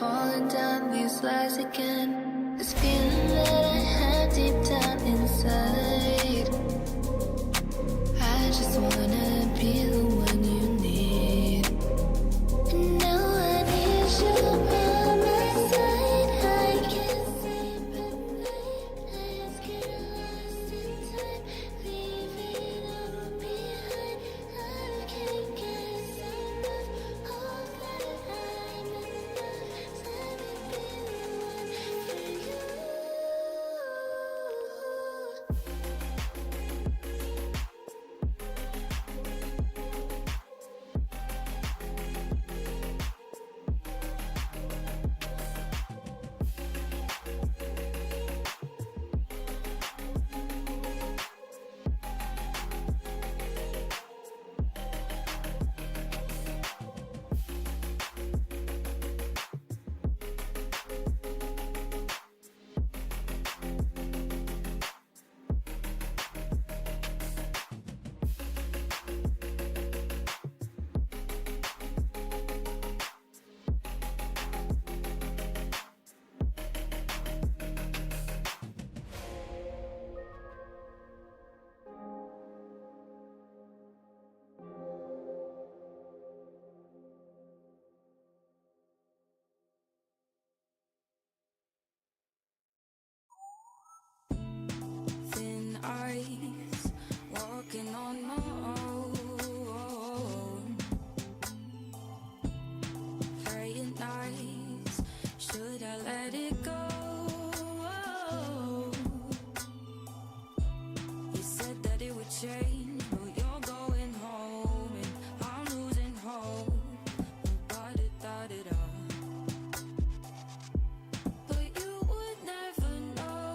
falling down these lies again. This feeling that I have deep down inside. I just wanna be the one you need. And now I need you by my side. I can't sleep at night. Eyes get lost in time, leave it all behind. I can't get enough. All that I'm enough. Let me be the one for you. Thin ice, walking on my own, playing nice. Should I let it go? You said that it would change, but you're going home, and I'm losing hope. Nobody thought it all. But you would never know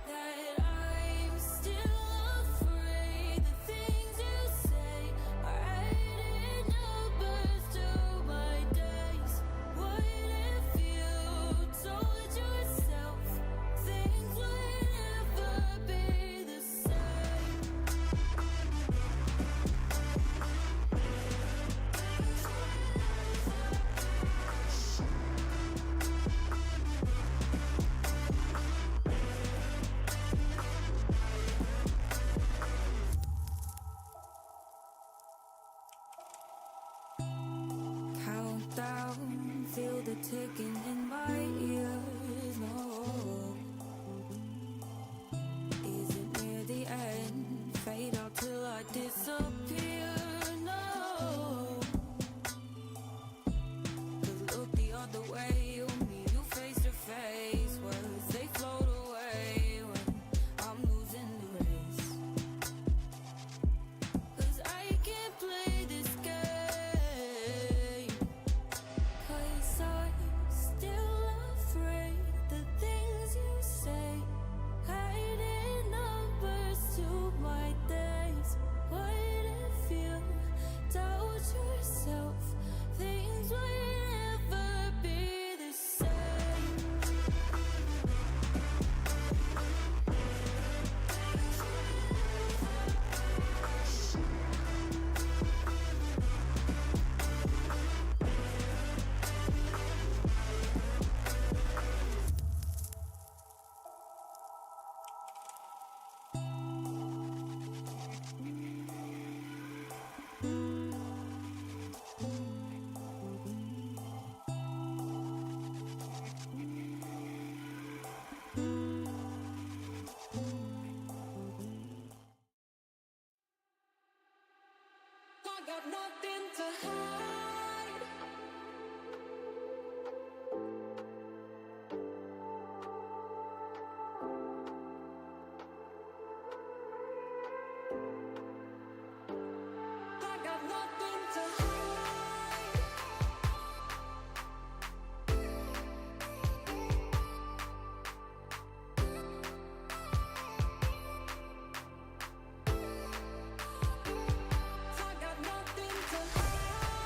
that I'm still afraid. The things you say are adding numbers to my days. What if you told yourself things would never be the same? Countdown, feel the ticking in my ears. No, is it near the end? Fade out till I disappear. No, 'cause look the other way. You meet you face to face. Words they float away when I'm losing the race. 'Cause I can't play this game. 'Cause I'm still afraid. The things you say hiding numbers to my days. What if you doubt yourself? Things will never be the same. I got nothing to hide. I got nothing to hide. I got nothing to hide.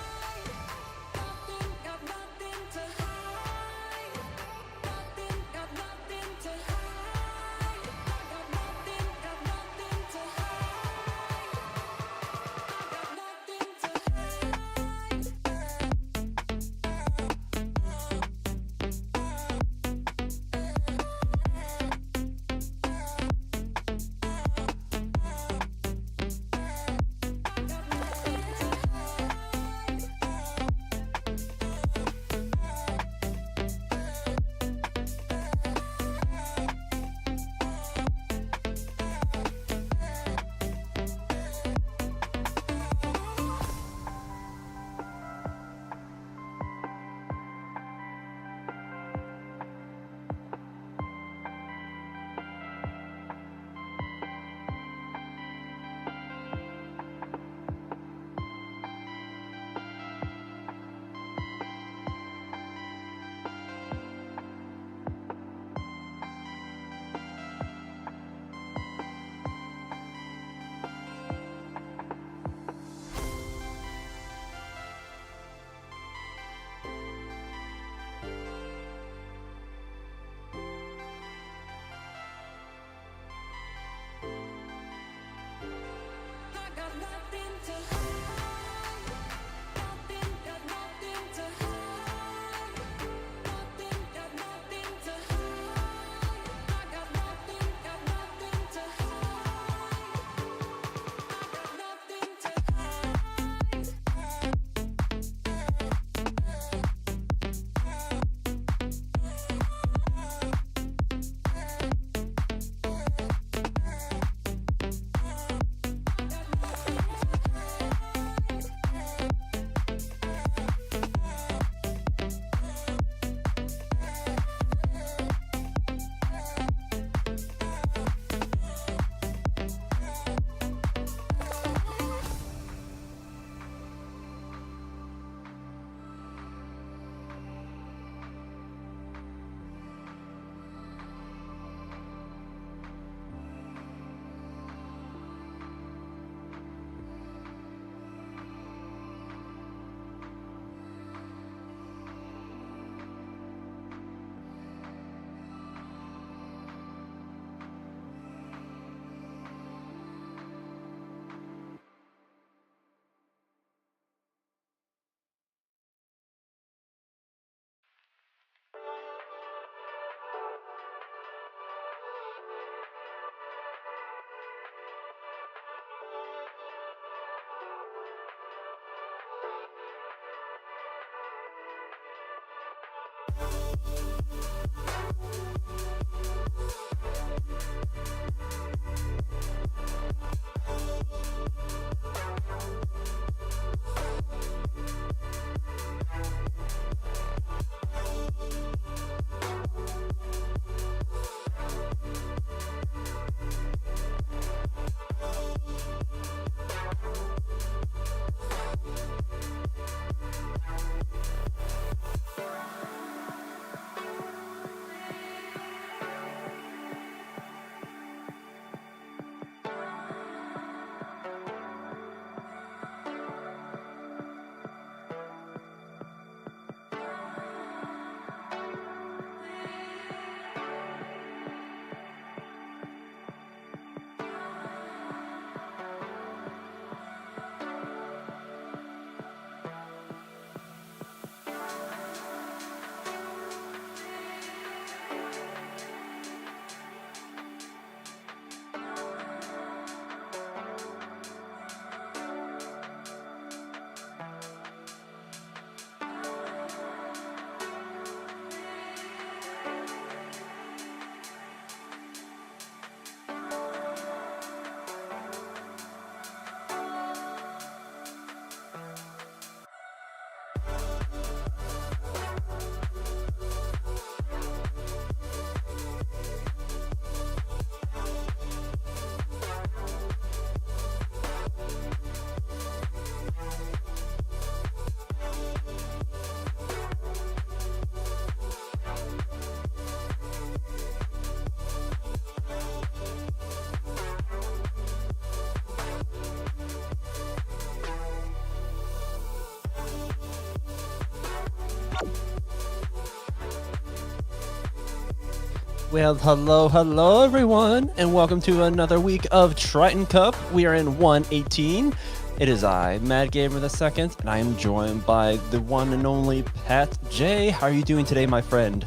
Well, hello everyone, and welcome to another week of Triton-Cup. We are in 118. It is I, Mad Gamer II, and I am joined by the one and only Pat J. How are you doing today, my friend?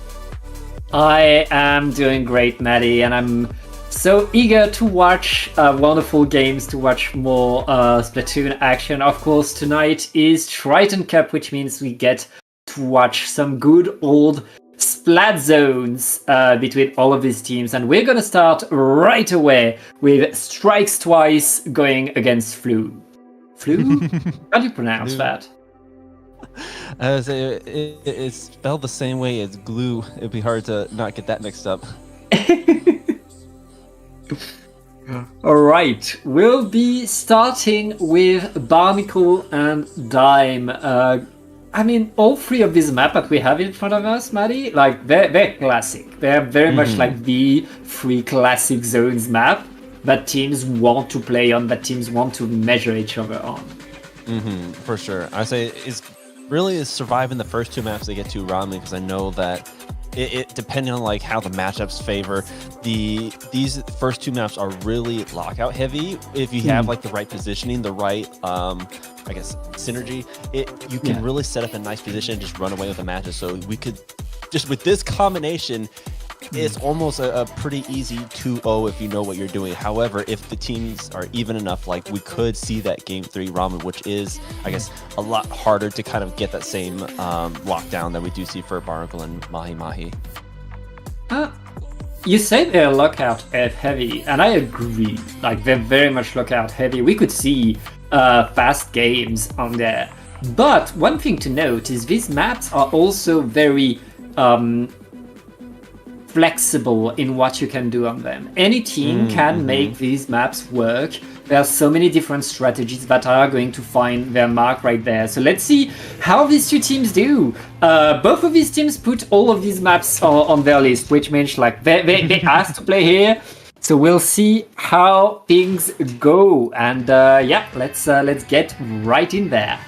I am doing great, Maddie, and I'm so eager to watch wonderful games, to watch more Splatoon action. Of course, tonight is Triton-Cup, which means we get to watch some good old splat zones between all of these teams, and we're gonna start right away with Strikes Twice going against Flu. Flu? How do you pronounce that? It's spelled the same way as glue. It'd be hard to not get that mixed up. Alright, we'll be starting with Barnacle and Dime. I mean, all three of these maps that we have in front of us, Maddie, like, they're classic. They're very much like the three classic zones map that teams want to play on, that teams want to measure each other on. For sure. I say it's really is surviving the first two maps they get to around me, because I know that it depending on like how the matchups favor these first two maps are really lockout heavy. If you have like the right positioning, the right I guess synergy, you can really set up a nice position and just run away with the matches. So we could just with this combination, it's almost a pretty easy 2-0 if you know what you're doing. However, if the teams are even enough, like we could see that game 3 ramen, which is, I guess, a lot harder to kind of get that same lockdown that we do see for Barnacle and Mahi Mahi. You say they're lockout heavy, and I agree. Like, they're very much lockout heavy. We could see fast games on there. But one thing to note is these maps are also very flexible in what you can do on them. Any team can make these maps work. There are so many different strategies that are going to find their mark right there. So let's see how these two teams do. Both of these teams put all of these maps on their list, which means like they asked to play here. So we'll see how things go. And yeah, let's get right in there.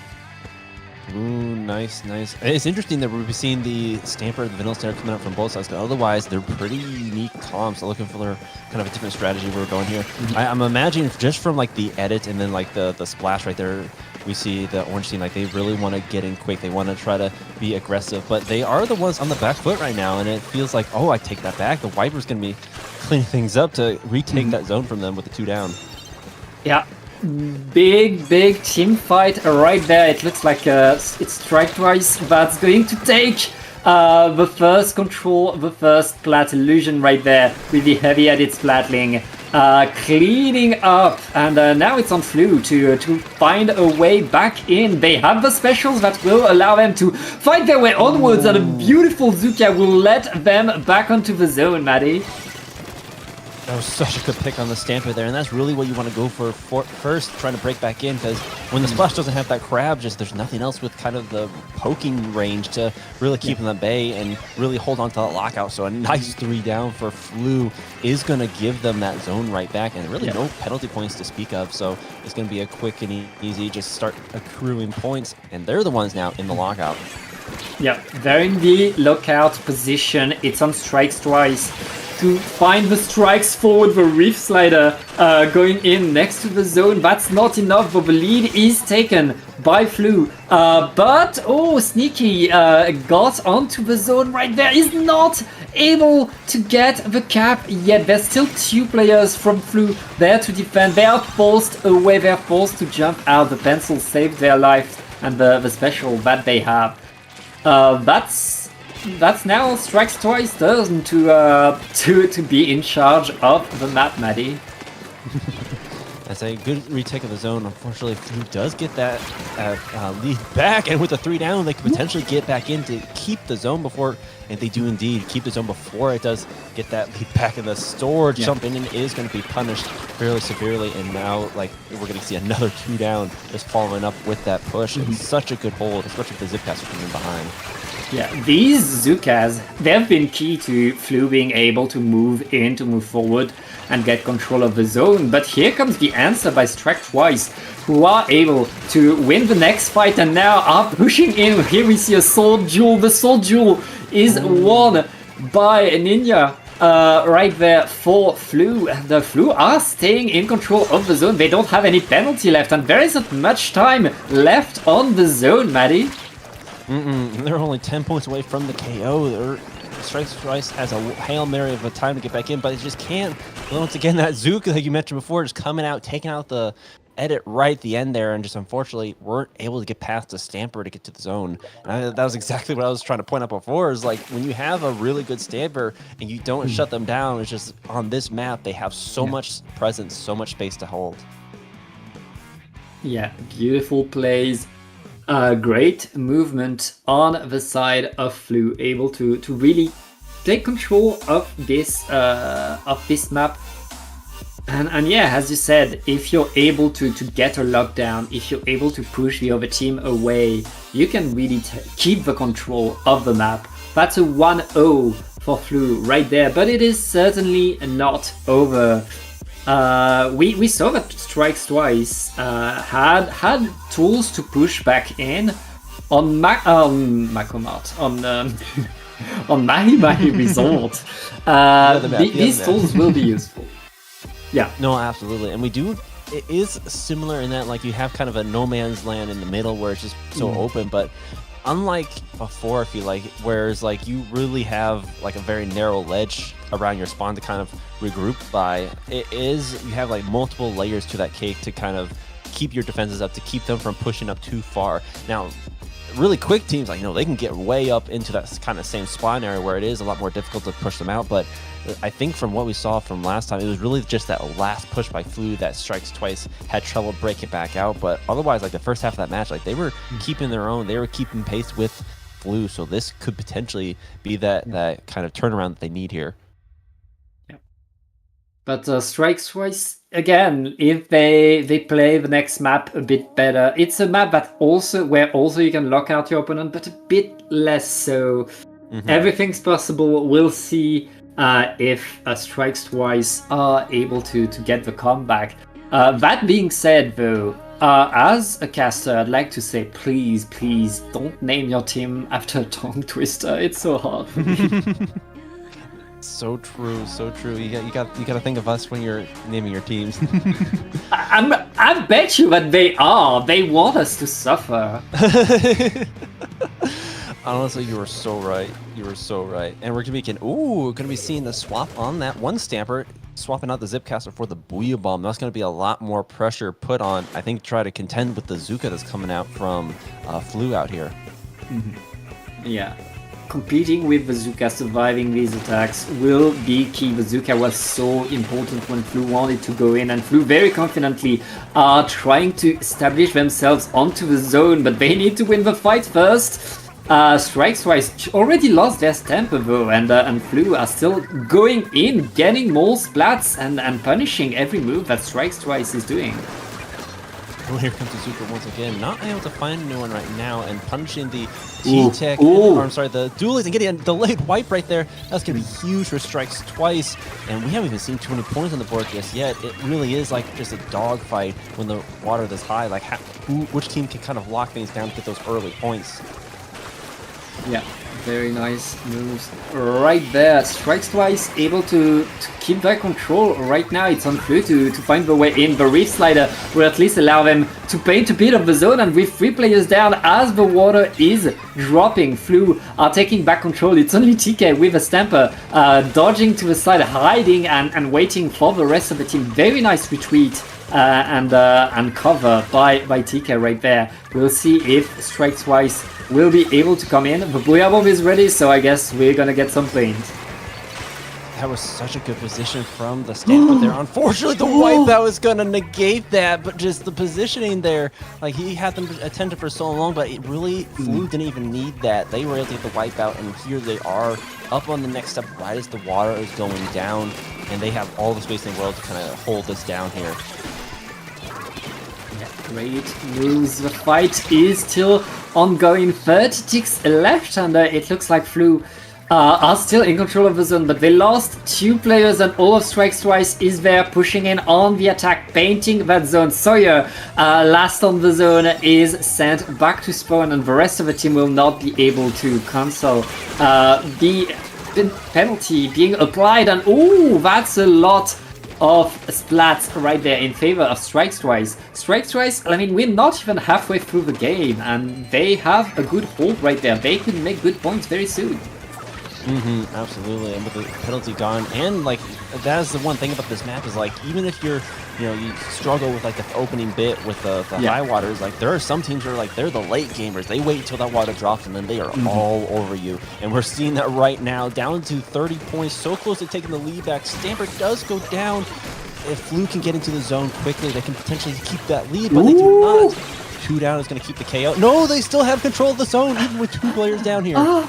Ooh, nice. It's interesting that we're seeing the Stamper and the Vanilla Stamper coming out from both sides, because otherwise they're pretty unique comps. So looking for their kind of a different strategy we're going here. I'm imagining just from like the edit and then like the splash right there, we see the orange team, like they really want to get in quick. They want to try to be aggressive, but they are the ones on the back foot right now, and it feels like, oh, I take that back. The Viper's going to be cleaning things up to retake that zone from them with the 2 down. Yeah. Big team fight right there. It looks like it's Strike Twice that's going to take the first control, the first plat illusion right there with the heavy edit splatling, cleaning up, and now it's on Flu to find a way back in. They have the specials that will allow them to fight their way onwards, and a beautiful Zuka will let them back onto the zone, Maddie. That was such a good pick on the Stamper there, and that's really what you want to go for first, trying to break back in, because when the splash doesn't have that crab, just there's nothing else with kind of the poking range to really keep them at bay and really hold on to that lockout. So a nice 3 down for Flu is going to give them that zone right back, and really no penalty points to speak of. So it's going to be a quick and easy, just start accruing points, and they're the ones now in the lockout. Yeah, they're in the lockout position. It's on Strikes Twice to find the strikes forward, the Reef Slider going in next to the zone. That's not enough, but the lead is taken by Flu. But, oh, Sneaky got onto the zone right there. Is not able to get the cap yet. There's still 2 players from Flu there to defend. They are forced away. They're forced to jump out. The pencil saved their life and the special that they have. That's now Strikes Twice turn to be in charge of the map, Maddie. That's a good retake of the zone. Unfortunately, Flu does get that lead back, and with the 3 down, they could potentially get back in to keep the zone before, and they do indeed keep the zone before it does get that lead back in the store. Jumping in is going to be punished fairly severely, and now like we're going to see another 2 down just following up with that push. It's such a good hold, especially if the Zipcats are coming behind. Yeah, these Zukas, they've been key to Flu being able to move forward and get control of the zone. But here comes the answer by Strike Twice, who are able to win the next fight and now are pushing in. Here we see a sword duel. The sword duel is won by Ninja right there for Flu. The Flu are staying in control of the zone. They don't have any penalty left, and there isn't much time left on the zone, Maddie. They're only 10 points away from the KO. Strikes Twice has a Hail Mary of a time to get back in, but it just can't. Once again, that Zook, like you mentioned before, just coming out, taking out the edit right at the end there, and just unfortunately weren't able to get past the Stamper to get to the zone. And that was exactly what I was trying to point out before, is like when you have a really good Stamper and you don't shut them down, it's just on this map, they have so much presence, so much space to hold. Yeah, beautiful plays. Great movement on the side of Flu, able to really take control of this map. And yeah, as you said, if you're able to get a lockdown, if you're able to push the other team away, you can really keep the control of the map. That's a 1-0 for Flu right there, but it is certainly not over. We saw that Strikes Twice had tools to push back in on Macomart, on Mahi Mahi Resort. other map, the These other map. tools will be useful. Yeah. No, absolutely. And it is similar in that, like, you have kind of a no man's land in the middle where it's just so open, but unlike before, I feel like, whereas, like, you really have, like, a very narrow ledge around your spawn to kind of regroup by, you have, like, multiple layers to that cake to kind of keep your defenses up, to keep them from pushing up too far. Now, really quick teams, like, they can get way up into that kind of same spawn area where it is a lot more difficult to push them out, but I think from what we saw from last time, it was really just that last push by Flu that Strikes Twice had trouble breaking back out. But otherwise, like, the first half of that match, like, they were keeping their own. They were keeping pace with Flu. So this could potentially be that kind of turnaround that they need here. Yeah. But Strikes Twice, again, if they play the next map a bit better, it's a map that where you can lock out your opponent, but a bit less so. Everything's possible. We'll see if Strikes Twice are able to get the comeback. That being said, though, as a caster, I'd like to say, please don't name your team after a tongue twister. It's so hard for me. So true, so true. You got to think of us when you're naming your teams. I bet you that they are. They want us to suffer. Honestly, you were so right. You were so right. And we're gonna be seeing the swap on that one Stamper, swapping out the Zipcaster for the Booyah Bomb. That's gonna be a lot more pressure put on, I think, try to contend with the Zuka that's coming out from Flu out here. Yeah. Competing with Bazooka, surviving these attacks will be key. Bazooka was so important when Flu wanted to go in, and Flu very confidently are trying to establish themselves onto the zone, but they need to win the fight first. Strikes Twice already lost their Stamper though, and Flu are still going in, getting more splats and punishing every move that Strikes Twice is doing. Well, here comes Zuka once again, not able to find anyone right now, and punishing the T-Tech, the Duelist, and getting a delayed wipe right there. That's going to be huge for Strikes Twice, and we haven't even seen too many points on the board just yet. It really is like just a dogfight when the water is this high, like which team can kind of lock things down to get those early points. Yeah, very nice moves right there. Strikes Twice able to keep that control. Right now it's on Flu to find the way in. The Reef Slider will at least allow them to paint a bit of the zone, and with 3 players down as the water is dropping, Flu are taking back control. It's only TK with a Stamper dodging to the side, hiding and waiting for the rest of the team. Very nice retreat and cover by TK right there. We'll see if Strikes Twice will be able to come in. The Booyah Bomb is ready, so I guess we're gonna get some planes. That was such a good position from the Stamper there. Unfortunately, the wipeout was going to negate that, but just the positioning there, like, he had them attended for so long, but it really, Flu didn't even need that. They were able to get the wipeout, and here they are up on the next step right as the water is going down, and they have all the space in the world to kind of hold this down here. Great moves. The fight is still ongoing. 30 ticks left, and it looks like Flu are still in control of the zone, but they lost 2 players, and all of Strikes Twice is there pushing in on the attack, painting that zone. Sawyer, last on the zone, is sent back to spawn, and the rest of the team will not be able to cancel the penalty being applied, and that's a lot of splats right there in favor of Strikes Twice. Strikes Twice, I mean, we're not even halfway through the game, and they have a good hold right there. They could make good points very soon. Absolutely, and with the penalty gone, and like that is the one thing about this map is like even if you struggle with like the opening bit with the high waters, like there are some teams who are like they're the late gamers. They wait until that water drops and then they are all over you, and we're seeing that right now. Down to 30 points, so close to taking the lead back. Stamper does go down. If Flu can get into the zone quickly, they can potentially keep that lead, but they do not. 2 down is going to keep the KO. No, they still have control of the zone even with 2 players down here.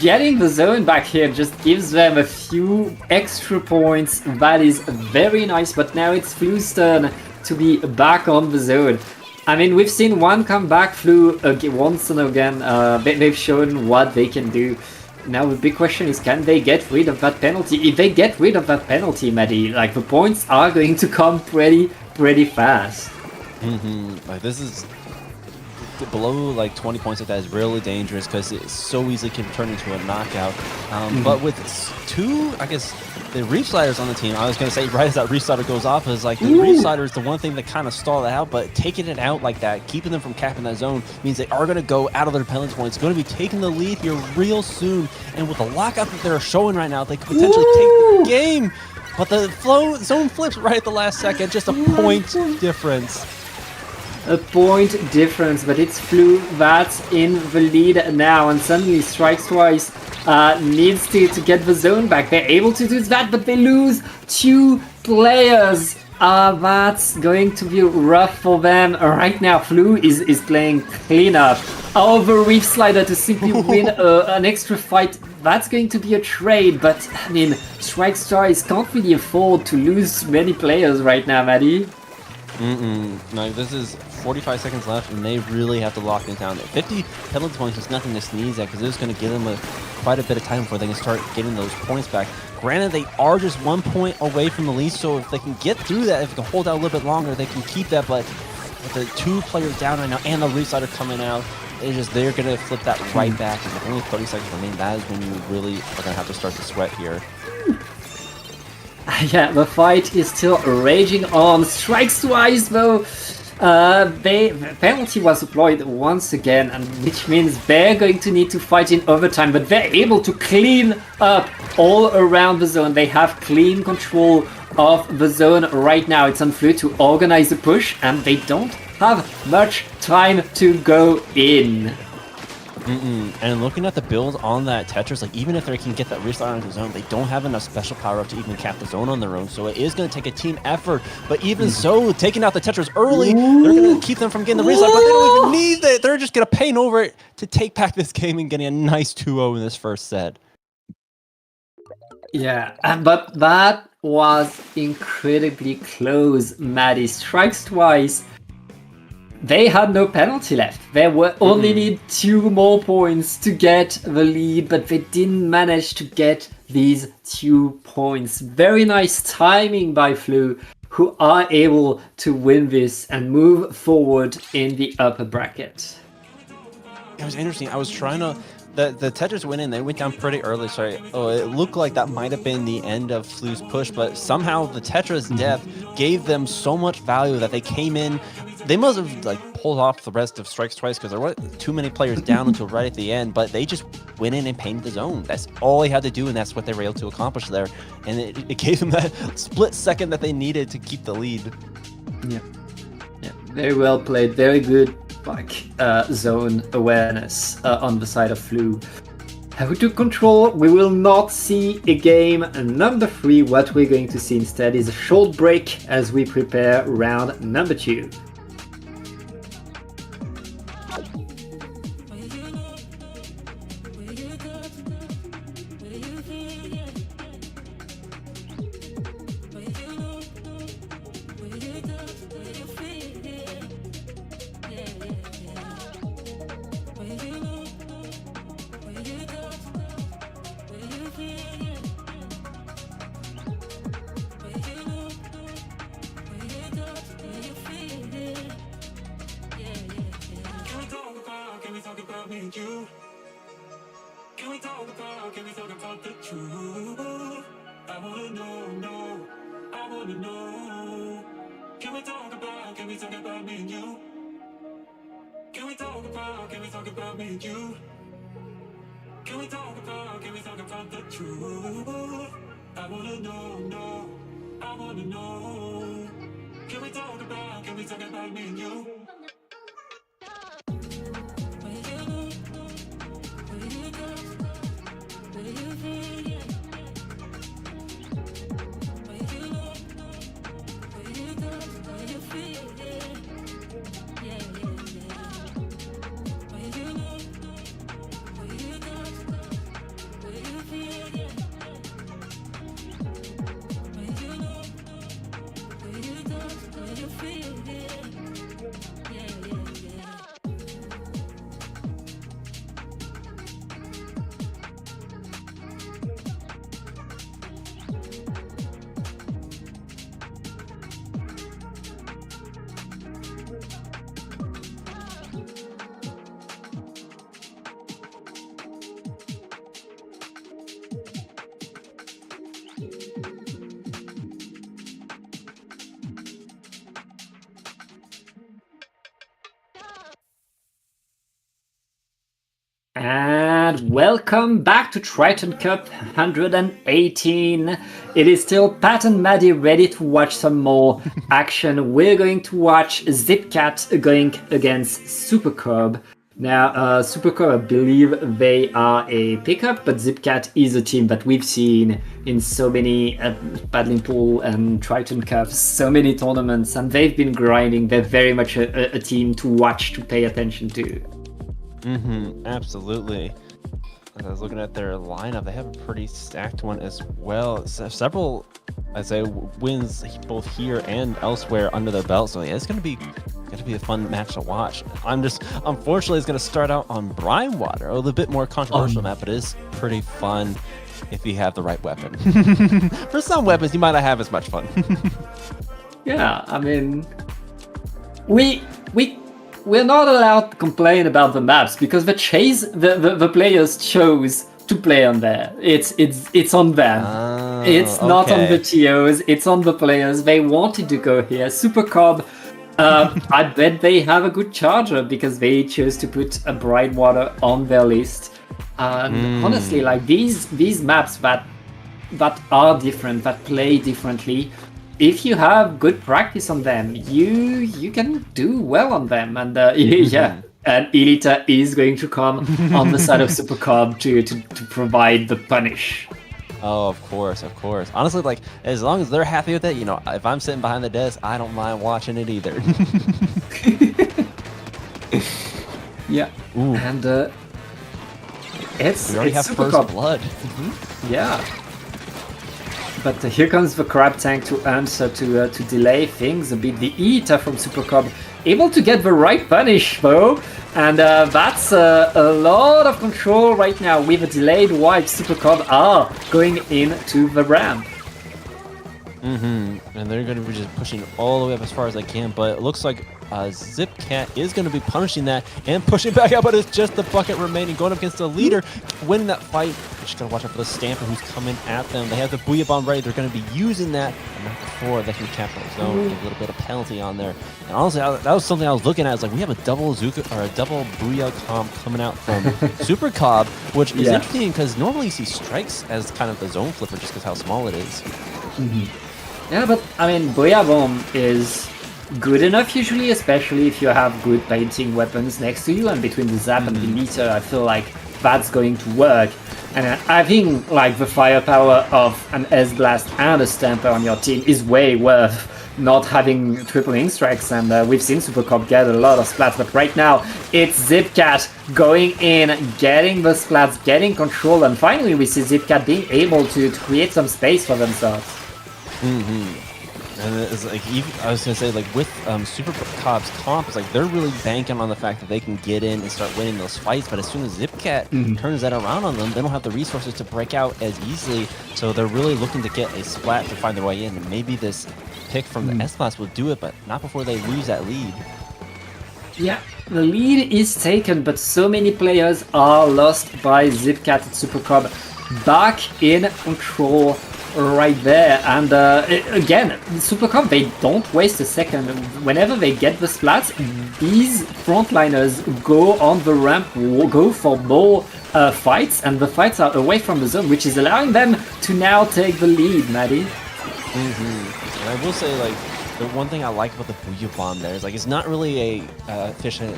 Getting the zone back here just gives them a few extra points. That is very nice, but now it's Flu's turn to be back on the zone. I mean, we've seen one come back, Flu, once and again. They've shown what they can do. Now the big question is, can they get rid of that penalty? If they get rid of that penalty, Maddie, like the points are going to come pretty fast. Like this is below like 20 points like that is really dangerous because it so easily can turn into a knockout. But with two, I guess, the Reef Sliders on the team, I was going to say right as that Reef Slider goes off, is like the Reef Slider is the one thing that kind of stalled it out, but taking it out like that, keeping them from capping that zone, means they are going to go out of their penalty points. Going to be taking the lead here real soon, and with the lockout that they're showing right now, they could potentially take the game. But the zone flips right at the last second, just a point difference. A point difference, but it's Flu that's in the lead now, and suddenly Strikes Twice needs to get the zone back. They're able to do that, but they lose 2 players. That's going to be rough for them. Right now, Flu is playing cleanup. The Reef Slider to simply win an extra fight. That's going to be a trade, but I mean, Strikes Twice can't really afford to lose many players right now, Maddie. No, this is 45 seconds left, and they really have to lock it down. 50 penalty points is nothing to sneeze at, because it's going to give them quite a bit of time before they can start getting those points back. Granted, they are just 1 point away from the lead, so if they can get through that, if they can hold out a little bit longer, they can keep that. But with the 2 players down right now and the Reef coming out, they're going to flip that right back. And with only 30 seconds remaining, that is when you really are going to have to start to sweat here. Yeah, the fight is still raging on. Strikes Twice, though. The penalty was applied once again, and which means they're going to need to fight in overtime, but they're able to clean up all around the zone. They have clean control of the zone right now. It's on Flu to organize the push, and they don't have much time to go in. And looking at the build on that Tetris, like even if they can get that restart on the zone, they don't have enough special power up to even cap the zone on their own. So it is going to take a team effort. But even so, taking out the Tetris early, they're going to keep them from getting the restart. But they don't even need it. They're just going to paint over it to take back this game and getting a nice 2-0 in this first set. Yeah, but that was incredibly close. Maddie. Strikes Twice. They had no penalty left. They were only need 2 more points to get the lead, but they didn't manage to get these 2 points. Very nice timing by Flu, who are able to win this and move forward in the upper bracket. It was interesting. I was trying to... The Tetris went in. They went down pretty early. Sorry. It looked like that might have been the end of Flu's push, but somehow the Tetris death gave them so much value that they came in. They must have like pulled off the rest of Strikes Twice because there weren't too many players down until right at the end, but they just went in and painted the zone. That's all they had to do, and that's what they were able to accomplish there. And it gave them that split second that they needed to keep the lead. Yeah, very well played. Very good zone awareness on the side of Flu. Who took control? We will not see a game number 3. What we're going to see instead is a short break as we prepare round number 2. And welcome back to Triton Cup 118. It is still Pat and Maddie ready to watch some more action. We're going to watch Zipcat going against Super Cub. Now, Super Cub, I believe they are a pickup, but Zipcat is a team that we've seen in so many Paddling Pool and Triton Cups, so many tournaments, and they've been grinding. They're very much a team to watch, to pay attention to. Absolutely. As I was looking at their lineup, they have a pretty stacked one as well. Several, I'd say, wins both here and elsewhere under their belt. So yeah, it's gonna be a fun match to watch. Unfortunately, it's gonna start out on Brinewater, a little bit more controversial map, but it is pretty fun if you have the right weapon. For some weapons, you might not have as much fun. Yeah, I mean, we're not allowed to complain about the maps because the players chose to play on there. It's on them. It's not on the TOs. It's on the players. They wanted to go here. Super Cobb. I bet they have a good charger because they chose to put a Brinewater on their list. Honestly, like these maps that are different, that play differently. If you have good practice on them, you can do well on them. And yeah, and Elita is going to come on the side of Super Cobb to provide the punish. Oh, of course. Honestly, like, as long as they're happy with it, you know, if I'm sitting behind the desk, I don't mind watching it either. Yeah. Ooh. And we already have Super first Cobb. blood. Yeah. But here comes the Crab Tank to answer, to delay things a bit. The Eater from Super Cobb able to get the right punish though, and that's a lot of control right now with a delayed wipe. Super Cobb are going into the ramp. And they're going to be just pushing all the way up as far as they can, but it looks like Zipcat is going to be punishing that and pushing back out, but it's just the bucket remaining, going up against the leader, winning that fight. Just got to watch out for the Stamper who's coming at them. They have the Booyah Bomb ready. They're going to be using that, and not before they can cap the zone. A little bit of penalty on there. And honestly, that was something I was looking at. It's like, we have a double Booyah comp coming out from Super Cobb, which is interesting because normally you see strikes as kind of the zone flipper just because how small it is. Yeah, but I mean, Booyah Bomb is good enough usually, especially if you have good painting weapons next to you, and between the Zap and the Meter, I feel like that's going to work. And I think like the firepower of an S-Blast and a Stamper on your team is way worth not having triple ink strikes, and we've seen Super Cop get a lot of splats, but right now it's Zipcat going in, getting the splats, getting control, and finally we see Zipcat being able to create some space for themselves. And it's like, I was gonna say, like with Super Cobb's comp, it's like they're really banking on the fact that they can get in and start winning those fights. But as soon as Zipcat turns that around on them, they don't have the resources to break out as easily. So they're really looking to get a splat to find their way in. And maybe this pick from the S-Blast will do it, but not before they lose that lead. Yeah, the lead is taken, but so many players are lost by Zipcat and Super Cobb back in control right there. And again, Super Cup, they don't waste a second. Whenever they get the splats, these frontliners go on the ramp, go for more fights, and the fights are away from the zone, which is allowing them to now take the lead, Maddie. And I will say, like, the one thing I like about the Booyah Bomb there is, like, it's not really a efficient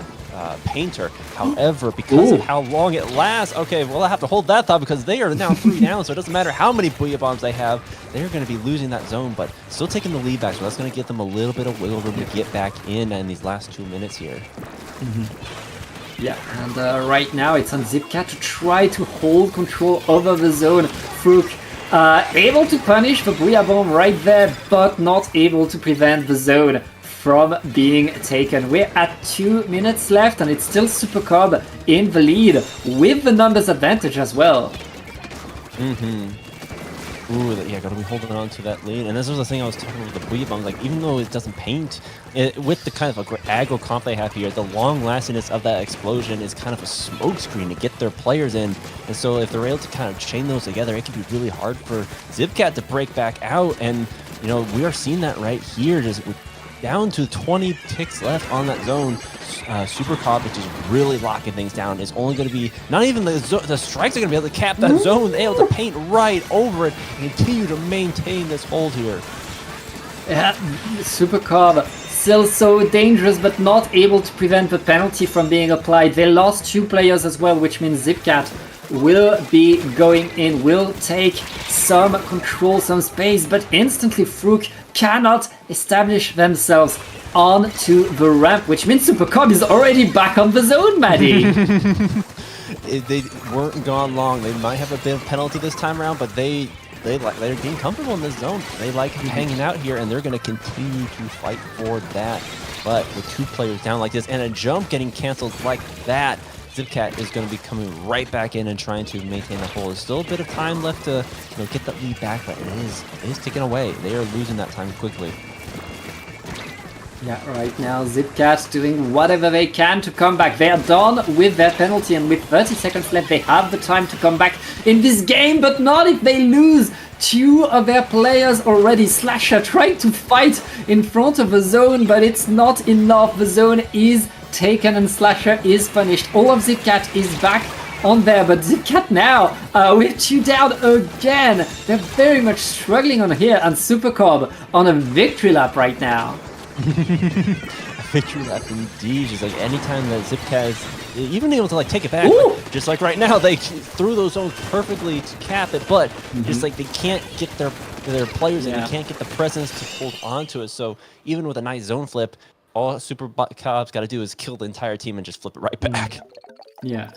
painter. However, because of how long it lasts, okay, well, I have to hold that thought because they are now 3 down, so it doesn't matter how many Booyah Bombs they have, they're going to be losing that zone, but still taking the lead back, so that's going to give them a little bit of wiggle room to get back in these last 2 minutes here. Yeah, and right now it's on Zipcat to try to hold control over the zone. Frook able to punish the Booyah Bomb right there, but not able to prevent the zone from being taken. We're at 2 minutes left, and it's still Super Cobb in the lead with the numbers advantage as well. Ooh, yeah, gotta be holding on to that lead. And this was the thing I was talking about with the Booyah Bomb. Like, even though it doesn't paint, with the kind of aggro comp they have here, the long-lastingness of that explosion is kind of a smokescreen to get their players in. And so if they're able to kind of chain those together, it can be really hard for Zipcat to break back out. And, you know, we are seeing that right here, just with down to 20 ticks left on that zone. Super Cobb is just really locking things down. It's only going to be, not even the strikes are going to be able to cap that zone. They're able to paint right over it and continue to maintain this hold here. Yeah, Super Cobb still so dangerous, but not able to prevent the penalty from being applied. They lost 2 players as well, which means Zipcat will be going in, will take some control, some space, but instantly Frook cannot establish themselves onto the ramp, which means Super Cobb is already back on the zone, Maddie. They weren't gone long. They might have a bit of penalty this time around, but they're being comfortable in this zone. They like hanging out here, and they're going to continue to fight for that. But with 2 players down like this and a jump getting canceled like that, Zipcat is going to be coming right back in and trying to maintain the hold. There's still a bit of time left to get that lead back, but it is ticking away. They are losing that time quickly. Yeah, right now Zipcat doing whatever they can to come back. They are done with their penalty, and with 30 seconds left, they have the time to come back in this game, but not if they lose 2 of their players already. Slasher trying to fight in front of the zone, but it's not enough. The zone is taken and Slasher is punished. All of Zipcat is back on there, but Zipcat now with 2 down again. They're very much struggling on here, and Super Cobb on a victory lap right now. Victory lap indeed. Just like anytime that Zipcat is even able to take it back, just like right now, they threw those zones perfectly to cap it, but just like they can't get their players in, they can't get the presence to hold on to it. So even with a nice zone flip, all Super Cobb's got to do is kill the entire team and just flip it right back. Yeah.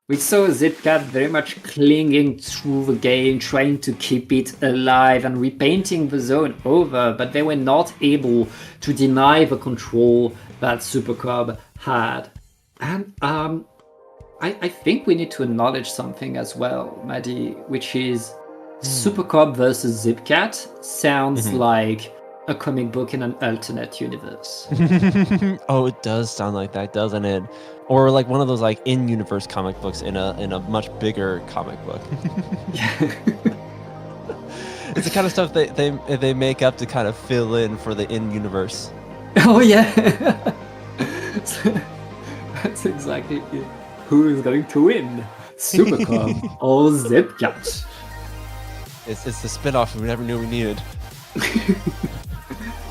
We saw Zipcat very much clinging through the game, trying to keep it alive and repainting the zone over, but they were not able to deny the control that Super Cobb had. And I think we need to acknowledge something as well, Maddie, which is Super Cobb versus Zipcat sounds like a comic book in an alternate universe. Oh, it does sound like that, doesn't it? Or like one of those in-universe comic books in a much bigger comic book. It's the kind of stuff they make up to kind of fill in for the in-universe. Oh yeah, that's exactly it. Who is going to win, Super Cobb or Zipcat? It's the spin-off we never knew we needed.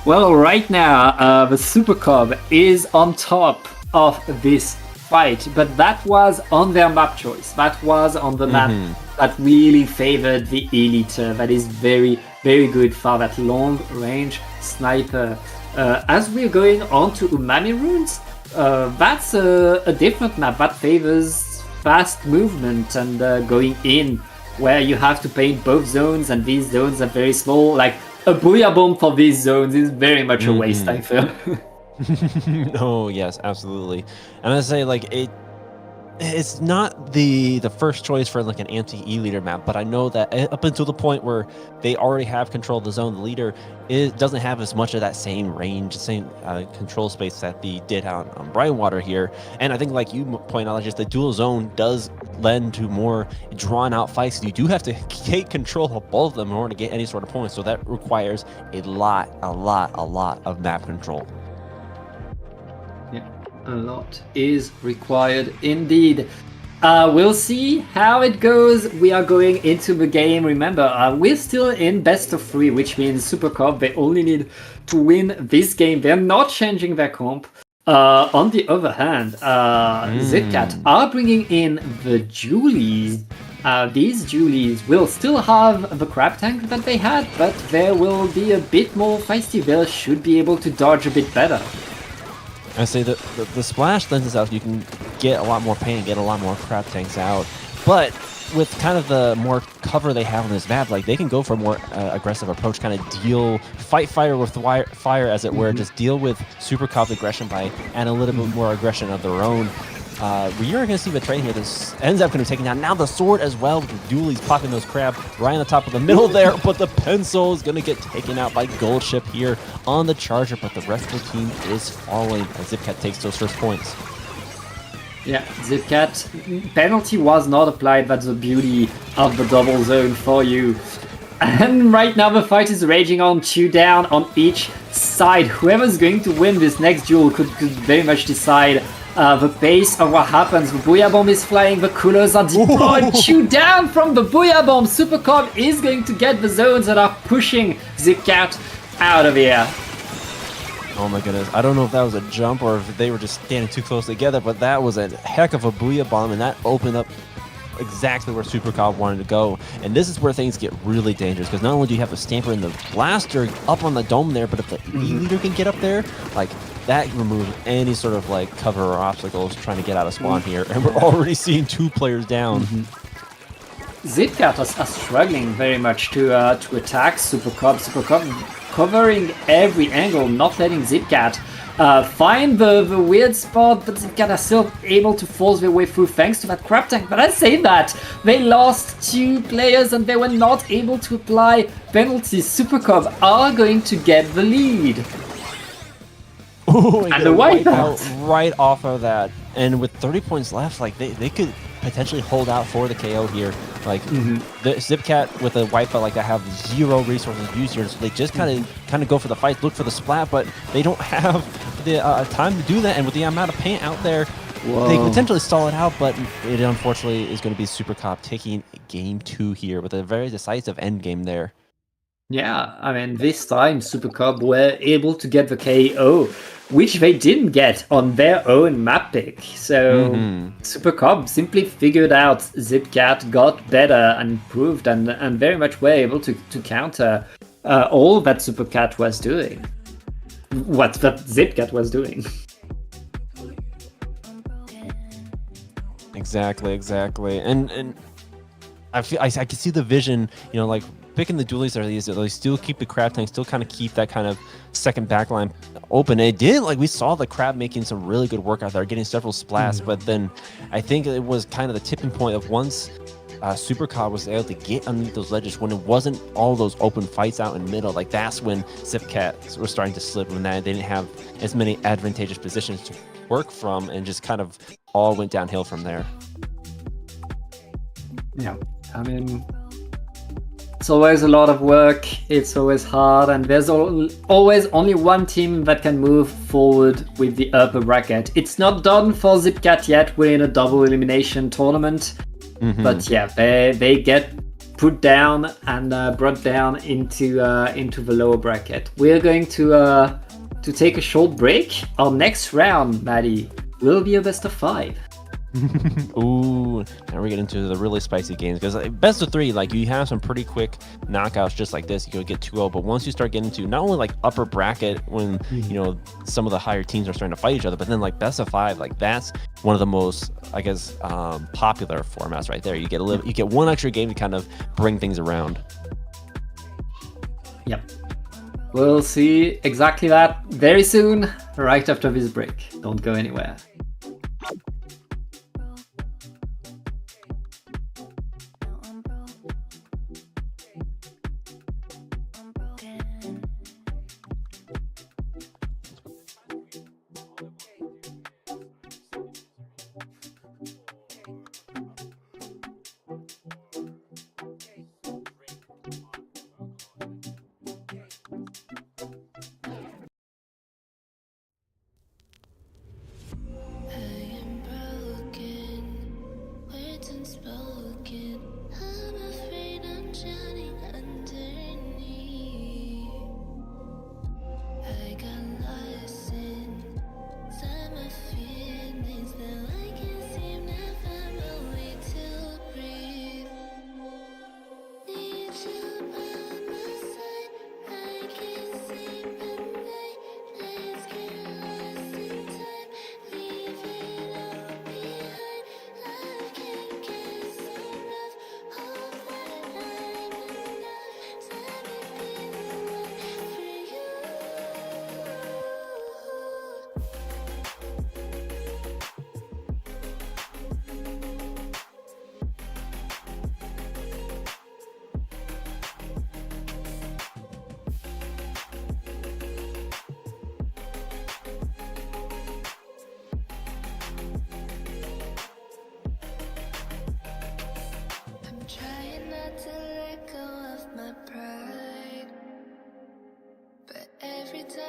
Well, right now, the Super Cobb is on top of this fight, but that was on their map choice. That was on the map that really favored the Elite. That is very, very good for that long-range sniper. As we're going on to Umami Runes, that's a different map that favors fast movement and going in, where you have to paint both zones, and these zones are very small. Like, a booyah bomb for these zones is very much a waste, I feel. Oh yes, absolutely. I'm gonna say it's not the first choice for an anti-E leader map, but I know that up until the point where they already have control of the zone, the leader doesn't have as much of that same range, same control space that they did on Brightwater here. And I think, like you point out, just the dual zone does lend to more drawn out fights. You do have to take control of both of them in order to get any sort of points, so that requires a lot of map control. A lot is required indeed. We'll see how it goes. We are going into the game. Remember, we're still in best of 3, which means Super Cobb, they only need to win this game. They're not changing their comp. On the other hand, Zipcat are bringing in the Julies. These Julies will still have the crab tank that they had, but there will be a bit more feisty. They should be able to dodge a bit better. I say that the splash lends itself, you can get a lot more pain, get a lot more crab tanks out. But with kind of the more cover they have on this map, they can go for a more aggressive approach, kind of fight fire with fire, as it were, just deal with Super Cobb's aggression by adding a little bit more aggression of their own. You're going to see the train here. This ends up going to take down now the sword as well, with the dualies popping those crab right on the top of the middle there, but the pencil is going to get taken out by Gold Ship here on the charger, but the rest of the team is following as Zipcat takes those first points. Yeah, Zipcat penalty was not applied. That's the beauty of the double zone for you. And right now the fight is raging on, 2 down on each side. Whoever's going to win this next duel could very much decide the pace of what happens. The Booyah Bomb is flying, the coolers are deployed, 2 down from the Booyah Bomb. Super Cobb is going to get the zones that are pushing Zipcat out of here. Oh my goodness. I don't know if that was a jump or if they were just standing too close together, but that was a heck of a Booyah Bomb, and that opened up exactly where Super Cobb wanted to go. And this is where things get really dangerous, because not only do you have the Stamper and the Blaster up on the dome there, but if the E-Leader can get up there, like, that removes any sort of like cover or obstacles trying to get out of spawn here. And we're already seeing 2 players down. Zipcat are struggling very much to attack Super Cobb. Super Cobb covering every angle, not letting Zipcat find the weird spot, but Zipcat are still able to force their way through thanks to that crab tank. But I say that, they lost 2 players and they were not able to apply penalties. Super Cobb are going to get the lead. Ooh, And the wipeout right off of that. And with 30 points left, like they could potentially hold out for the KO here. Like the Zipcat with a wipeout like that have 0 resources used here, so they just kind of go for the fight, look for the splat, but they don't have the time to do that. And with the amount of paint out there, they could potentially stall it out. But it unfortunately is going to be Super Cobb taking game 2 here with a very decisive end game there. Yeah, I mean, this time Super Cobb were able to get the KO, which they didn't get on their own map pick. So Super Cobb simply figured out Zipcat, got better and improved, and very much were able to counter all that Supercat was doing. What that Zipcat was doing. Exactly. And I can see the vision, you know, like picking the dualies are these, they still keep the crab tank, still kind of keep that kind of second backline open. And it did, like we saw the crab making some really good work out there, getting several splats, but then I think it was kind of the tipping point of once Super Cobb was able to get underneath those ledges, when it wasn't all those open fights out in the middle, like that's when Zipcat was starting to slip, when they didn't have as many advantageous positions to work from, and just kind of all went downhill from there. Yeah, I mean, it's always a lot of work, it's always hard, and there's always only one team that can move forward with the upper bracket. It's not done for Zipcat yet, we're in a double elimination tournament, but yeah, they get put down and brought down into the lower bracket. We're going to take a short break. Our next round, Maddie, will be a best of 5. Ooh, now we get into the really spicy games, because best of 3, like you have some pretty quick knockouts just like this. You could get 2-0, but once you start getting to not only like upper bracket, when you know some of the higher teams are starting to fight each other, but then like best of 5, like that's one of the most, I guess, popular formats right there. You get you get one extra game to kind of bring things around. Yep. We'll see exactly that very soon, right after this break. Don't go anywhere.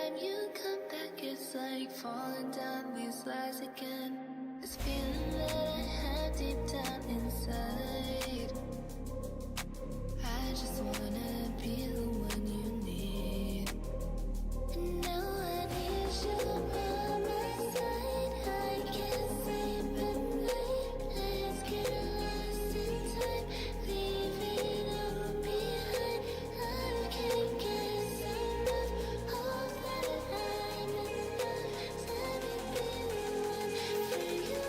time you come back, it's like falling down these lies again. This feeling that I have deep down inside. I just wanna be the one you need. And now I need you by my side. I can't sleep at night. Let's get lost in time, leave it all behind. I can't get enough of that. I'm enough. Let me be the one for you.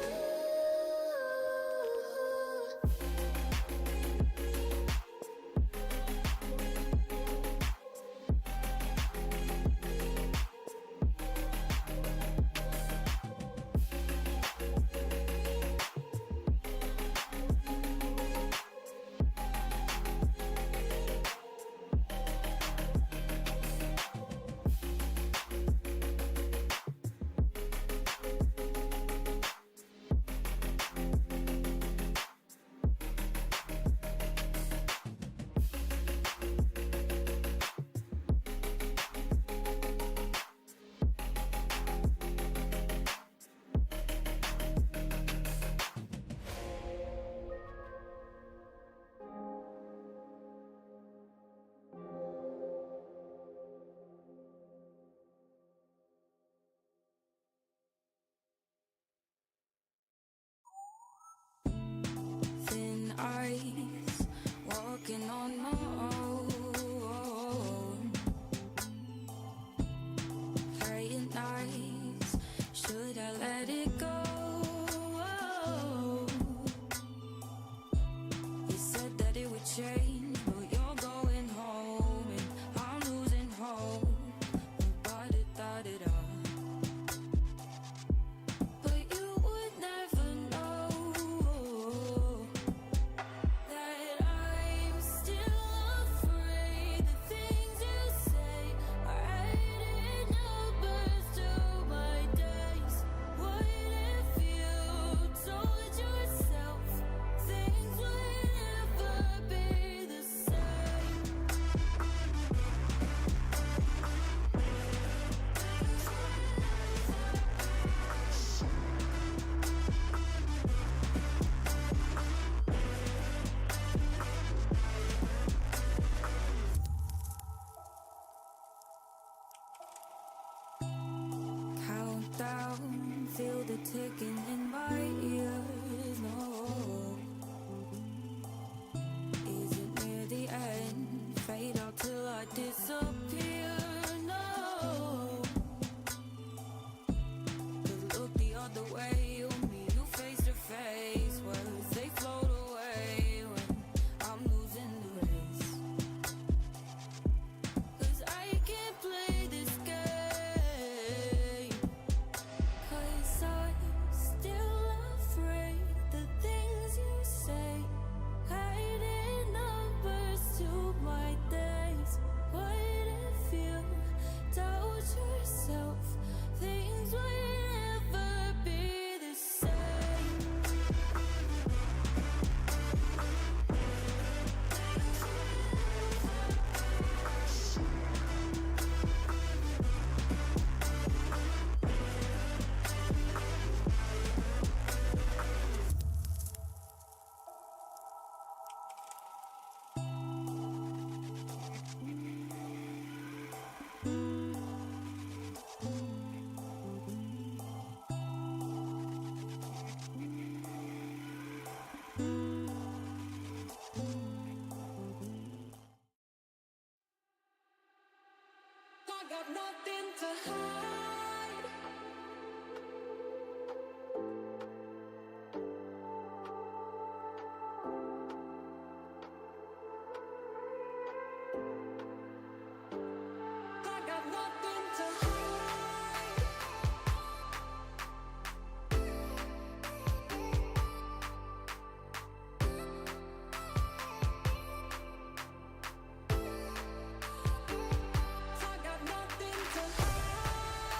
Thin ice, walking on my own. Playing nice, should I let it go? You said that it would change, but you're going home, and I'm losing hope. Ba-da-da-da-da. But you would never know that I'm still afraid. The things you say are adding numbers to my days. What if you told yourself things would never be the same? Countdown, feel the ticking in my ears. No, is it near the end? Fade out till I disappear. No, 'cause look the other way, you meet you face to face. Words they float away when I'm losing the race. 'Cause I can't play this game. 'Cause I'm still afraid. The things you say hiding numbers to my days. What if you doubt yourself? Things will never be the same. I got nothing to hide. I got nothing to hide. I got nothing to hide.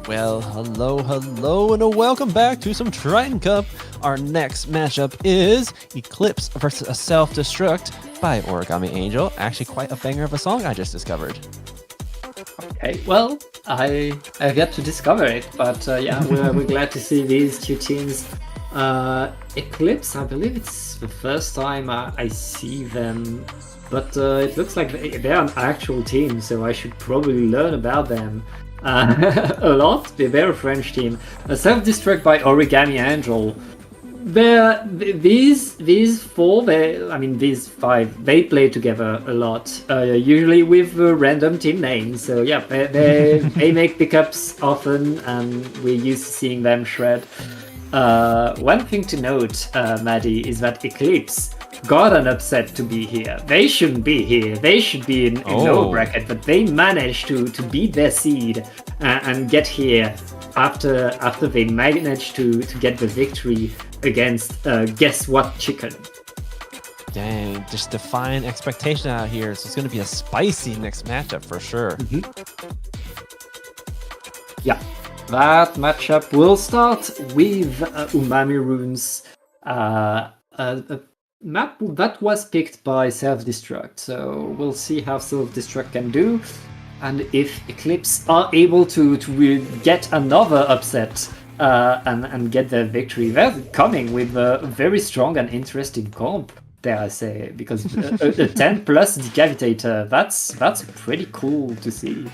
Well, hello, and a welcome back to some Triton-Cup. Our next matchup is Eclipse versus a Self-Destruct by Origami Angel. Actually, quite a banger of a song I just discovered. Okay, well, I've yet to discover it, but yeah, we're glad to see these two teams. Eclipse, I believe it's the first time I see them, but it looks like they're an actual team, so I should probably learn about them a lot. They're a French team. Self-Destruct by Origami Angel. These four, these five, they play together a lot, usually with random team names. So yeah, they make pickups often, and we're used to seeing them shred. One thing to note, Maddie, is that Eclipse got an upset to be here. They shouldn't be here. They should be in lower bracket, but they managed to beat their seed and get here after they managed to get the victory against Guess What Chicken. Dang, just defying expectation out here. So it's going to be a spicy next matchup for sure. Mm-hmm. Yeah, that matchup will start with Umami Runes, a map that was picked by Self-Destruct. So we'll see how Self-Destruct can do, and if Eclipse are able to get another upset and get the victory. They're coming with a very strong and interesting comp, dare I say, because a 10 plus Decavitator, that's pretty cool to see.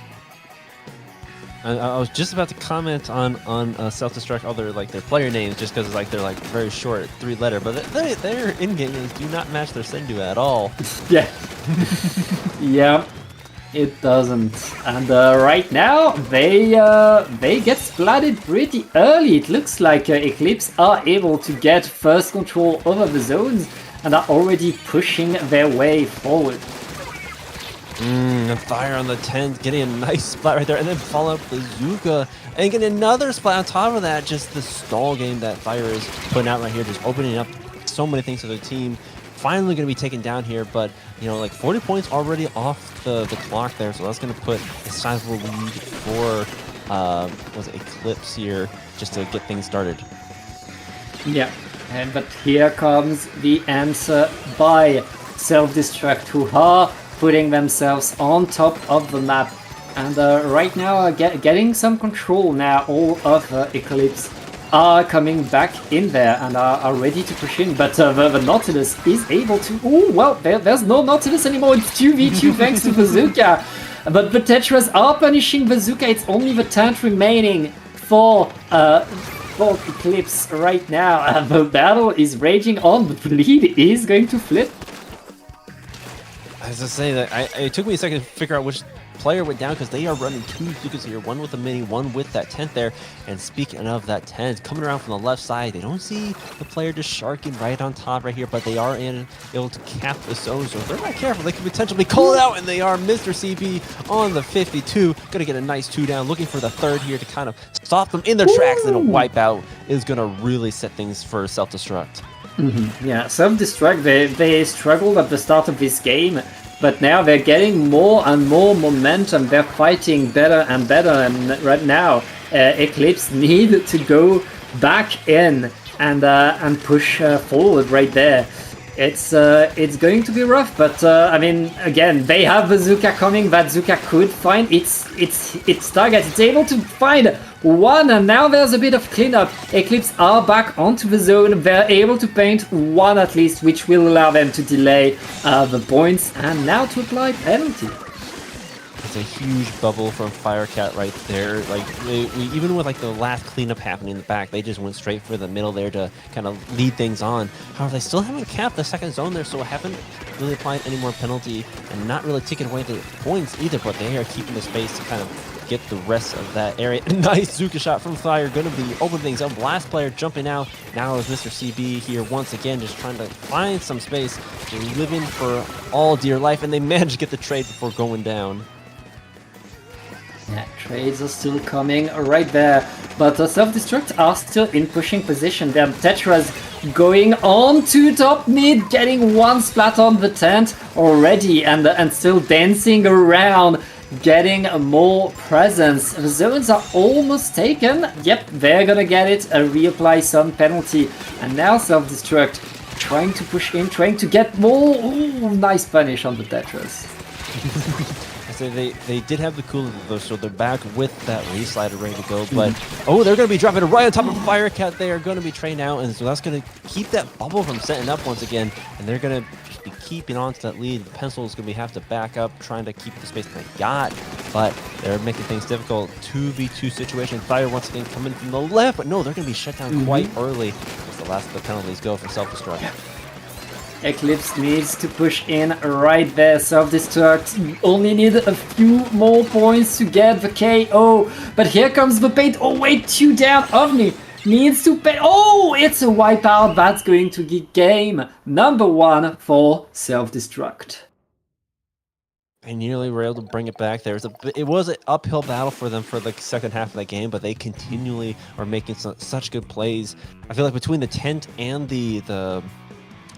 I was just about to comment on self-destruct, other like their player names, just because like they're like very short, 3-letter, but their in-game names do not match their Sendu at all. Yeah, yeah, it doesn't. And right now they get splatted pretty early. It looks like Eclipse are able to get first control over the zones and are already pushing their way forward. And fire on the 10, getting a nice splat right there, and then follow up Bazooka and getting another splat on top of that. Just the stall game that Fire is putting out right here, just opening up so many things for the team. Finally going to be taken down here, but you know, like 40 points already off the clock there, so that's going to put a sizable lead for was it Eclipse here, just to get things started. Yeah, but here comes the answer by Self-Destruct, who are putting themselves on top of the map, and right now are getting some control now. All of Eclipse are coming back in there and are ready to push in, but the Nautilus is able to... Oh, well, there's no Nautilus anymore, it's 2v2 thanks to Bazooka, but the Tetras are punishing Bazooka. It's only the tent remaining for Eclipse right now. The battle is raging on, but the lead is going to flip. As I say that, it took me a second to figure out which player went down, because they are running two Bazookas here, one with the mini, one with that tent there. And speaking of that tent, coming around from the left side, they don't see the player just sharking right on top right here, but they are able to cap the zone, so if they're not careful, they could potentially call it out, and they are. Mr. CB on the 52, gonna get a nice 2 down, looking for the third here to kind of stop them in their tracks, and a wipeout is gonna really set things for Self-Destruct. Yeah, Self-Destruct, they struggled at the start of this game, but now they're getting more and more momentum. They're fighting better and better, and right now Eclipse need to go back in and push forward right there. It's going to be rough, but I mean, again, they have Bazooka coming. Bazooka could find its target. It's able to find one, and now there's a bit of cleanup. Eclipse are back onto the zone. They're able to paint one at least, which will allow them to delay the points and now to apply penalty. It's a huge bubble from Firecat right there. Like even with like the last cleanup happening in the back, they just went straight for the middle there to kind of lead things on. However, they still haven't capped the second zone there, so haven't really applied any more penalty and not really taken away the points either. But they are keeping the space to kind of get the rest of that area. Nice Zuka shot from Fire, going to be opening things up. Last player jumping out. Now is Mr. CB here once again, just trying to find some space, living for all dear life, and they managed to get the trade before going down. Yeah, trades are still coming right there, but Self-Destruct are still in pushing position. Their Tetras going on to top mid, getting one splat on the tent already, and still dancing around, getting more presence. The zones are almost taken. Yep, they're gonna get it, reapply some penalty, and now Self-Destruct trying to push in, trying to get more. Ooh, nice punish on the Tetras. So they did have the cooler though, so they're back with that reslider ready to go. But oh, they're going to be dropping it right on top of Firecat. They are going to be trained out, and so that's going to keep that bubble from setting up once again. And they're going to just be keeping on to that lead. The Pencil is going to have to back up, trying to keep the space they got, but they're making things difficult. 2v2 situation. Fire once again coming from the left, but no, they're going to be shut down quite early as the last of the penalties go for Self-Destruct. Eclipse needs to push in right there. Self-Destruct only need a few more points to get the KO. But here comes the paint. Oh wait, 2 down. Ovni needs to pay. Oh, it's a wipeout. That's going to be game number 1 for Self-Destruct. They nearly were able to bring it back. It was an uphill battle for them for the second half of the game, but they continually are making such good plays. I feel like between the tent and the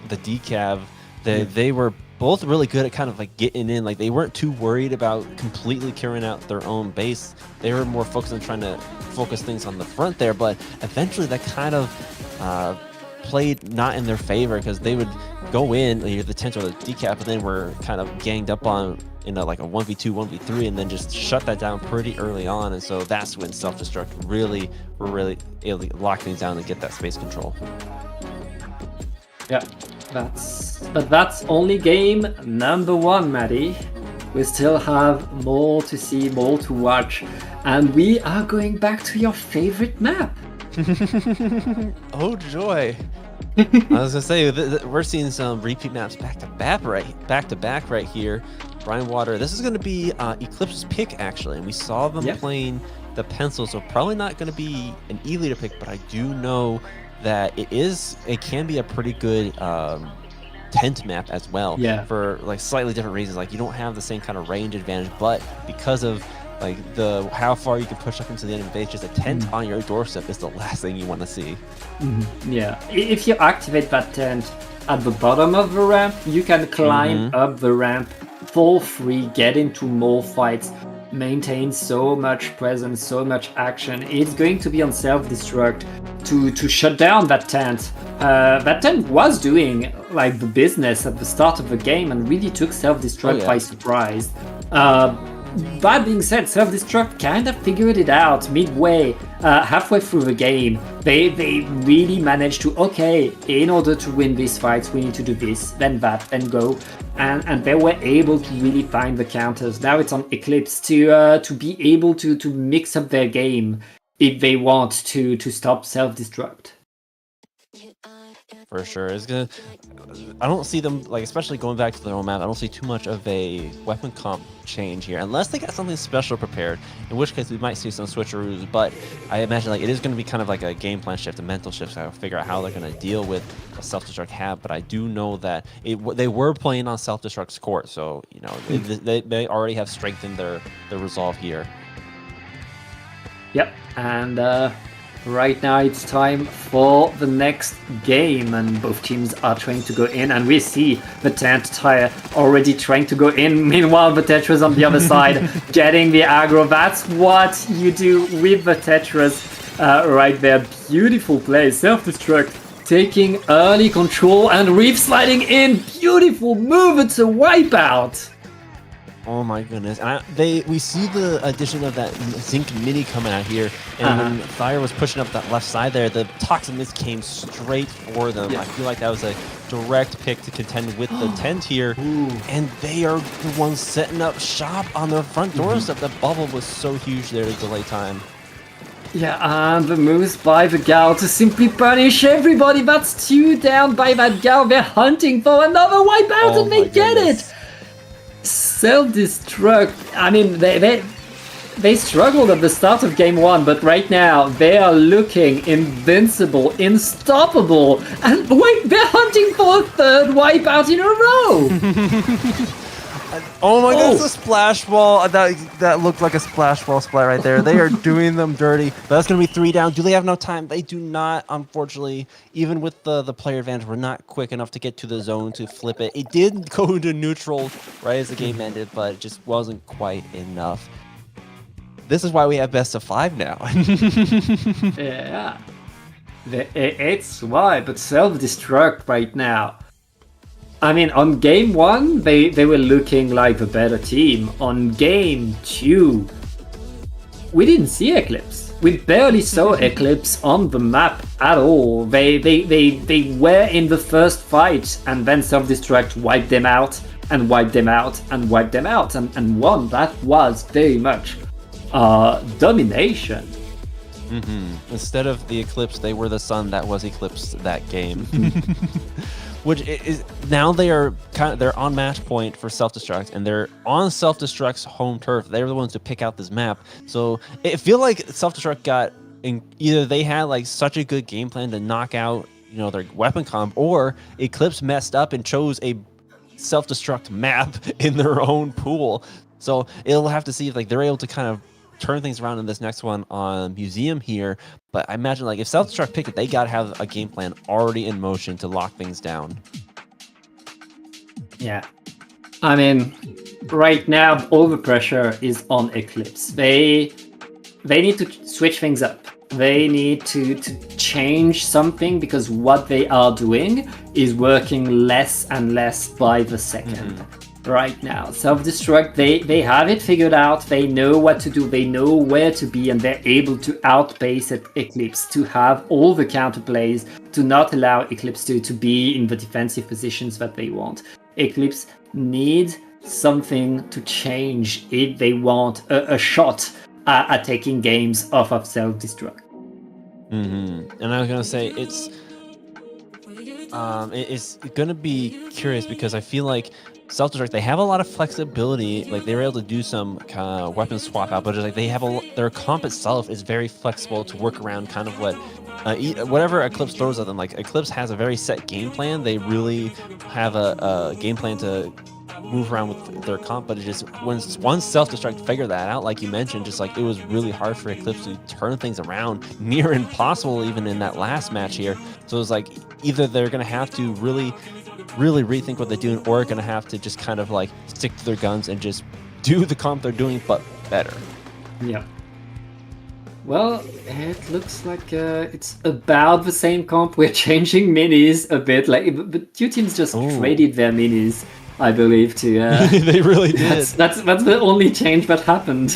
decav, they were both really good at kind of like getting in. Like they weren't too worried about completely carrying out their own base. They were more focused on trying to focus things on the front there, but eventually that kind of played not in their favor, because they would go in, either the tent or the decav, but then were kind of ganged up on in a 1v2, 1v3, and then just shut that down pretty early on. And so that's when self-destruct really were really able to lock things down and get that space control. Yeah, that's only game number 1, Maddie. We still have more to see, more to watch, and we are going back to your favorite map. Oh joy! I was gonna say we're seeing some repeat maps back to back right here. Brine Water. This is gonna be Eclipse's pick actually, and we saw them playing the pencil, so probably not gonna be an E-leader pick, but I do know that it can be a pretty good tent map as well. Yeah. For slightly different reasons. You don't have the same kind of range advantage, but because of how far you can push up into the enemy base, just a tent on your doorstep is the last thing you want to see. Yeah, if you activate that tent at the bottom of the ramp, you can climb up the ramp for free, get into more fights, maintain so much presence, so much action. It's going to be on self-destruct to shut down that tent. That tent was doing the business at the start of the game and really took self-destruct by surprise. That being said, self-destruct kind of figured it out midway, halfway through the game. They really managed to, in order to win these fights, we need to do this, then that, then go. And they were able to really find the counters. Now it's on Eclipse to be able to mix up their game if they want to stop self-destruct. For sure. I don't see them, especially going back to their own map, I don't see too much of a weapon comp change here, unless they got something special prepared, in which case we might see some switcheroos, but I imagine it is going to be kind of like a game plan shift, a mental shift, so I'll figure out how they're going to deal with a self-destruct have, but I do know that they were playing on self-destruct's court, so, they already have strengthened their resolve here. Yep, and right now it's time for the next game, and both teams are trying to go in, and we see the tent tire already trying to go in. Meanwhile, the Tetras on the other side getting the aggro. That's what you do with the Tetras right there. Beautiful play. Self-destruct taking early control and Reef sliding in. Beautiful move. It's a wipeout. Oh my goodness. And we see the addition of that Zinc Mini coming out here. And when Fire was pushing up that left side there, the Toxic Mist came straight for them. I feel like that was a direct pick to contend with the tent here. And they are the ones setting up shop on their front doorstep. The bubble was so huge there to delay time. Yeah, and the moves by the Gal to simply punish everybody. That's 2 down by that Gal. They're hunting for another wipeout and they get it. Self-destruct. I mean, they struggled at the start of game 1, but right now they are looking invincible, unstoppable, and wait, they're hunting for a 3rd wipeout in a row. Oh my god, it's a splash ball. That looked like a splash ball splat right there. They are doing them dirty. But that's going to be 3 down. Do they have enough time? They do not, unfortunately. Even with the player advantage, we're not quick enough to get to the zone to flip it. It did go into neutral right as the game ended, but it just wasn't quite enough. This is why we have best of 5 now. Yeah. It's why, but self-destruct right now. I mean, on game 1, they were looking like the better team. On game 2, we didn't see Eclipse. We barely saw Eclipse on the map at all. They were in the first fight, and then self-destruct wiped them out, and wiped them out, and wiped them out, and won. That was very much domination. Instead of the Eclipse, they were the sun that was eclipsed that game. Which is now they're on match point for self-destruct, and they're on self-destruct's home turf. They're the ones to pick out this map. So it feel like self-destruct got either they had such a good game plan to knock out their weapon comp, or Eclipse messed up and chose a self-destruct map in their own pool. So it'll have to see if they're able to kind of turn things around in this next one on Museum here. But I imagine if self-destruct picked it, they gotta have a game plan already in motion to lock things down. Yeah. I mean, right now all the pressure is on Eclipse. They need to switch things up. They need to change something, because what they are doing is working less and less by the second. right now. Self-destruct, they have it figured out. They know what to do. They know where to be, and they're able to outpace Eclipse, to have all the counterplays, to not allow Eclipse to be in the defensive positions that they want. Eclipse needs something to change if they want a shot at taking games off of self-destruct. And I was gonna say it's gonna be curious because I feel like self-destruct, they have a lot of flexibility. Like they were able to do some kind of weapon swap out, but it's like they have their comp itself is very flexible to work around kind of what whatever Eclipse throws at them. Like Eclipse has a very set game plan. They really have a game plan to move around with their comp, but it just once self-destruct figured that out, like you mentioned, just like it was really hard for Eclipse to turn things around, near impossible even in that last match here. So it was like either they're gonna have to really rethink what they're doing, or gonna have to just kind of like stick to their guns and just do the comp they're doing but better. Yeah. Well, it looks like it's about the same comp. We're changing minis a bit, like but two teams just traded their minis, I believe, to they really did. That's the only change that happened.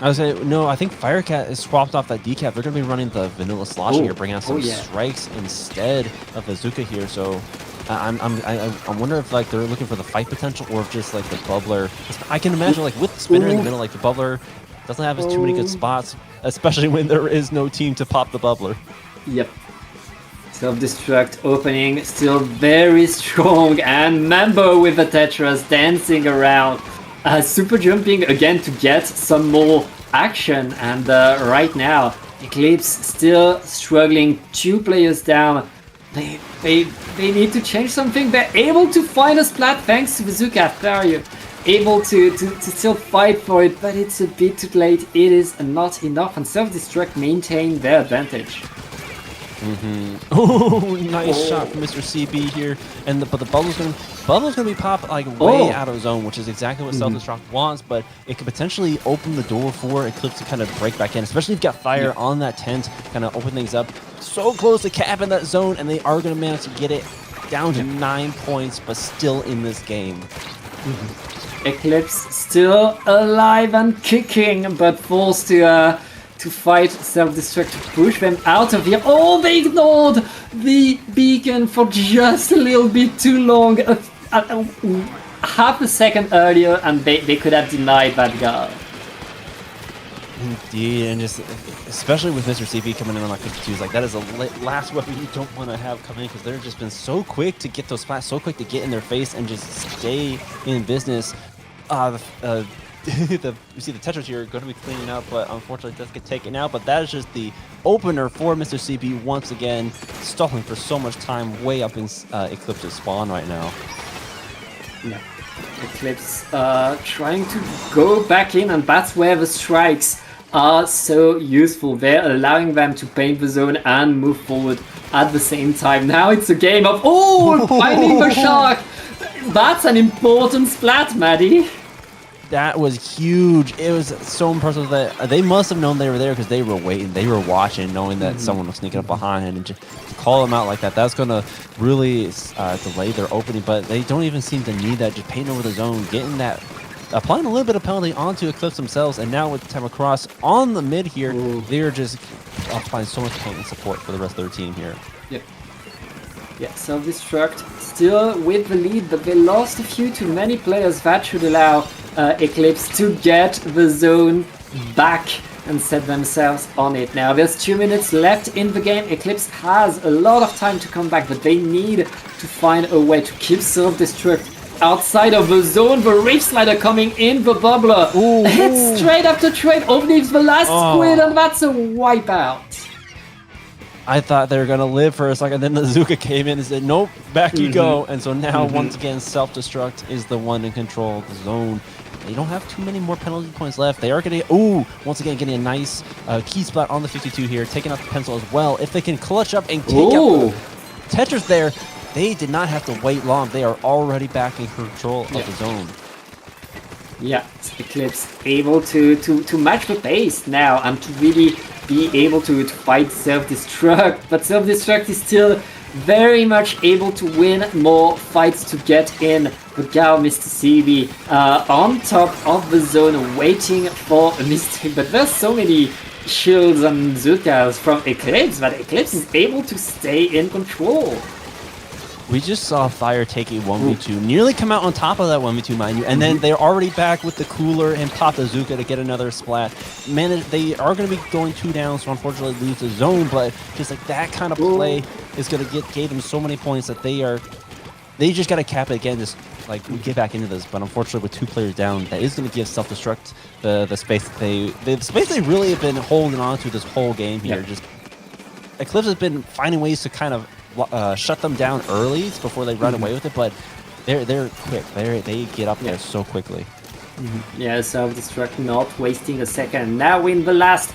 I was saying, no, I think Firecat is swapped off that decap. They're going to be running the vanilla sloshing here, bringing out some strikes instead of Bazooka here. So I wonder if like they're looking for the fight potential, or if just like the bubbler. I can imagine like with the spinner in the middle, like the bubbler doesn't have too many good spots, especially when there is no team to pop the bubbler. Yep. Self-destruct opening still very strong, and Mambo with the Tetras dancing around, super jumping again to get some more action. And right now Eclipse still struggling, 2 players down. They need to change something. They're able to find a splat thanks to the Zucat barrier, able to still fight for it, but it's a bit too late. It is not enough, and self-destruct maintain their advantage. Oh, nice shot from Mr. CB here, but the bubble's gonna be popped like way out of zone, which is exactly what self-destruct wants. But it could potentially open the door for Eclipse to kind of break back in, especially if you've got fire on that tent, kind of open things up. So close to capping that zone, and they are gonna manage to get it down to 9 points, but still in this game. Eclipse still alive and kicking, but forced to fight self-destruct to push them out of here. Oh, they ignored the beacon for just a little bit too long. Half a second earlier, and they could have denied that guard. Indeed, and just especially with Mr. CB coming in on like 52s, like that is a last weapon you don't want to have come in, because they've just been so quick to get those splats, so quick to get in their face and just stay in business. You see the Tetras here going to be cleaning up, but unfortunately it does get taken out. But that is just the opener for Mr. CB once again, stalling for so much time way up in Eclipse's spawn right now. Yeah. Eclipse trying to go back in, and that's where the strikes are so useful. They're allowing them to paint the zone and move forward at the same time. Now it's a game of finding the shark. That's an important splat, Maddie. That was huge. It was so impressive that they must have known they were there, because they were waiting, they were watching, knowing that someone was sneaking up behind, and just to call them out like that, that's going to really delay their opening. But they don't even seem to need that. Just painting over the zone, getting that, applying a little bit of penalty onto Eclipse themselves, and now with time across on the mid here, they're just applying so much paint and support for the rest of their team here. Yep. Yeah, self-destruct still with the lead, but they lost a few too many players. That should allow Eclipse to get the zone back and set themselves on it. Now there's 2 minutes left in the game. Eclipse has a lot of time to come back, but they need to find a way to keep self-destruct outside of the zone. The Reef Slider coming in, the Bubbler hits straight after trade, overleaves the last squid, and that's a wipeout. I thought they were going to live for a second, then the Zuka came in and said, nope, back you go. And so now, once again, self-destruct is the one in control of the zone. They don't have too many more penalty points left. They are going to, once again, getting a nice key spot on the 52 here, taking out the pencil as well. If they can clutch up and take out the Tetras there, they did not have to wait long. They are already back in control of the zone. Yeah, Eclipse able to match the pace now, and to really be able to fight self-destruct, but self-destruct is still very much able to win more fights to get in. But now Mr. CB on top of the zone waiting for a mistake. But there's so many shields and Zukas from Eclipse that Eclipse is able to stay in control. We just saw Fire take a 1v2, nearly come out on top of that 1v2, mind you, and then they're already back with the cooler and pop the Zuka to get another splat. Man, they are going to be going 2 down, so unfortunately lose the zone, but just like that kind of play is going to gave them so many points that they just got to cap it again, just like we get back into this. But unfortunately, with 2 players down, that is going to give self-destruct the space that the space they really have been holding on to this whole game here. Yeah. Just Eclipse has been finding ways to kind of shut them down early before they run away with it, but they're quick. They get up there so quickly. Yeah, self-destruct, not wasting a second. Now in the last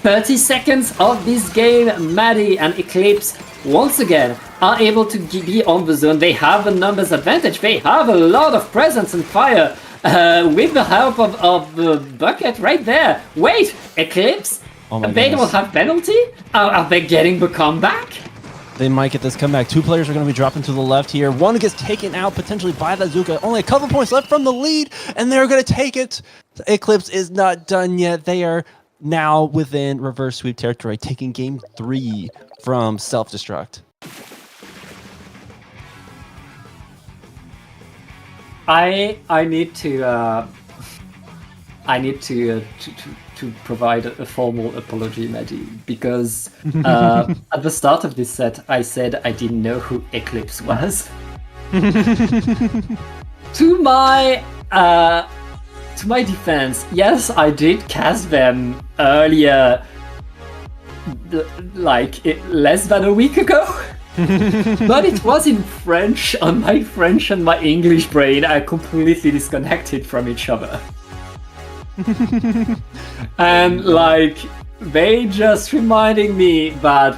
30 seconds of this game, Maddie and Eclipse once again are able to be on the zone. They have a numbers advantage. They have a lot of presence and fire with the help of the bucket right there. Wait, Eclipse? Oh my they goodness. don't have penalty? Are they getting the comeback? They might get this comeback. 2 players are going to be dropping to the left here. One gets taken out potentially by the Zuka. Only a couple points left from the lead, and they're going to take it. Eclipse is not done yet. They are now within reverse sweep territory, taking game 3 from self-destruct. I need to provide a formal apology, Maddie, because at the start of this set, I said I didn't know who Eclipse was. To my defense, yes, I did cast them earlier, less than a week ago. But it was in French. On my French and my English brain are completely disconnected from each other. And they just reminding me that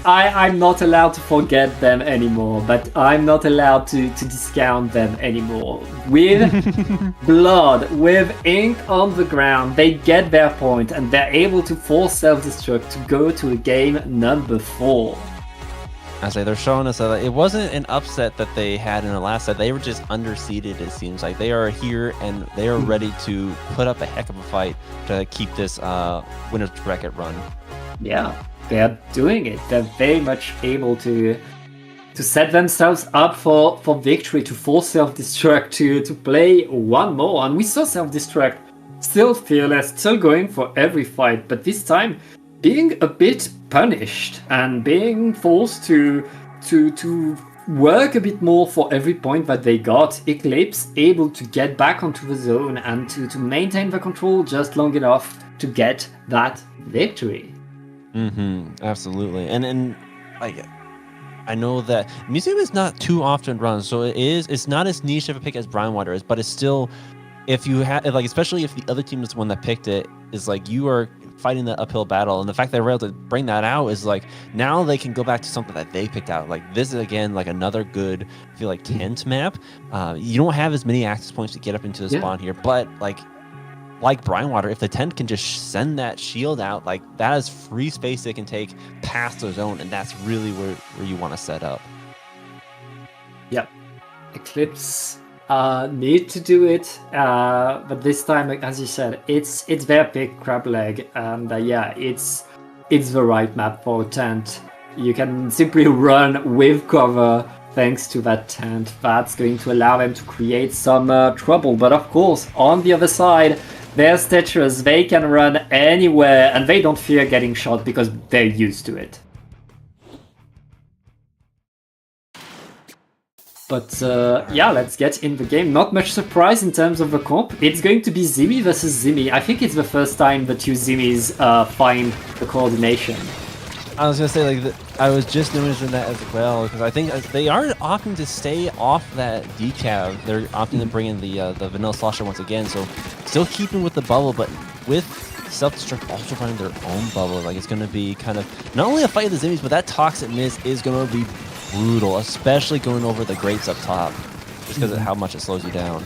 I'm not allowed to forget them anymore, but I'm not allowed to discount them anymore. With blood, with ink on the ground, they get their point and they're able to force self-destruct to go to a game number 4. I say they're showing us that it wasn't an upset that they had in the last set. They were just underseeded, it seems like. They are here and they are ready to put up a heck of a fight to keep this winner's bracket run. Yeah. They're doing it. They're very much able to set themselves up for victory, to force self-destruct, to play one more. And we saw self-destruct still fearless, still going for every fight, but this time being a bit punished and being forced to work a bit more for every point that they got. Eclipse able to get back onto the zone and to maintain the control just long enough to get that victory. Absolutely. And like, I know that museum is not too often run, so it's not as niche of a pick as Brinewater is, but it's still, if you have, like, especially if the other team is the one that picked it, is like you are fighting the uphill battle, and the fact that they're able to bring that out is like now they can go back to something that they picked out. Like this is again like another good, I feel like, tent map. You don't have as many access points to get up into the spawn here, but like Brinewater, if the tent can just send that shield out, like that is free space they can take past the zone, and that's really where you want to set up. Yep. Eclipse need to do it, but this time, like, as you said, it's their pick, Crab Leg, and it's the right map for a tent. You can simply run with cover thanks to that tent. That's going to allow them to create some trouble. But of course, on the other side, there's Tetris. They can run anywhere, and they don't fear getting shot because they're used to it. But let's get in the game. Not much surprise in terms of the comp. It's going to be Zimmy versus Zimmy. I think it's the first time the two Zimmies find the coordination. I was gonna say, like, I was just noticing that as well, because I think they are opting to stay off that decav. They're opting to bring in the vanilla slosher once again, so still keeping with the bubble, but with self-destruct also running their own bubble. Like, it's gonna be kind of not only a fight of the Zimmies, but that toxic miss is gonna be brutal, especially going over the grates up top, just because of how much it slows you down.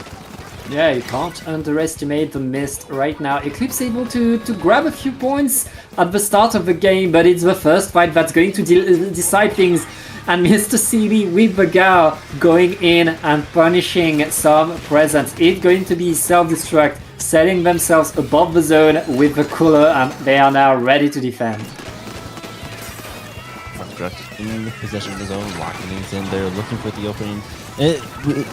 Yeah, you can't underestimate the mist right now. Eclipse able to grab a few points at the start of the game, but it's the first fight that's going to decide things. and Mr. CB with the Gao going in and punishing some presence. It's going to be self-destruct, setting themselves above the zone with the cooler, and they are now ready to defend. In possession of the zone, locking things in there, looking for the opening.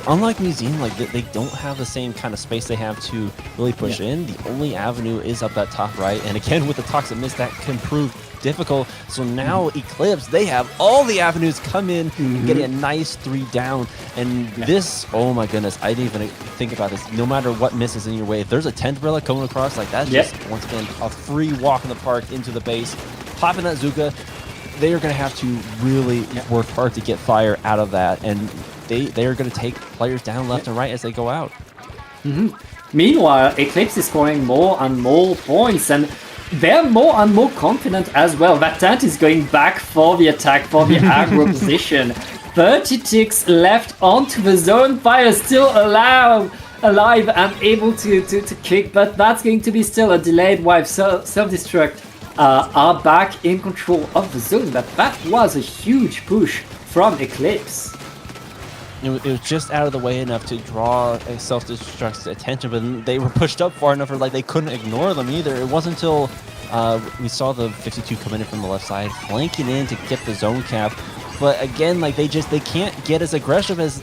Unlike Museum, like they don't have the same kind of space they have to really push in. The only avenue is up that top right, and again with the Toxic Mist, that can prove difficult. So now Eclipse, they have all the avenues come in, getting a nice 3 down. And this, oh my goodness, I didn't even think about this. No matter what misses in your way, if there's a 10th Brilla coming across, like that's just once again a free walk in the park into the base, popping that Zuka. They are going to have to really work hard to get fire out of that, and they are going to take players down left and right as they go out. Meanwhile, Eclipse is scoring more and more points, and they're more and more confident as well. That tent is going back for the attack, for the aggro position. 30 ticks left onto the zone. Fire still alive and able to kick, but that's going to be still a delayed wipe. Self-destruct are back in control of the zone. That was a huge push from Eclipse. It was just out of the way enough to draw self-destruct's attention, but they were pushed up far enough where like they couldn't ignore them either. It wasn't until we saw the 52 coming in from the left side, flanking in to get the zone cap. But again, like they can't get as aggressive as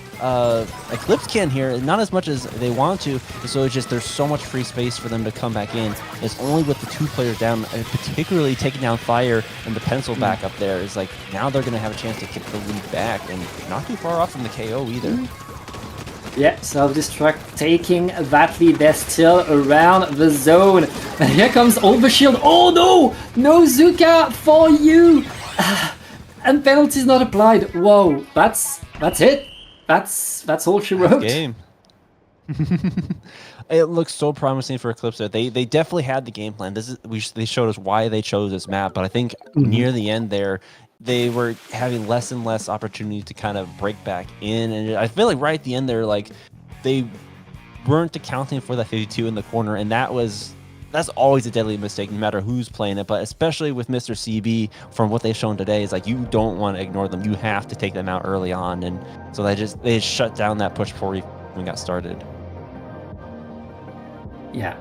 Eclipse can here, not as much as they want to. So it's just there's so much free space for them to come back in. It's only with the 2 players down, particularly taking down Fire and the pencil back up there. Is like now they're gonna have a chance to kick the lead back, and not too far off from the KO either. Yeah, self-destruct taking that lead. They're still around the zone. And here comes Overshield. Oh no! No Zuka for you! And penalties not applied. Whoa, that's it. That's all she wrote. Game. It looks so promising for Eclipse there. They definitely had the game plan. They showed us why they chose this map, but I think near the end there, they were having less and less opportunity to kind of break back in. And I feel like right at the end there, like they weren't accounting for that 52 in the corner, and that's always a deadly mistake, no matter who's playing it. But especially with Mr. CB, from what they've shown today, is like you don't want to ignore them. You have to take them out early on, and so they just shut down that push before we even got started. Yeah.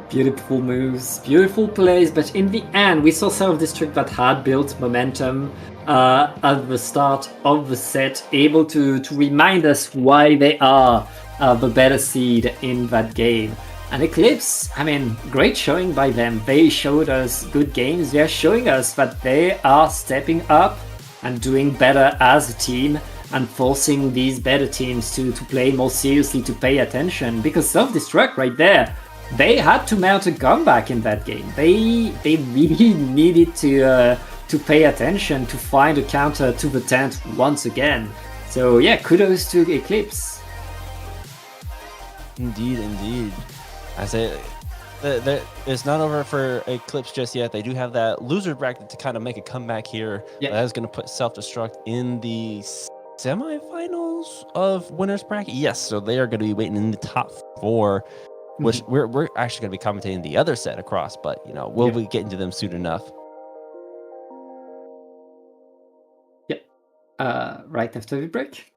Beautiful moves, beautiful plays, but in the end, we saw self-destruct that had built momentum at the start of the set, able to remind us why they are the better seed in that game. And Eclipse, I mean, great showing by them. They showed us good games. They are showing us that they are stepping up and doing better as a team, and forcing these better teams to play more seriously, to pay attention. Because self-destruct right there, they had to mount a comeback in that game. They really needed to pay attention, to find a counter to the tent once again. So yeah, kudos to Eclipse. Indeed. I say it's not over for Eclipse just yet. They do have that loser bracket to kind of make a comeback here. Yeah. That is going to put self-destruct in the semifinals of winners bracket. Yes, so they are going to be waiting in the top 4, which we're actually going to be commentating the other set across, but we'll be getting to them soon enough. Yep. Right after the break.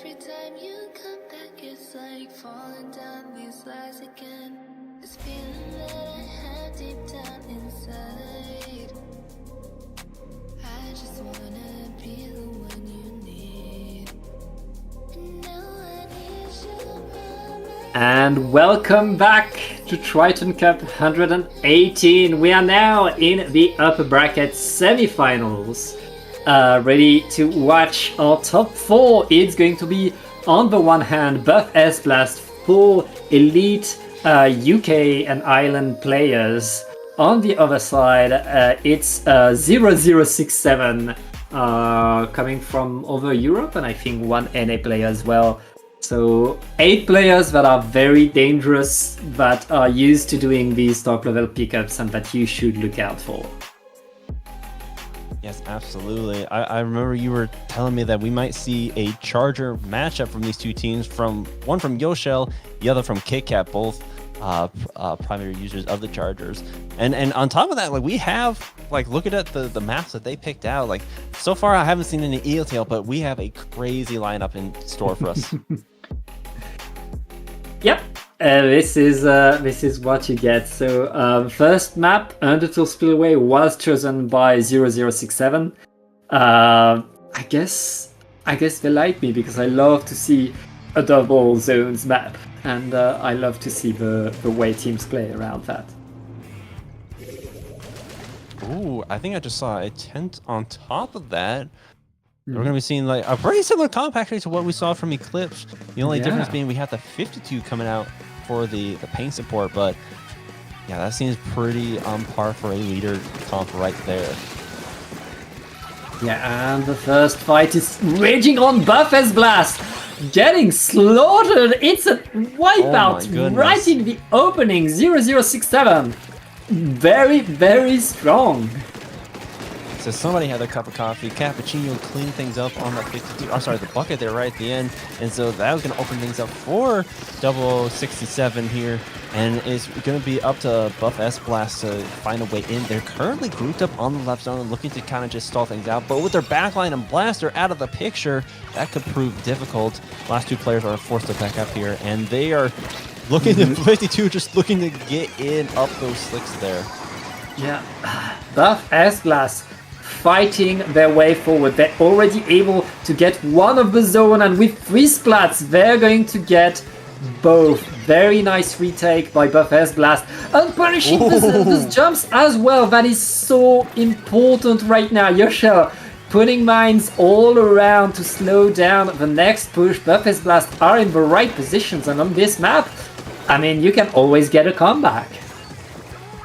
Every time you come back, it's like falling down these lies again. This feeling that I have deep down inside. I just wanna be the one you need. Now I need you by my And welcome back to Triton-Cup 118. We are now in the upper bracket semi-finals. Ready to watch our top four. It's going to be, on the one hand, Buff S-Blast, full elite UK and Ireland players. On the other side, it's 0067 coming from over Europe, and I think one NA player as well. So 8 players that are very dangerous, that are used to doing these top level pickups and that you should look out for. Yes, absolutely. I remember you were telling me that we might see a Charger matchup from these two teams, from one from Yoshell, the other from KitKat, both primary users of the Chargers. And on top of that, like, we have, like, looking at the maps that they picked out, like, so far I haven't seen any EOTail, but we have a crazy lineup in store for us. Yep, this is what you get. So first map, Undertale Spillway, was chosen by 0067. I guess they like me because I love to see a double zones map, and I love to see the way teams play around that. Ooh, I think I just saw a tent on top of that. We're going to be seeing like a very similar comp actually to what we saw from Eclipse. The only difference being we have the 52 coming out for the paint support, but yeah, that seems pretty on par for a leader comp right there. Yeah, and the first fight is raging on. Buff S-Blast getting slaughtered. It's a wipeout right in the opening. 0067. Very, very strong. So somebody had a cup of coffee. Cappuccino cleaned things up on the 52. Oh, sorry, the bucket there right at the end. And so that was going to open things up for 0067 here. And it's going to be up to Buff S-Blast to find a way in. They're currently grouped up on the left zone, looking to kind of just stall things out. But with their backline and Blaster out of the picture, that could prove difficult. Last two players are forced to back up here. And they are looking to 52, just looking to get in up those slicks there. Yeah, Buff S-Blast fighting their way forward. They're already able to get one of the zone, and with 3 splats, they're going to get both. Very nice retake by Buff S-Blast, and punishing those jumps as well. That is so important right now. Yoshell putting mines all around to slow down the next push. Buff S-Blast are in the right positions, and on this map, I mean, you can always get a comeback.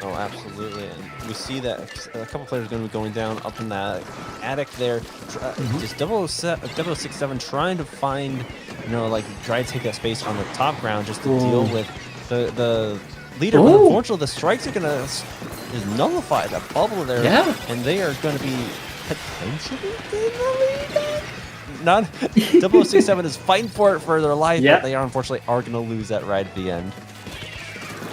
Oh, absolutely. And we see that a couple players are going to be going down up in that attic there. Just 0067 trying to find, you know, like, try to take that space on the top ground just to deal with the leader. But unfortunately, the strikes are going to just nullify that bubble there. Yeah. And they are going to be potentially in the lead. Not 0067 is fighting for it for their life, but they are unfortunately going to lose that right at the end.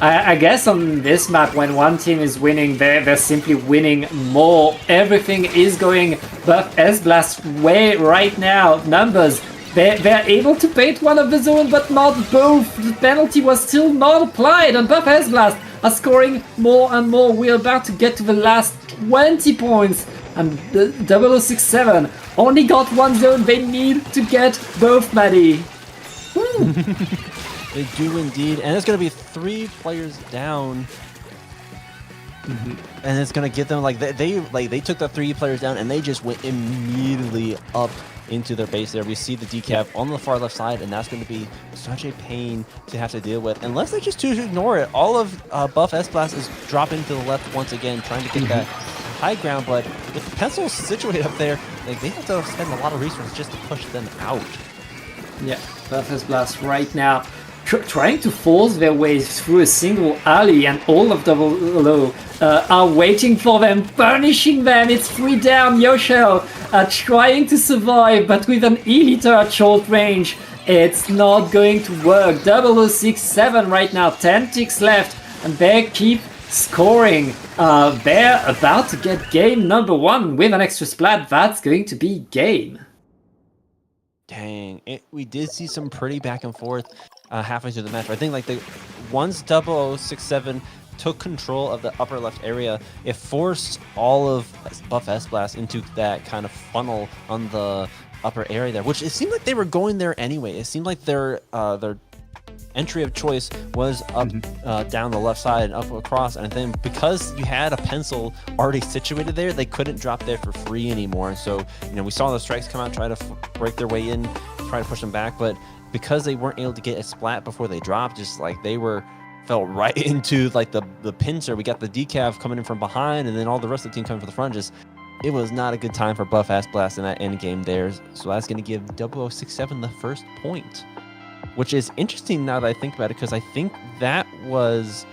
I guess on this map, when one team is winning, they're simply winning more. Everything is going Buff S-Blast way right now. Numbers, they're able to paint one of the zone, but not both. The penalty was still not applied, and Buff S-Blast are scoring more and more. We're about to get to the last 20 points, and the 0067 only got one zone. They need to get both, Maddie. They do indeed, and it's going to be 3 players down, and it's going to get them like they took the 3 players down, and they just went immediately up into their base there. We see the decap on the far left side, and that's going to be such a pain to have to deal with, unless they just choose to ignore it. All of Buff S-Blast is dropping to the left once again, trying to get that high ground, but with the pencils situated up there, like, they have to spend a lot of resources just to push them out. Yeah, Buff S-Blast right now trying to force their way through a single alley, and all of Double are waiting for them, punishing them. It's 3 down. Yoshell trying to survive, but with an E-liter at short range, it's not going to work. 0067 right now, 10 ticks left, and they keep scoring. They're about to get game number 1 with an extra splat. That's going to be game. Dang, we did see some pretty back and forth halfway through the match. I think like once 0067 took control of the upper left area, it forced all of Buff S-Blast into that kind of funnel on the upper area there, which it seemed like they were going there anyway. It seemed like their entry of choice was up down the left side and up across, and then because you had a pencil already situated there, they couldn't drop there for free anymore. And so we saw the strikes come out, try to break their way in, try to push them back, but because they weren't able to get a splat before they dropped, just like they fell right into like the pincer. We got the decav coming in from behind, and then all the rest of the team coming from the front. Just it was not a good time for Buff S-Blast in that end game there. So that's going to give 0067 the first point, which is interesting now that I think about it, because I think that was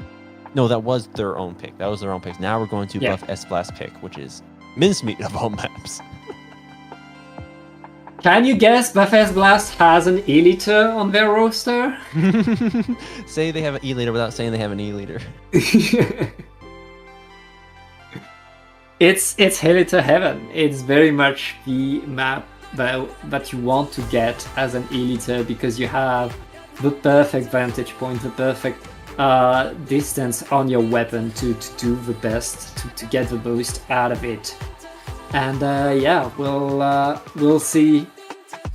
their own pick. That was their own pick. Now we're going to Buff S-Blast pick, which is mincemeat of all maps. Can you guess Buff S-Blast has an E-liter on their roster? Say they have an E-liter without saying they have an E-liter. It's E-liter heaven. It's very much the map that you want to get as an E-liter, because you have the perfect vantage point, the perfect distance on your weapon to do the best, to get the most out of it. And we'll see.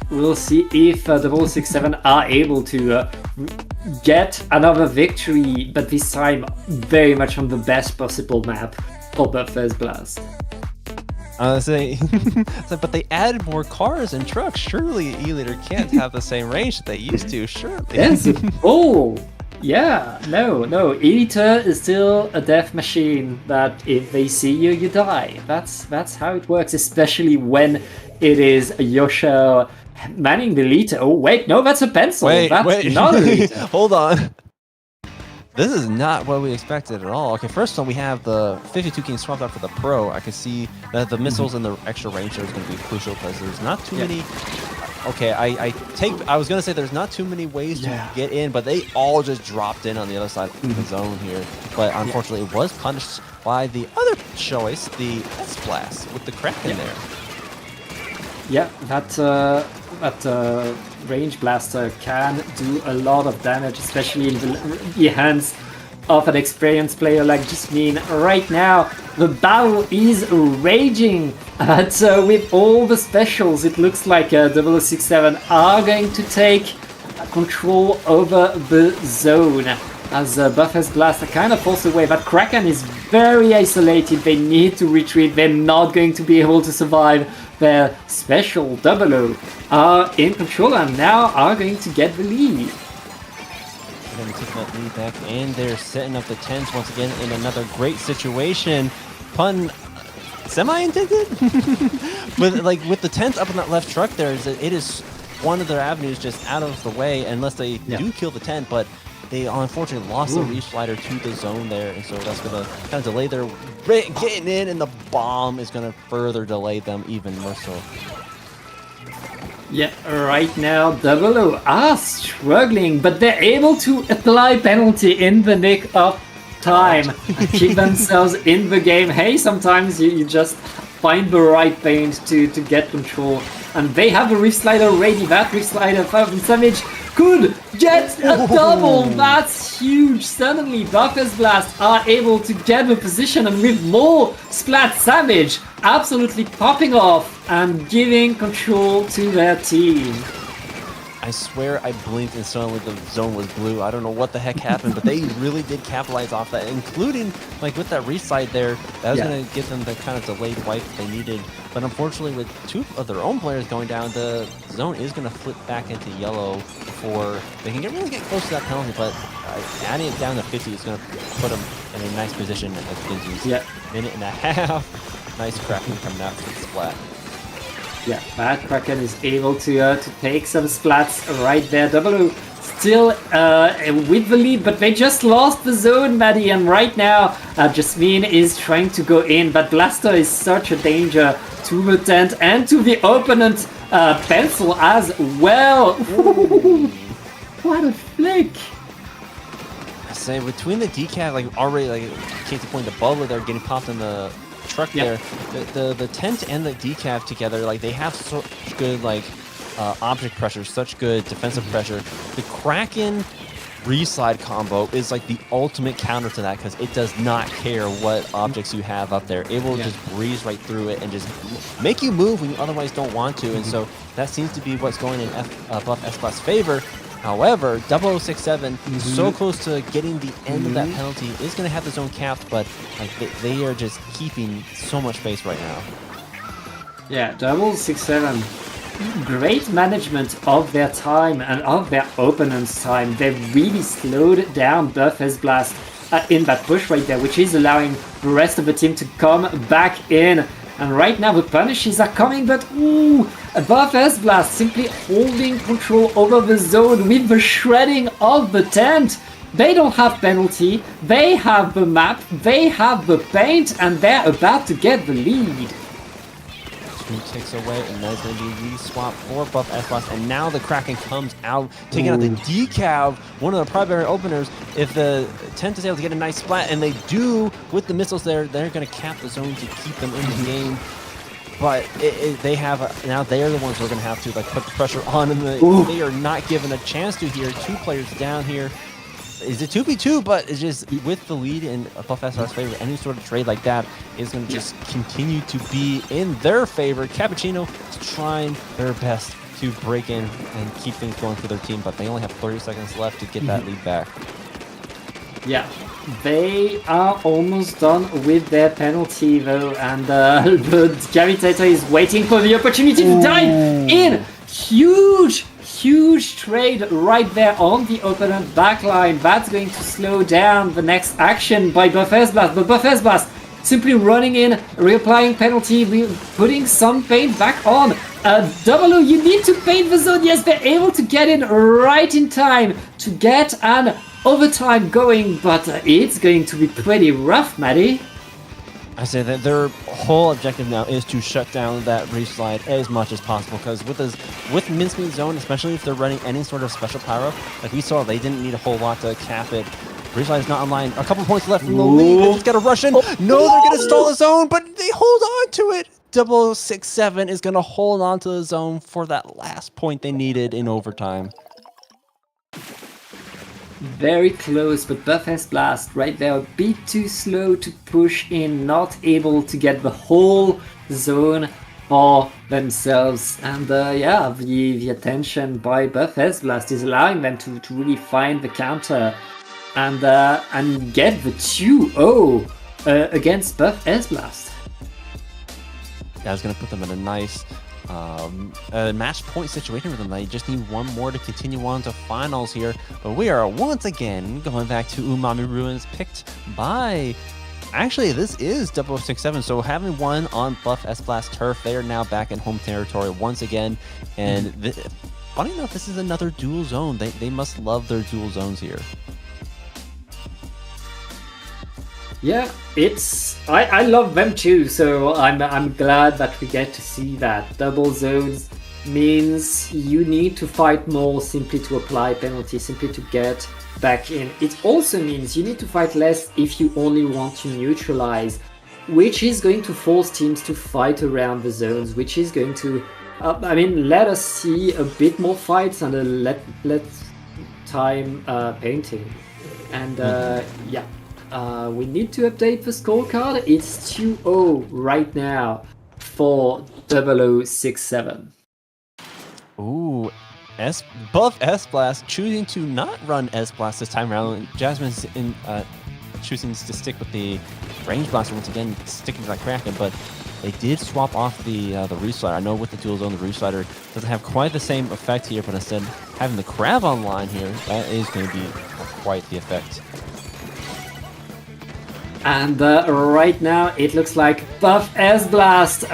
We'll see if 0067 are able to get another victory, but this time very much on the best possible map for Buff S-Blast. But they added more cars and trucks. Surely E-liter can't have the same range that they used to. Surely. Yes. Oh, yeah. No. E-liter is still a death machine. That if they see you, you die. That's how it works. Especially when it is Yosha manning the liter. Oh wait, no, that's a pencil. Wait. Not a liter. Hold on. This is not what we expected at all. Okay, first one, we have the 52 King swapped out for the Pro. I can see that the missiles and the extra range there is going to be crucial, because there's not too many. Okay, I was going to say there's not too many ways to get in, but they all just dropped in on the other side of the zone here. But unfortunately, it was punished by the other choice, the S-Blast, with the Kraken there. Yeah, that range blaster can do a lot of damage, especially in the hands of an experienced player like Jasmine. Right now, the battle is raging, but with all the specials, it looks like 0067 are going to take control over the zone. As Buff S-Blast are kind of forced away, but Kraken is very isolated. They need to retreat. They're not going to be able to survive. Their special 00 are in control and now are going to get the lead. They're going to take that lead back, and they're setting up the tents once again in another great situation. Pun semi-intended? But like with the tents up in that left truck there, it is one of their avenues just out of the way, unless they do kill the tent, but they unfortunately lost the reef slider to the zone there, and so that's going to kind of delay their getting in, and the bomb is going to further delay them even more so. Yeah, right now 00 are struggling, but they're able to apply penalty in the nick of time and keep themselves in the game. Hey, sometimes you just find the right paint to get control, and they have the reef slider ready. That reef slider from Savage could get a double. That's huge. Suddenly Buff S-Blast are able to get the position, and with more splat, Savage absolutely popping off and giving control to their team. I swear I blinked and suddenly the zone was blue. I don't know what the heck happened, but they really did capitalize off that, including like with that reside there. That was going to give them the kind of delayed wipe they needed. But unfortunately, with two of their own players going down, the zone is going to flip back into yellow before they can really get close to that penalty. But adding it down to 50 is going to put them in a nice position at the minute and a half. Nice Kraken coming out to the splat. Yeah, that Kraken is able to take some splats right there. 00 still with the lead, but they just lost the zone, Maddie. And right now, Jasmine is trying to go in, but Blaster is such a danger to the tent and to the opponent pencil as well. What a flick! I say between the decal, like already, like case in point, the bubble they're getting popped in the truck there. The tent and the decaf together, like they have such good like object pressure, such good defensive pressure. The Kraken reslide combo is like the ultimate counter to that because it does not care what objects you have up there. It will just breeze right through it and just make you move when you otherwise don't want to. And so that seems to be what's going in Buff S-Blast's favor. However, 0067, so close to getting the end of that penalty, is going to have the zone capped, but like they are just keeping so much space right now. Yeah, 0067. Great management of their time and of their opponent's time. They really slowed down Buff S-Blast in that push right there, which is allowing the rest of the team to come back in. And right now the punishes are coming, but ooh, Buff S-Blast simply holding control over the zone with the shredding of the tent. They don't have penalty, they have the map, they have the paint, and they're about to get the lead. 2 ticks away, and that's going to be re-swap for Buff S-Blast, and now the Kraken comes out, taking out the decav, one of the primary openers. If the tent is able to get a nice splat, and they do with the missiles there, they're going to cap the zone to keep them in the game. But they have now they're the ones who are going to have to like put the pressure on, and they are not given a chance to here. 2 players down here. Is it 2v2? But it's just with the lead in Buff S-Blast's favor, any sort of trade like that is going to just continue to be in their favor. Cappuccino is trying their best to break in and keep things going for their team, but they only have 30 seconds left to get that lead back. Yeah, they are almost done with their penalty though, and the Gravitator is waiting for the opportunity to dive in. Huge trade right there on the opponent backline. That's going to slow down the next action by Buff S-Blast. But Buff S-Blast simply running in, reapplying penalty, putting some paint back on. Double, you need to paint the zone. Yes, they're able to get in right in time to get an overtime going, but it's going to be pretty rough, Maddie. I say that their whole objective now is to shut down that reslide as much as possible, because with Mincemeat Zone, especially if they're running any sort of special power-up, like we saw, they didn't need a whole lot to cap it. Reslide is not online. A couple points left from the lead. They just got to rush in. No, they're going to stall the zone, but they hold on to it. 0067 is going to hold on to the zone for that last point they needed in overtime. Very close, but Buff S-Blast right there a bit too slow to push in, not able to get the whole zone for themselves. And yeah, the attention by Buff S-Blast is allowing them to really find the counter and get the 2-0 against Buff S-Blast. Yeah, I was going to put them in a nice match point situation with them. They just need one more to continue on to finals here. But we are once again going back to Umami Ruins, picked by... Actually, this is 0067, so having won on Buff S-Blast turf, they are now back in home territory once again. And funny enough, this is another dual zone. They must love their dual zones here. Yeah, I love them too, so I'm glad that we get to see that. Double zones means you need to fight more simply to apply penalty, simply to get back in. It also means you need to fight less if you only want to neutralize, which is going to force teams to fight around the zones, which is going to, let us see a bit more fights and let time painting. And yeah. We need to update the scorecard. It's 2-0 right now for 0067. Ooh, Buff S-Blast choosing to not run S-Blast this time around. Jasmine's choosing to stick with the range blaster once again, sticking to that Kraken, but they did swap off the reslider. I know with the dual zone, the reslider doesn't have quite the same effect here, but instead having the Crab online here, that is going to be quite the effect. And right now it looks like Buff S-Blast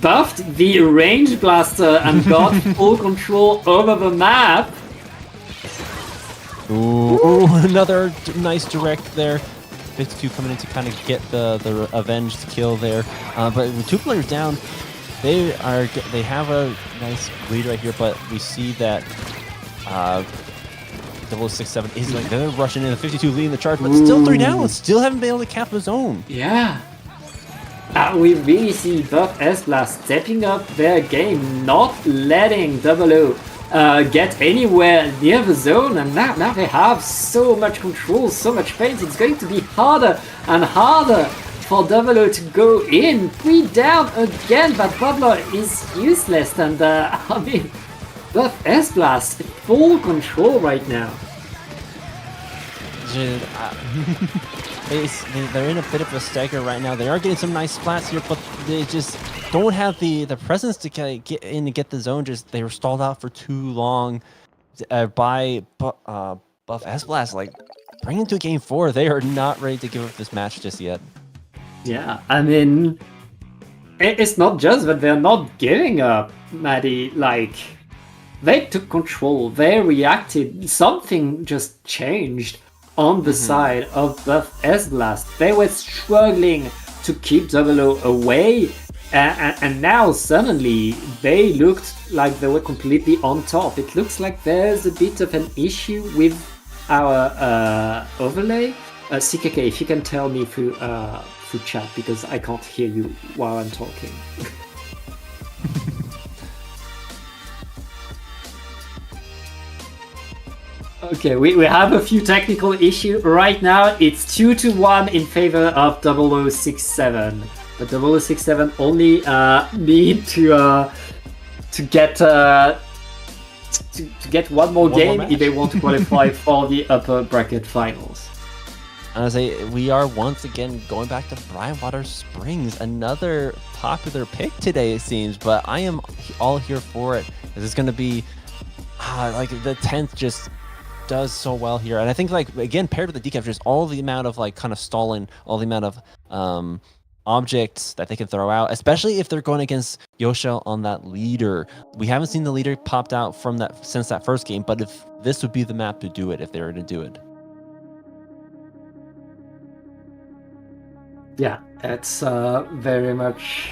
buffed the range blaster and got full control over the map. Ooh, another nice direct there. 52 coming in to kind of get the avenged kill there. But with 2 players down, they have a nice lead right here, but we see that 0067 is like they're rushing in, the 52 leading the charge, but still 3 down, still haven't been able to cap the zone. Yeah. We really see Buff S-Blast stepping up their game, not letting Double O get anywhere near the zone, and now they have so much control, so much pace. It's going to be harder and harder for Double O to go in. 3 down again, but Bubbler is useless, and I mean, Buff S-Blast full control right now. Dude, they're in a bit of a stagger right now. They are getting some nice splats here, but they just don't have the presence to get in and get the zone. Just they were stalled out for too long by Buff S-Blast. Like, bring into game 4. They are not ready to give up this match just yet. Yeah, I mean, it's not just that they're not giving up, Maddie. Like, they took control. They reacted. Something just changed on the side of Buff S-Blast. They were struggling to keep Double O away, and now suddenly they looked like they were completely on top. It looks like there's a bit of an issue with our overlay. CKK, if you can tell me through chat, because I can't hear you while I'm talking. Okay, we have a few technical issues. Right now, it's 2-1 in favor of 0067. But 0067 only need to get one more game if they want to qualify for the upper bracket finals. I say we are once again going back to Brightwater Springs, another popular pick today it seems, but I am all here for it. This is going to be like the 10th just does so well here, and I think like again paired with the decaf, just all the amount of like kind of stalling, all the amount of objects that they can throw out, especially if they're going against Yoshel on that leader. We haven't seen the leader popped out from that since that first game, but if this would be the map to do it, if they were to do it. Yeah, it's very much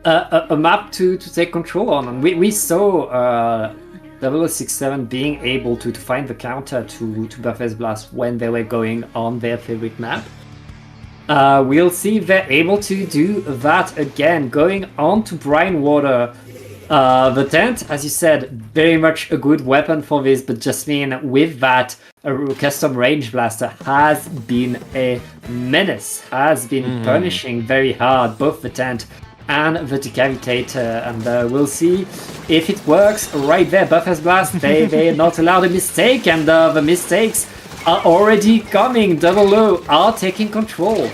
a map to take control on. And we saw 0067 being able to find the counter to Buff S-Blast when they were going on their favorite map. We'll see if they're able to do that again, going on to Brine Water. The tent, as you said, very much a good weapon for this, but Jasmine, with that, a custom range blaster has been a menace, has been punishing very hard both the tent and the decavitator, and we'll see if it works right there. Buff S-Blast, they're not allowed a mistake, and the mistakes are already coming. Double O are taking control. Once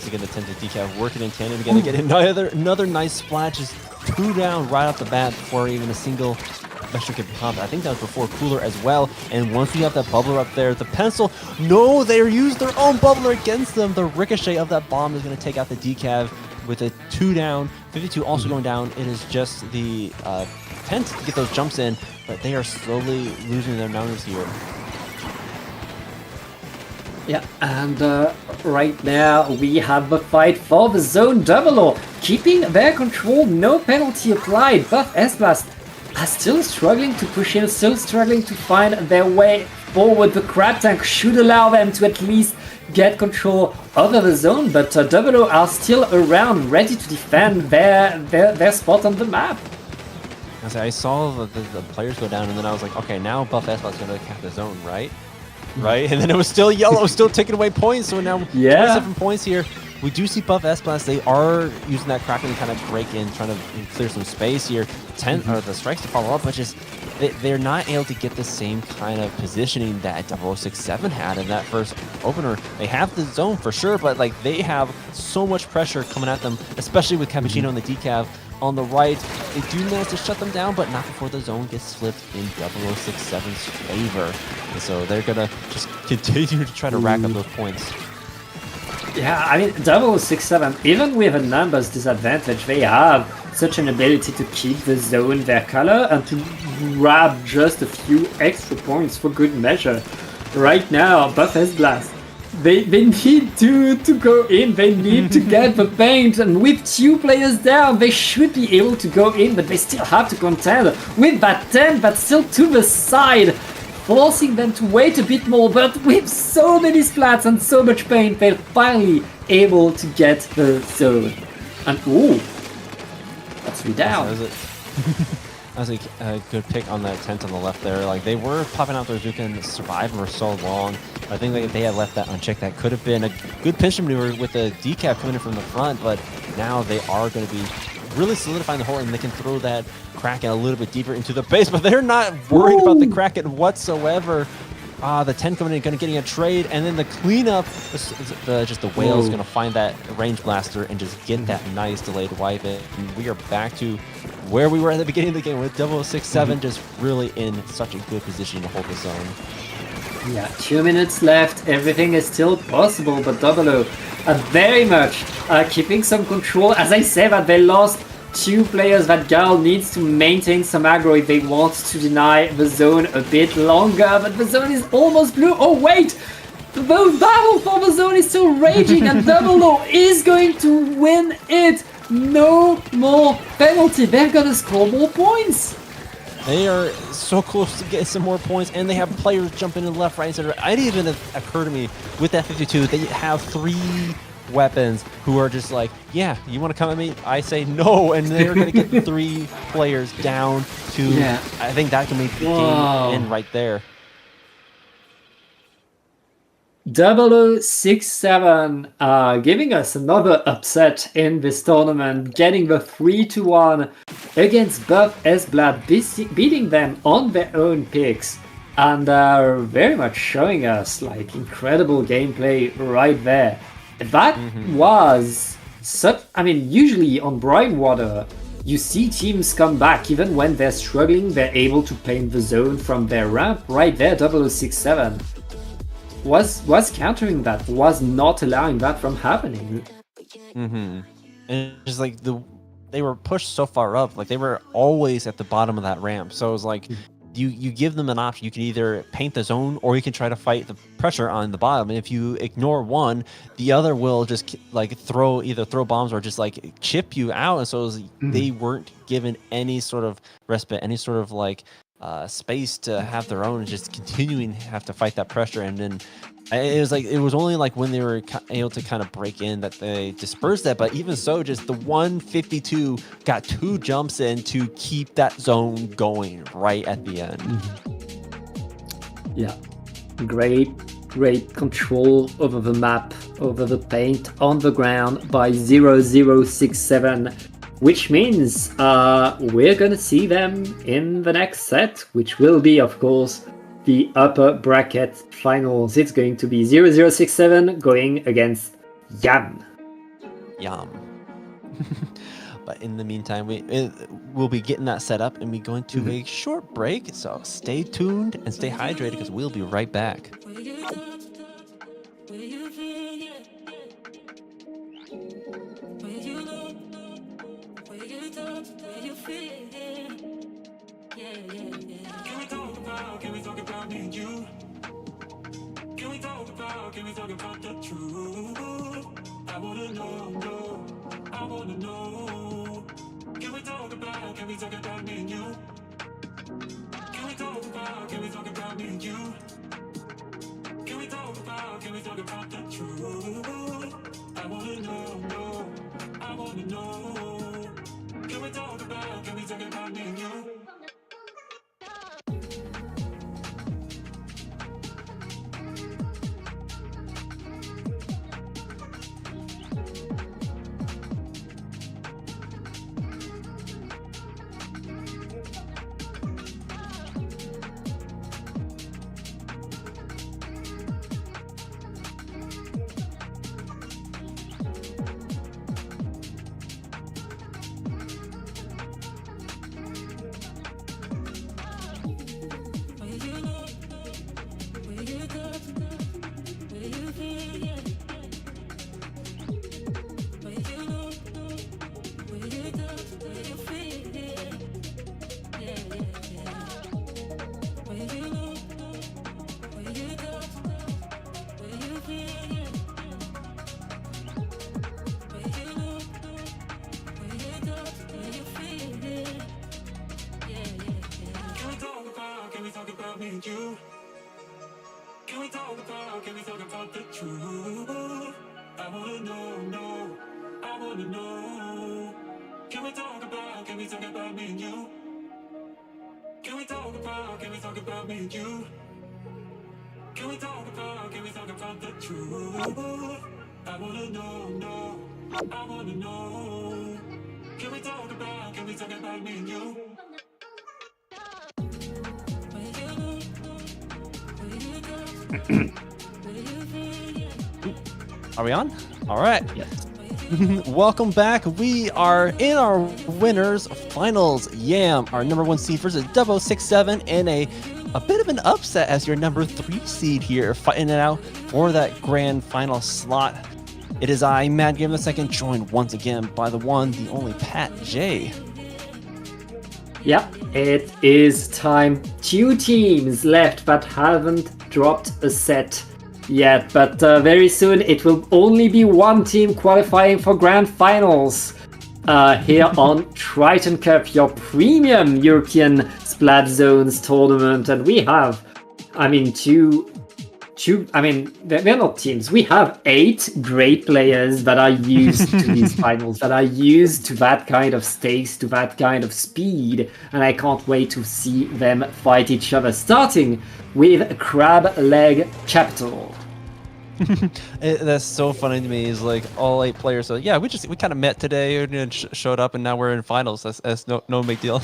again, the tent to decav working in tandem together, getting another nice splash, just 2 down right off the bat before even a single special could pop. I think that was before Cooler as well. And once we have that bubbler up there, the pencil, no, they used their own bubbler against them. The ricochet of that bomb is going to take out the decav with a 2 down. 52 also going down. It is just the tent to get those jumps in, but they are slowly losing their numbers here. Yeah, and right now we have the fight for the zone. Double O keeping their control, no penalty applied. Buff S-Blast are still struggling to push in, still struggling to find their way forward. The crab tank should allow them to at least get control over the zone, but Double O are still around, ready to defend their spot on the map. I saw the players go down, and then I was like, okay, now Buff S-Blast is going to cap the zone, right? Right, and then it was still yellow, still taking away points. So now 27 points here. We do see Buff S-Blast. They are using that Kraken to kind of break in, trying to clear some space here. 10 or the strikes to follow up, but just they're not able to get the same kind of positioning that 0067 had in that first opener. They have the zone for sure, but like they have so much pressure coming at them, especially with Cappuccino and the decav on the right. They do manage to shut them down, but not before the zone gets flipped in 0067's favor. And so they're gonna just continue to try to rack up those points. Yeah, I mean, 0067, even with a numbers disadvantage, they have such an ability to keep the zone their color and to grab just a few extra points for good measure. Right now, Buff S-Blast, they need to go in, they need to get the paint, and with 2 players down, they should be able to go in, but they still have to contend with that 10 that's still to the side forcing them to wait a bit more, but with so many splats and so much pain, they're finally able to get the zone. And ooh, that's 3 down. That was a good pick on that tent on the left there. Like, they were popping out their Zuka and surviving for so long. I think if they had left that unchecked, that could have been a good pinch maneuver with the decap coming in from the front, but now they are going to be really solidifying the hole, and they can throw that Kraken a little bit deeper into the base, but they're not worried about the Kraken whatsoever. The 10 coming in, going to getting a trade, and then the cleanup, just the whale's going to find that range blaster and just get that nice delayed wipe in. And we are back to where we were at the beginning of the game with 0067 just really in such a good position to hold the zone. Yeah, 2 minutes left. Everything is still possible, but Double are very much keeping some control. As I said, that they lost 2 players, that Gal needs to maintain some aggro if they want to deny the zone a bit longer, but the zone is almost blue. Oh wait! The battle for the zone is still raging and Double is going to win it! No more penalty, they're gonna score more points! They are so close to getting some more points, and they have players jumping in left, right, and center. It didn't even occur to me with that 52 they have 3 weapons who are just like, yeah, you want to come at me? I say no, and they're going to get 3 players down to, I think that can make the game end right there. 0067 giving us another upset in this tournament, getting the 3-1 against Buff Esblad, beating them on their own picks, and very much showing us like incredible gameplay right there. That was such, I mean, usually on Brightwater, you see teams come back even when they're struggling, they're able to paint the zone from their ramp. Right there, 0067 was countering that, was not allowing that from happening. And it's like they were pushed so far up, like they were always at the bottom of that ramp. So it was like you give them an option. You can either paint the zone or you can try to fight the pressure on the bottom. And if you ignore one, the other will just like throw bombs or just like chip you out. And so it was, they weren't given any sort of respite, any sort of like space to have their own, and just continuing to have to fight that pressure. And then it was only like when they were able to kind of break in that they dispersed that. But even so, just the 152 got 2 jumps in to keep that zone going right at the end. Yeah, great control over the map, over the paint on the ground by 0067. Which means we're gonna see them in the next set, which will be, of course, the upper bracket finals. It's going to be 0067 going against Yam. But in the meantime, we'll be getting that set up and we going to a short break. So stay tuned and stay hydrated because we'll be right back. Can we talk about me and you? Can we talk about the truth? I wanna know, I wanna know. Can we talk about me and you? Can we talk about me and you? Can we talk about the truth? I wanna know, I wanna know. Can we talk about me and you? Can we talk about me and you? talk about, can we talk about the truth? I wanna know, no, I wanna know. Can we talk about me and you? Can we talk about me and you? Can we talk about the truth? I wanna know, no, I wanna know. Can we talk about me and you? Are we on? All right. Yes. Welcome back. We are in our winners finals. Yam, our number 1 seed versus 067 and a bit of an upset as your number 3 seed here, fighting it out for that grand final slot. It is I, Mad Game II, joined once again by the one, the only Pat J. Yep, it is time. 2 teams left that haven't dropped a set yet, but very soon it will only be 1 team qualifying for grand finals here on Triton-Cup, your premium European Splat Zones tournament. And we have, they're not teams. We have 8 great players that are used to these finals, that are used to that kind of stakes, to that kind of speed, and I can't wait to see them fight each other. Starting with Crab Leg Capital. That's so funny to me. Is like all 8 players. So yeah, we kind of met today and showed up, and now we're in finals. That's no big deal.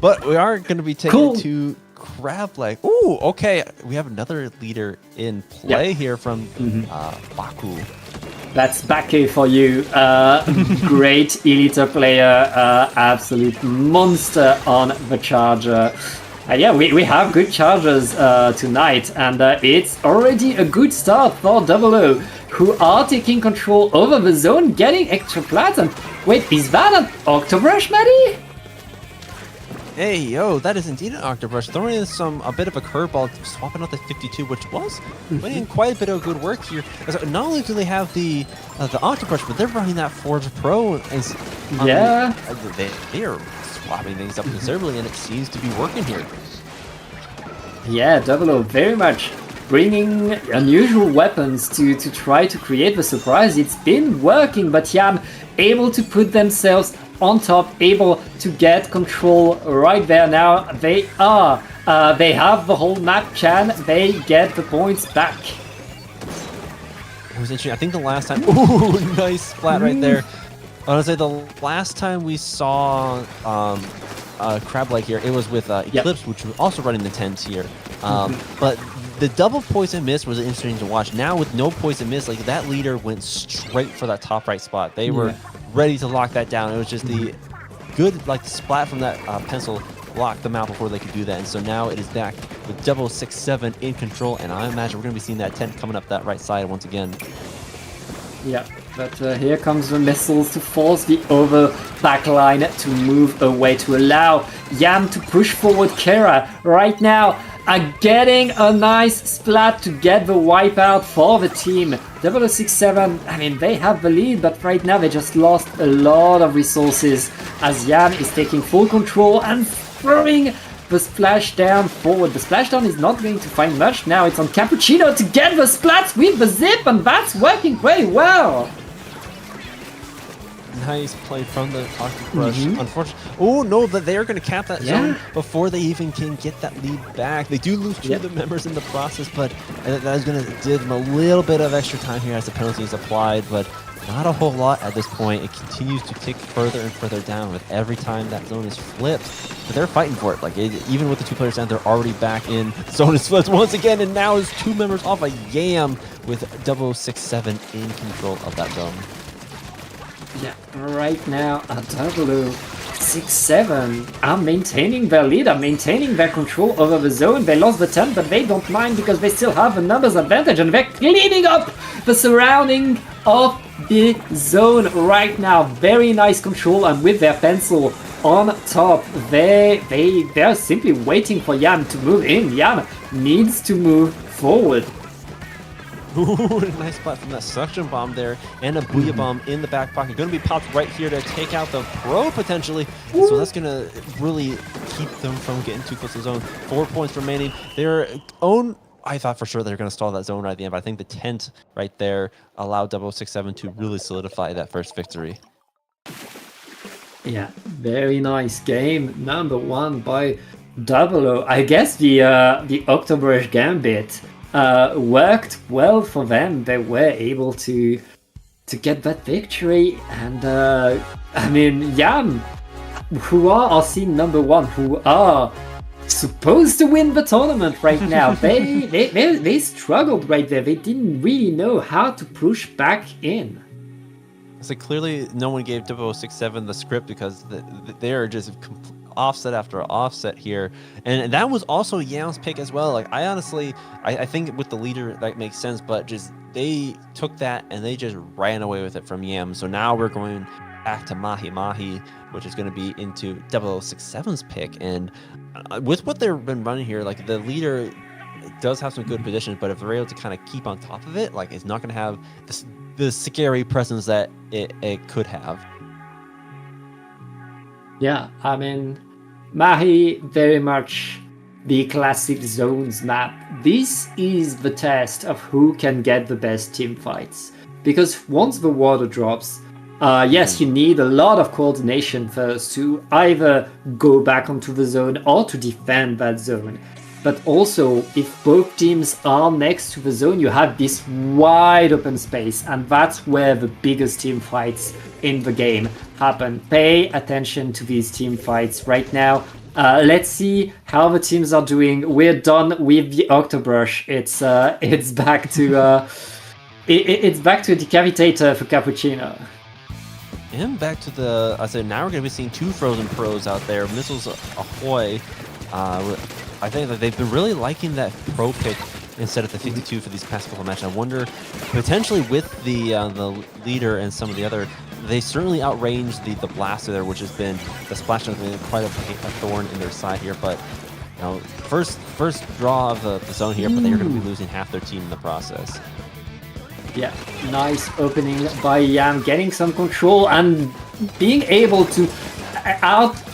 But we are going to be taking it to Crab Leg. Ooh, okay. We have another leader in play here from Baku. That's Baku for you. Great Elite player, absolute monster on the charger. Yeah, we have good chargers tonight, and it's already a good start for Double O, who are taking control over the zone, getting extra plats. And wait, is that an Octobrush, Maddie? Hey, yo, that is indeed an Octobrush. Throwing in a bit of a curveball, swapping out the 52, which was putting in quite a bit of good work here. So not only do they have the Octobrush, but they're running that Forge Pro. And, Yeah. They are swapping things up considerably, and it seems to be working here. Yeah, Double O very much bringing unusual weapons to try to create the surprise. It's been working, but Yam able to put themselves on top, able to get control right there. Now they have the whole map, Chan. They get the points back. It was interesting. I think the last time, ooh, nice splat right there. I want to say the last time we saw Crab Leg here, it was with Eclipse, which was also running the 10 tier. But the double poison miss was interesting to watch. Now with no poison miss, like that leader went straight for that top right spot. They were ready to lock that down. It was just the good, like the splat from that pencil blocked them out before they could do that. And so now it is back with 067 in control, and I imagine we're going to be seeing that 10 coming up that right side once again. Yeah, but here comes the missiles to force the other backline to move away, to allow Yam to push forward. Kera right now getting a nice splat to get the wipeout for the team. 067, I mean, they have the lead, but right now they just lost a lot of resources as Yam is taking full control and throwing the splashdown forward. The splashdown is not going to find much now. It's on Cappuccino to get the splats with the zip, and that's working very well. Nice play from the Octobrush. Unfortunately, oh no, that they are going to cap that zone before they even can get that lead back. They do lose 2 of the members in the process, but that is going to give them a little bit of extra time here as the penalty is applied, but not a whole lot at this point. It continues to tick further and further down with every time that zone is flipped. But they're fighting for it. Like even with the 2 players down, they're already back in. Zone is flipped once again, and now is 2 members off a Yam with 067 in control of that zone. Yeah, right now, 067 are maintaining their lead, are maintaining their control over the zone. They lost the 10, but they don't mind because they still have a numbers advantage, and they're cleaning up the surrounding of the zone right now. Very nice control, and with their pencil on top, they're simply waiting for Yam to move in. Yam needs to move forward. Ooh, nice spot from that suction bomb there, and a booyah bomb in the back pocket. Going to be popped right here to take out the pro potentially. So that's going to really keep them from getting too close to the zone. 4 points remaining. Their own I thought for sure they were going to stall that zone right at the end, but I think the tent right there allowed 0067 to really solidify that first victory. Yeah, very nice game. Number 1 by 00. I guess the Octobrush Gambit worked well for them. They were able to get that victory, and I mean, Yam, who are our seed number 1, who are supposed to win the tournament right now. They struggled right there. They didn't really know how to push back in. So clearly no one gave 0067 the script because they are just offset after offset here. And that was also Yam's pick as well. Like, I honestly, I think with the leader that makes sense, but just they took that and they just ran away with it from Yam. So now we're going back to Mahi Mahi, which is going to be into 0067's pick. And with what they've been running here, like the leader does have some good positions, but if they're able to kind of keep on top of it, like it's not going to have the scary presence that it could have. Yeah, I mean, Mahi very much the classic zones map. This is the test of who can get the best team fights. Because once the water drops, yes, you need a lot of coordination first to either go back onto the zone or to defend that zone. But also, if both teams are next to the zone, you have this wide open space, and that's where the biggest team fights in the game happen. Pay attention to these team fights right now. Let's see how the teams are doing. We're done with the Octobrush. It's back to it's back to a decapitator for Cappuccino. And back to the, I said, now we're going to be seeing 2 Frozen Pros out there. Missiles Ahoy. I think that they've been really liking that pro pick instead of the 52 for these past couple of matches. I wonder, potentially with the leader and some of the other, they certainly outranged the blaster there, which has been, the splash has been quite a thorn in their side here. But you know, first draw of the zone here, but they're going to be losing half their team in the process. Yeah, nice opening by Yam, getting some control and being able to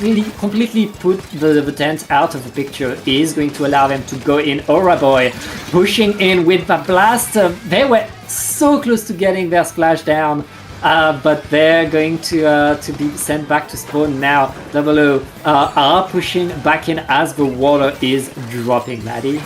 really completely put the tent out of the picture is going to allow them to go in. Aura Boy pushing in with the blaster. They were so close to getting their splash down, but they're going to be sent back to spawn now. 00 are pushing back in as the water is dropping, Maddie.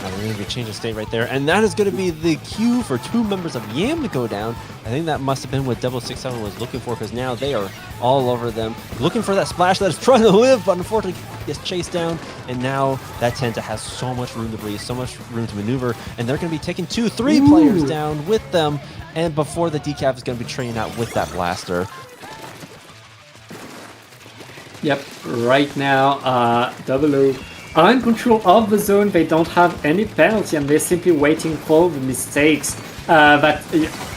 We're going to be changing state right there, and that is going to be the cue for 2 members of Yam to go down. I think that must have been what 0067 was looking for, because now they are all over them, looking for that splash that is trying to live, but unfortunately gets chased down. And now that Tenta has so much room to breathe, so much room to maneuver, and they're going to be taking 2-3 players down with them. And before the decap is going to be training out with that blaster. Yep, right now, 00 are in control of the zone. They don't have any penalty, and they're simply waiting for the mistakes that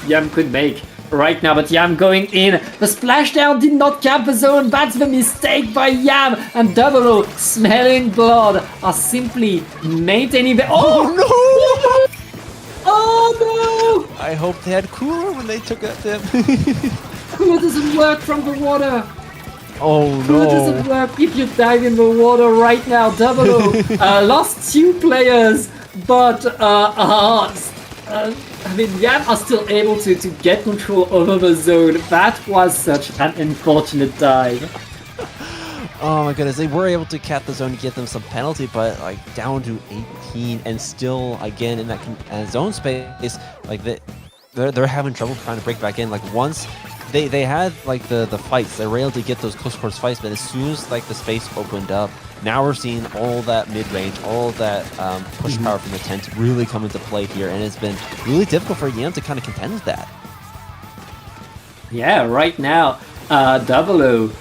Yam could make right now. But Yam going in. The splashdown did not cap the zone. That's the mistake by Yam. And 00 smelling blood are simply maintaining the... Oh no! Oh no! I hope they had cooler when they took that dip. Cooler doesn't work from the water. Oh no! Cooler doesn't work if you dive in the water right now. 00 lost 2 players, but I mean, Yam are still able to get control over the zone. That was such an unfortunate dive. Oh my goodness, they were able to cap the zone to get them some penalty, but like down to 18, and still again in that zone space, like they're having trouble trying to break back in. Like once they had like the fights, they were able to get those close quarters fights, but as soon as like the space opened up, now we're seeing all that mid range, all that push power from the tent really come into play here, and it's been really difficult for Yam to kind of contend with that. Yeah, right now, 00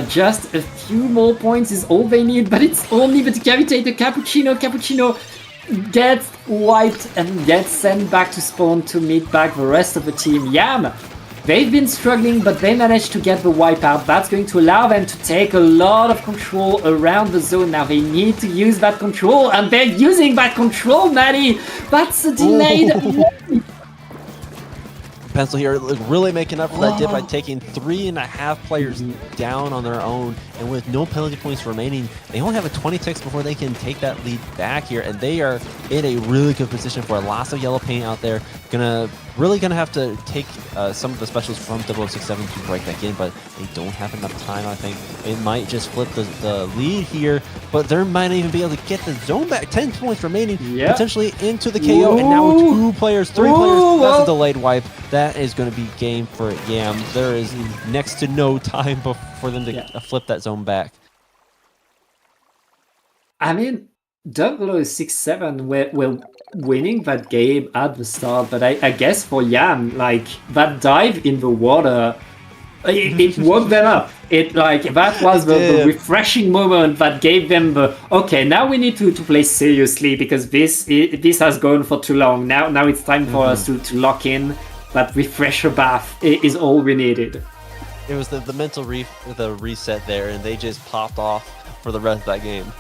just a few more points is all they need, but it's only the decapitator Cappuccino. Cappuccino gets wiped and gets sent back to spawn to meet back the rest of the team. Yam, they've been struggling, but they managed to get the wipeout. That's going to allow them to take a lot of control around the zone. Now they need to use that control, and they're using that control, Maddie. That's a delayed... Pencil here really making up for that dip by taking 3.5 players down on their own and with no penalty points remaining, they only have a 20 ticks before they can take that lead back here, and they are in a really good position for lots of yellow paint out there. Really gonna have to take some of the specials from 0067 to break back in, but they don't have enough time. I think it might just flip the lead here, but they might even be able to get the zone back. 10 points remaining, potentially into the KO, and now 3 players. That's a delayed wipe. That is going to be game for Yam. There is next to no time for them to flip that zone back. I mean, 0067 were winning that game at the start, but I guess for Yam, like, that dive in the water, it woke them up. That was the refreshing moment that gave them the, okay, now we need to play seriously, because this has gone for too long. Now it's time for us to lock in. That refresher bath is all we needed. It was the mental reset there, and they just popped off for the rest of that game.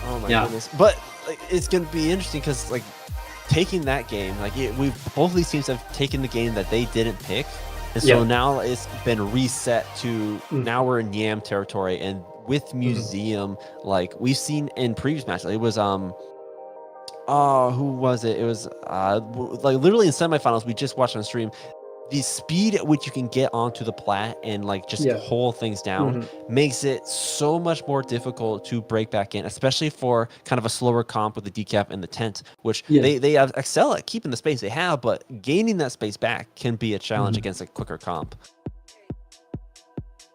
Oh my goodness! But it's gonna be interesting because taking that game, both of these teams have taken the game that they didn't pick, and so now it's been reset to now we're in Yam territory, and with Museum, we've seen in previous matches, it was who was it? It was literally in semifinals. We just watched on stream. The speed at which you can get onto the plat and hold things down makes it so much more difficult to break back in, especially for kind of a slower comp with the decap and the tent, which they excel at keeping the space they have, but gaining that space back can be a challenge against a quicker comp.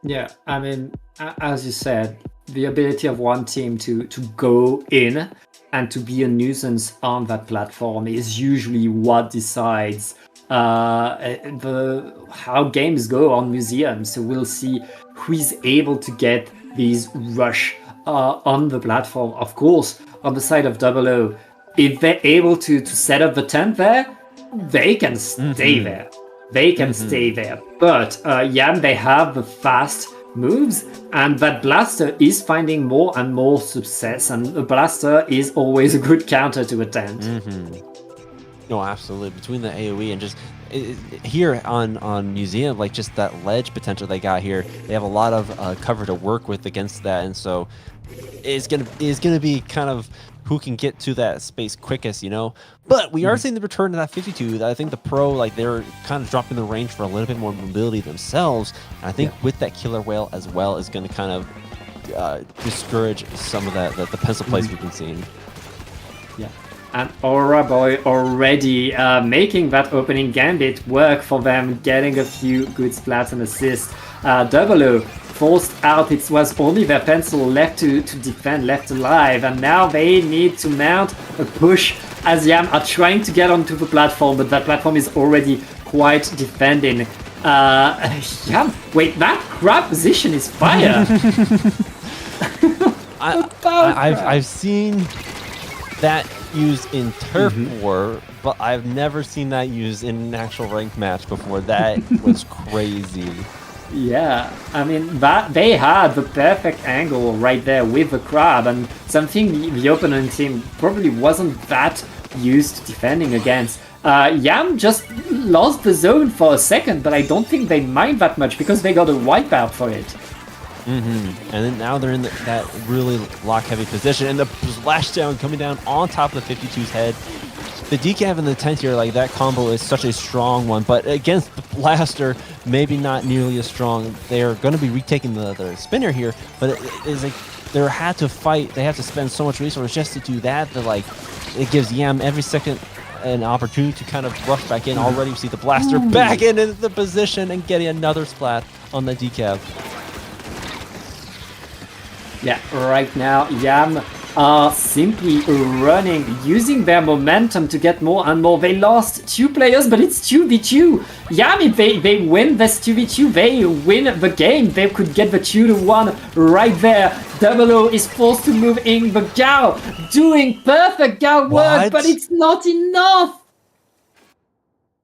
Yeah, I mean, as you said, the ability of one team to go in and to be a nuisance on that platform is usually what decides how games go on Museum. So we'll see who is able to get these rush on the platform. Of course, on the side of 00, if they're able to set up the tent there, they can stay there. They can stay there. But Yam, they have the fast moves, and that blaster is finding more and more success, and a blaster is always a good counter to a tent. No, absolutely. Between the AoE and just here on Museum, just that ledge potential they got here, they have a lot of cover to work with against that, and so it's gonna be kind of who can get to that space quickest, But we are seeing the return to that 52. I think the Pro, they're kind of dropping the range for a little bit more mobility themselves. And I think with that Killer Whale as well is going to kind of discourage some of the pencil plays we've been seeing. Yeah. And Aura Boy already making that opening gambit work for them, getting a few good splats and assists. 00 forced out. It was only their pencil left to defend, left alive, and now they need to mount a push as Yam are trying to get onto the platform, but that platform is already quite defending. Yam, wait, that crab position is fire! I've seen that used in Turf War, but I've never seen that used in an actual ranked match before. That was crazy. Yeah, I mean, that they had the perfect angle right there with the crab, and something the opponent team probably wasn't that used to defending against. Yam just lost the zone for a second, but I don't think they mind that much because they got a wipeout for it. And then now they're in that really lock-heavy position, and the splashdown coming down on top of the 52's head. The decaf and the tent here, that combo is such a strong one, but against the blaster, maybe not nearly as strong. They're going to be retaking the spinner here, but it is they had to fight. They have to spend so much resource just to do that. It gives Yam every second an opportunity to kind of rush back in. Already we see the blaster back into the position and getting another splat on the decaf. Yeah, right now Yam are simply running, using their momentum to get more and more. They lost 2 players, but it's 2v2. Yam, if they win this 2v2, they win the game. They could get the 2-1 right there. 00 is forced to move in the Gao, doing perfect Gao work, but it's not enough.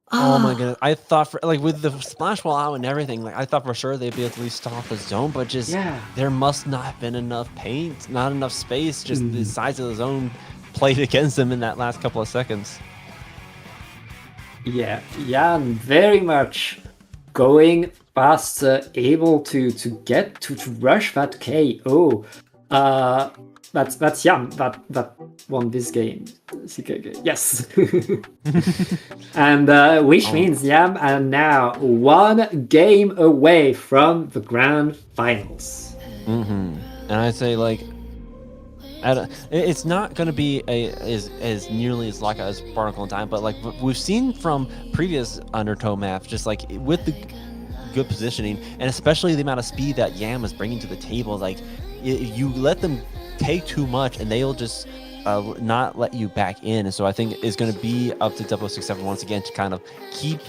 Oh my goodness! I thought with the splash wall out and everything, I thought for sure they'd be able to at least stop the zone, but just there must not have been enough paint, not enough space. Just the size of the zone played against them in that last couple of seconds. Yeah, very much going fast able to get to rush that KO. That's Yam that won this game. CKK. Yes. And which means Yam are now 1 game away from the grand finals. And I say like, it's not going to be as nearly as like as Barnacle in time, but like we've seen from previous Undertow maps, just like with the good positioning and especially the amount of speed that Yam is bringing to the table, like you let them take too much and they'll just not let you back in. And so I think it's going to be up to 067 once again to kind of keep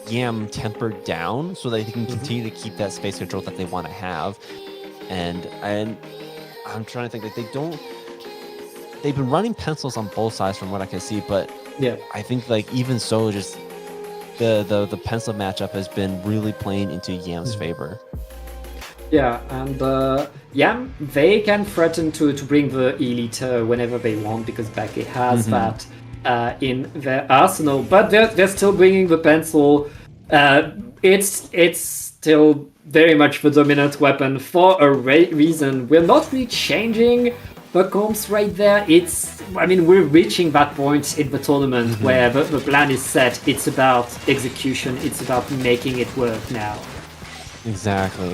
Yam tempered down so that they can continue to keep that space control that they want to have. And I'm trying to think, like they've been running pencils on both sides from what I can see, but yeah, I think like even so, just the pencil matchup has been really playing into Yam's favor. Yeah, and Yam, they can threaten to bring the elite whenever they want because Becky has that in their arsenal, but they're still bringing the pencil. It's still very much the dominant weapon for a reason. We're not really changing the comps right there. We're reaching that point in the tournament where the plan is set. It's about execution. It's about making it work now. Exactly.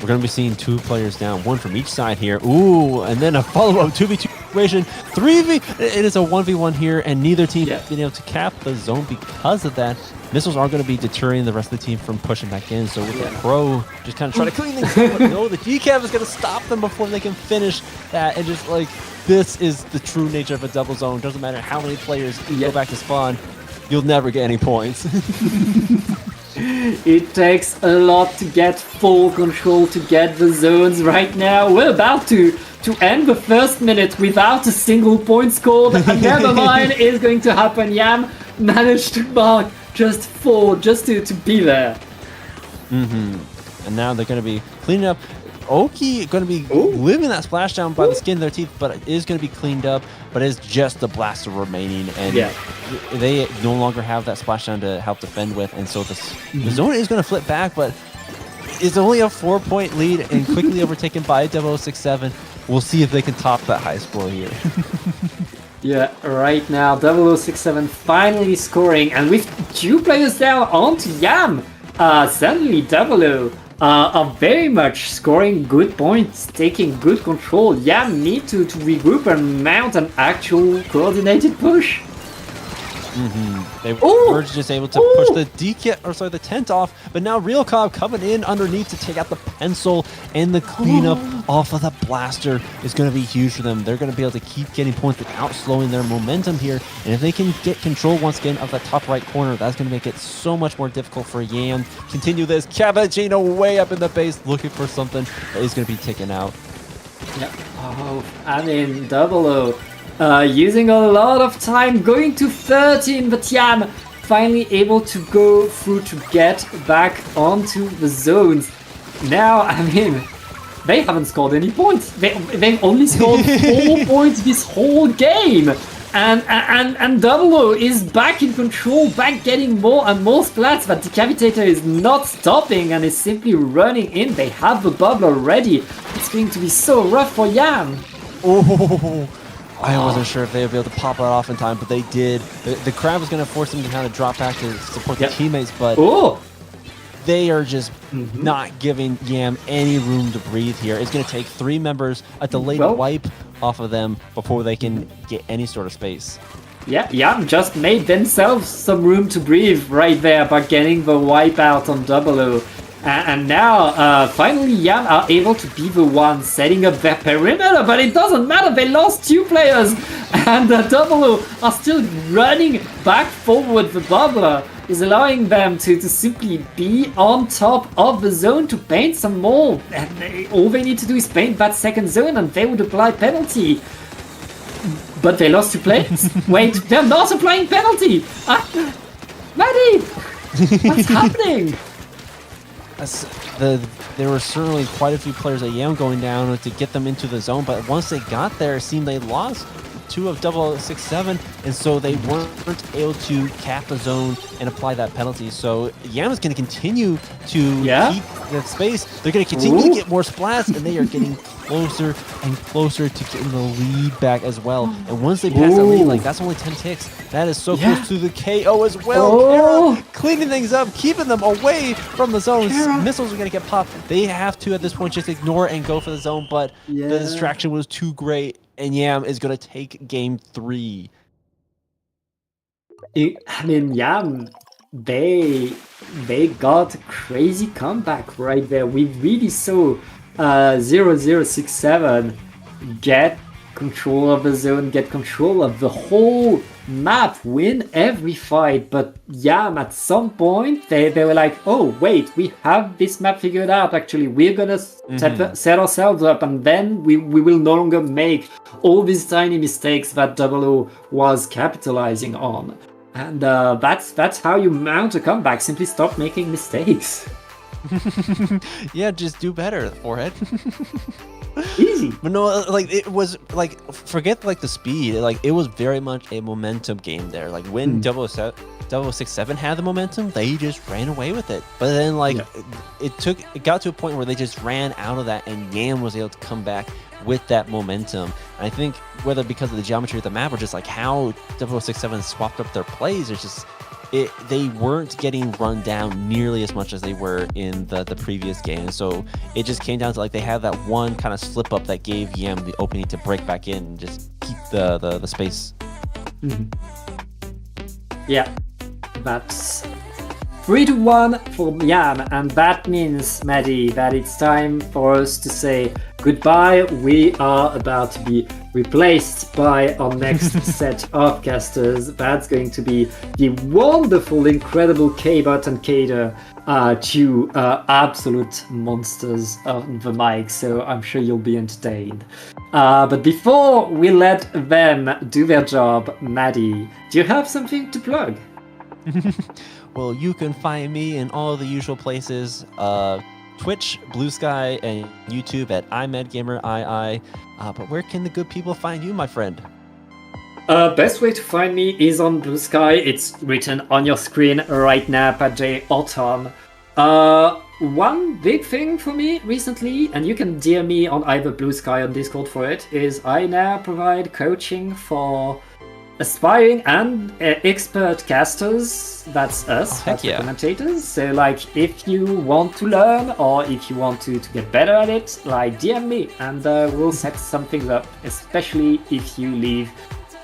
We're going to be seeing 2 players down, 1 from each side here. Ooh, and then a follow-up 2v2 situation. 3v. It is a 1v1 here, and neither team been able to cap the zone because of that. Missiles are going to be deterring the rest of the team from pushing back in. So with the Pro just kind of try to clean things up, but no, the decaf is going to stop them before they can finish that. And just like, this is the true nature of a double zone. Doesn't matter how many players go back to spawn, you'll never get any points. It takes a lot to get full control to get the zones right now. We're about to end the first minute without a single point scored, and never mind is going to happen. Yam managed to mark just 4 just to be there. And now they're going to be cleaning up. Oki going to be living that splashdown by the skin of their teeth, but it is going to be cleaned up. But it's just the blaster remaining, and they no longer have that splashdown to help defend with, and so the zone is going to flip back, but it's only a 4-point lead and quickly overtaken by 067. We'll see if they can top that high score here. Yeah, right now 067 finally scoring, and with 2 players down onto Yam, suddenly 00 are very much scoring good points, taking good control. Yam need to regroup and mount an actual coordinated push. They were just able to push the tent off, but now Real Cobb coming in underneath to take out the pencil, and the cleanup off of the blaster is going to be huge for them. They're going to be able to keep getting points without slowing their momentum here, and if they can get control once again of the top right corner, that's going to make it so much more difficult for Yam. Continue this. Cavaccino way up in the base looking for something that is going to be taken out. Yeah. Double O. Using a lot of time, going to 13, but Yam finally able to go through to get back onto the zones. Now, they haven't scored any points. They've only scored 4 points this whole game. And Double O is back in control, back getting more and more splats, but Decapitator is not stopping and is simply running in. They have the bubble ready. It's going to be so rough for Yam. I wasn't sure if they would be able to pop it off in time, but they did. The crab was going to force them to kind of drop back to support their teammates, but they are just not giving Yam any room to breathe here. It's going to take 3 members, a delayed wipe off of them before they can get any sort of space. Yeah, Yam just made themselves some room to breathe right there by getting the wipe out on Double O. And now, finally, Yam are able to be the one setting up their perimeter, but it doesn't matter, they lost 2 players, and Double O are still running back forward. The bubbler is allowing them to simply be on top of the zone to paint some more, and all they need to do is paint that second zone, and they would apply penalty. But they lost 2 players? Wait, they're not applying penalty! Maddie! What's happening? There were certainly quite a few players at Yam going down to get them into the zone, but once they got there, it seemed they lost 2 of 0067, and so they weren't able to cap a zone and apply that penalty. So Yam is going to continue to keep that space. They're going to continue to get more splats, and they are getting closer and closer to getting the lead back as well. And once they pass that lead, like that's only 10 ticks. That is so close to the KO as well. Kara cleaning things up, keeping them away from the zones. Missiles are going to get popped. They have to, at this point, just ignore it and go for the zone, but the distraction was too great, and Yam is going to take game 3. I mean, Yam, they got a crazy comeback right there. We really saw 0067 get control of the zone, get control of the whole map, win every fight. But Yam, at some point, they were like, oh, wait, we have this map figured out. Actually, we're going to set ourselves up, and then we will no longer make all these tiny mistakes that Double O was capitalizing on. And that's how you mount a comeback. Simply stop making mistakes. Yeah, just do better, Forehead. Easy. But no, like it was like, forget like the speed. Like it was very much a momentum game there. Like when 0067 had the momentum, they just ran away with it. But then like it got to a point where they just ran out of that, and Yam was able to come back with that momentum. And I think whether because of the geometry of the map or just like how 0067 swapped up their plays, it's just they weren't getting run down nearly as much as they were in the previous game. So it just came down to like they had that one kind of slip up that gave Yam the opening to break back in and just keep the space. Yeah, that's 3-1 for Yam, and that means, Maddie, that it's time for us to say goodbye. We are about to be replaced by our next set of casters. That's going to be the wonderful, incredible K-Bot and Kader, two absolute monsters on the mic, so I'm sure you'll be entertained. But before we let them do their job, Maddie, do you have something to plug? Well, you can find me in all the usual places. Twitch, Blue Sky, and YouTube at iMadGamerII. But where can the good people find you, my friend? Best way to find me is on Blue Sky. It's written on your screen right now, Padre Autumn. One big thing for me recently, and you can DM me on either Blue Sky or Discord for it, is I now provide coaching for aspiring and expert casters. That's us, that's the commentators. So like if you want to learn or if you want to get better at it, like DM me and we'll set something up, especially if you live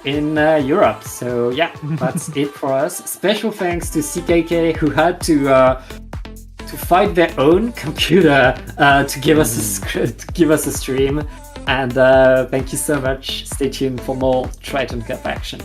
in Europe. So yeah, that's it for us. Special thanks to CKK who had to fight their own computer to give us a stream. And thank you so much. Stay tuned for more Triton-Cup action.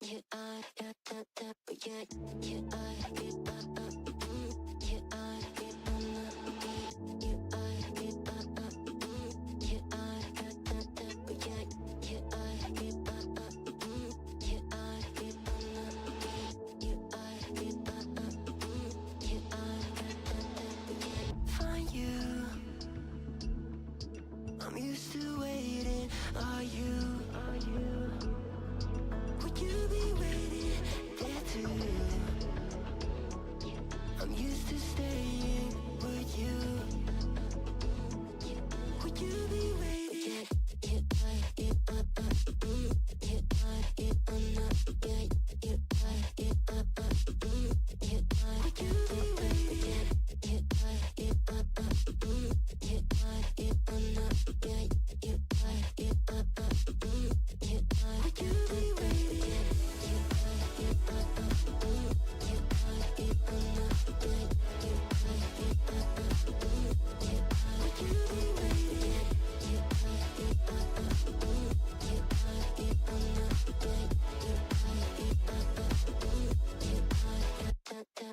Find you. I'm used to waiting. Are you? Would you be waiting there too? I'm used to staying. Would you? Would you be waiting? Would you be waiting? Would you be waiting?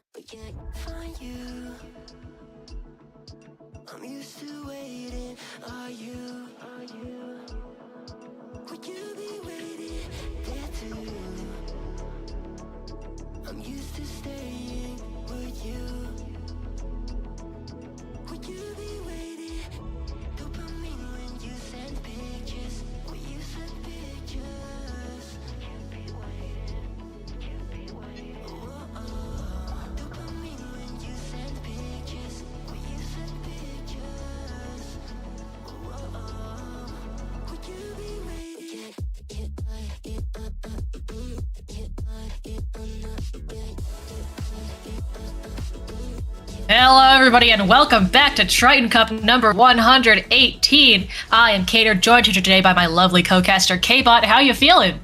Would you be waiting? Find you. I'm used to waiting. Are you? Would you be waiting there too? I'm used to staying. Would you? Would you be waiting? Dopamine when you send pictures. When you send pictures. Can't be waiting. Oh. Dopamine when you send pictures. When you send pictures. Oh. Would you be waiting? Hello, everybody, and welcome back to Triton-Cup number 118. I am Cater, joined here today by my lovely co-caster, K-Bot. How you feeling?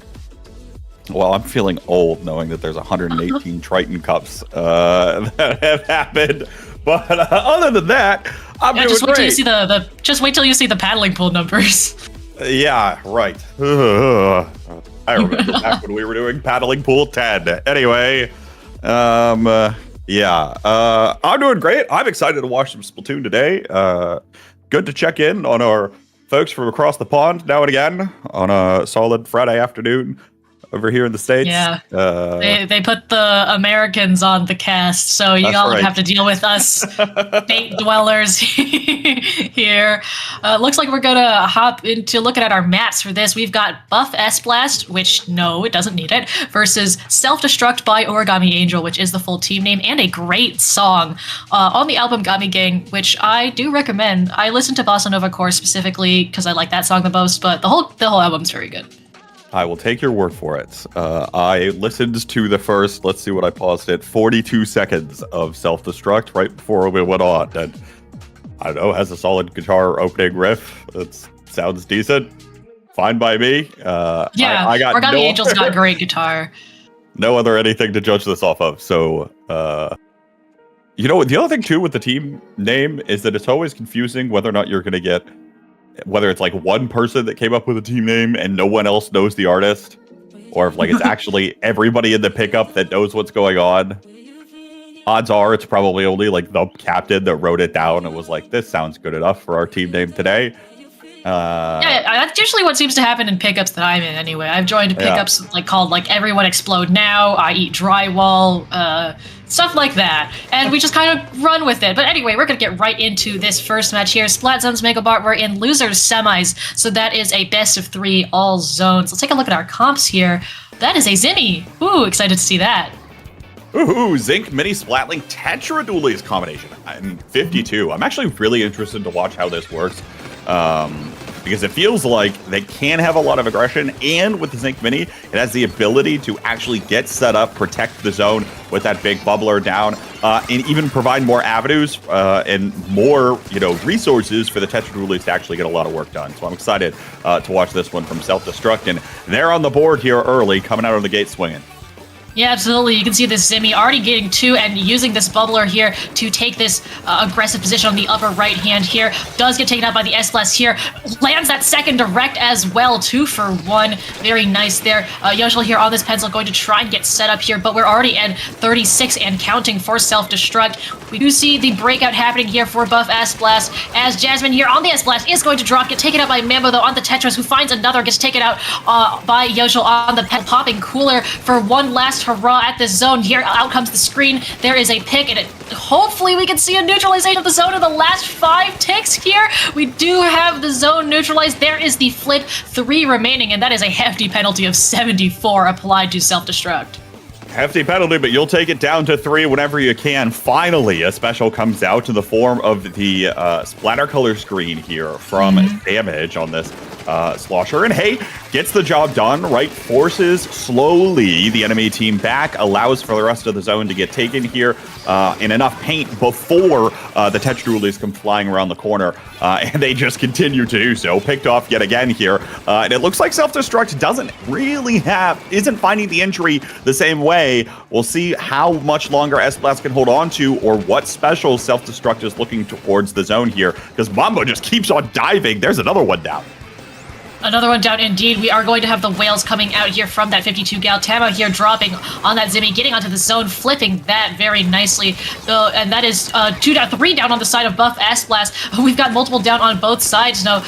Well, I'm feeling old knowing that there's 118 Triton-Cups that have happened. But other than that, I'm doing just wait great. till you see the just wait till you see the paddling pool numbers. Yeah, right. I remember back when we were doing paddling pool 10. Anyway, I'm doing great. I'm excited to watch some Splatoon today. Good to check in on our folks from across the pond now and again on a solid Friday afternoon over here in the States. Yeah, they put the Americans on the cast, so you all have to deal with us state dwellers here. Looks like we're gonna hop into looking at our maps for this. We've got Buff S-Blast, which no, it doesn't need it, versus Self-Destruct by Origami Angel, which is the full team name, and a great song on the album Gami Gang, which I do recommend. I listened to Bossa Nova Core specifically because I like that song the most, but the whole album's very good. I will take your word for it. I listened to the first, let's see what I paused it, 42 seconds of Self-Destruct right before we went on. And I don't know, has a solid guitar opening riff. It sounds decent. Fine by me. Yeah, I got Origami Angel's got great guitar. No other anything to judge this off of. So, you know, the other thing too with the team name is that it's always confusing whether or not you're going to get, whether it's like one person that came up with a team name and no one else knows the artist, or if like it's actually everybody in the pickup that knows what's going on. Odds are it's probably only like the captain that wrote it down and was like, this sounds good enough for our team name today. Yeah, that's usually what seems to happen in pickups that I'm in anyway. I've joined pickups called Everyone Explode Now, I Eat Drywall, stuff like that. And we just kind of run with it. But anyway, we're going to get right into this first match here. Splat Zones Megabot, we're in losers semis. So that is a best of 3 all zones. Let's take a look at our comps here. That is a Zimmy. Ooh, excited to see that. Ooh, Zinc Mini Splatling Tetra Dualies combination. I'm 52. I'm actually really interested to watch how this works. Because it feels like they can have a lot of aggression, and with the Zinc Mini, it has the ability to actually get set up, protect the zone with that big bubbler down, and even provide more avenues and more, resources for the Tetra Dualies to actually get a lot of work done. So I'm excited to watch this one from Self-Destruct, and they're on the board here early, coming out of the gate swinging. Yeah, absolutely. You can see this Zimmy already getting 2 and using this bubbler here to take this aggressive position on the upper right hand here. Does get taken out by the S-Blast here. Lands that second direct as well. 2 for 1. Very nice there. Yoshel here on this pencil going to try and get set up here, but we're already at 36 and counting for self-destruct. We do see the breakout happening here for buff S-Blast as Jasmine here on the S-Blast is going to drop, get taken out by Mambo though on the Tetris, who finds another, gets taken out by Yoshel on the pen, popping Cooler for one last hurrah at this zone. Here out comes the screen. There is a pick, and hopefully we can see a neutralization of the zone in the last 5 ticks here. We do have the zone neutralized. There is the flip, 3 remaining, and that is a hefty penalty of 74 applied to self-destruct. Hefty penalty, but you'll take it down to 3 whenever you can. Finally, a special comes out in the form of the splatter color screen here from Damage on this Slosher. And hey, gets the job done, right? Forces slowly the enemy team back, allows for the rest of the zone to get taken here in enough paint before the Tetradulies come flying around the corner. And they just continue to do so. Picked off yet again here. And it looks like Self-Destruct isn't finding the injury the same way. We'll see how much longer S-Blast can hold on to, or what special Self-Destruct is looking towards the zone here, because Mambo just keeps on diving. There's another one down. Another one down indeed. We are going to have the whales coming out here from that 52 gal. Tamo here dropping on that Zimmy, getting onto the zone, flipping that very nicely. And that is 3 down on the side of buff S-Blast. We've got multiple down on both sides now.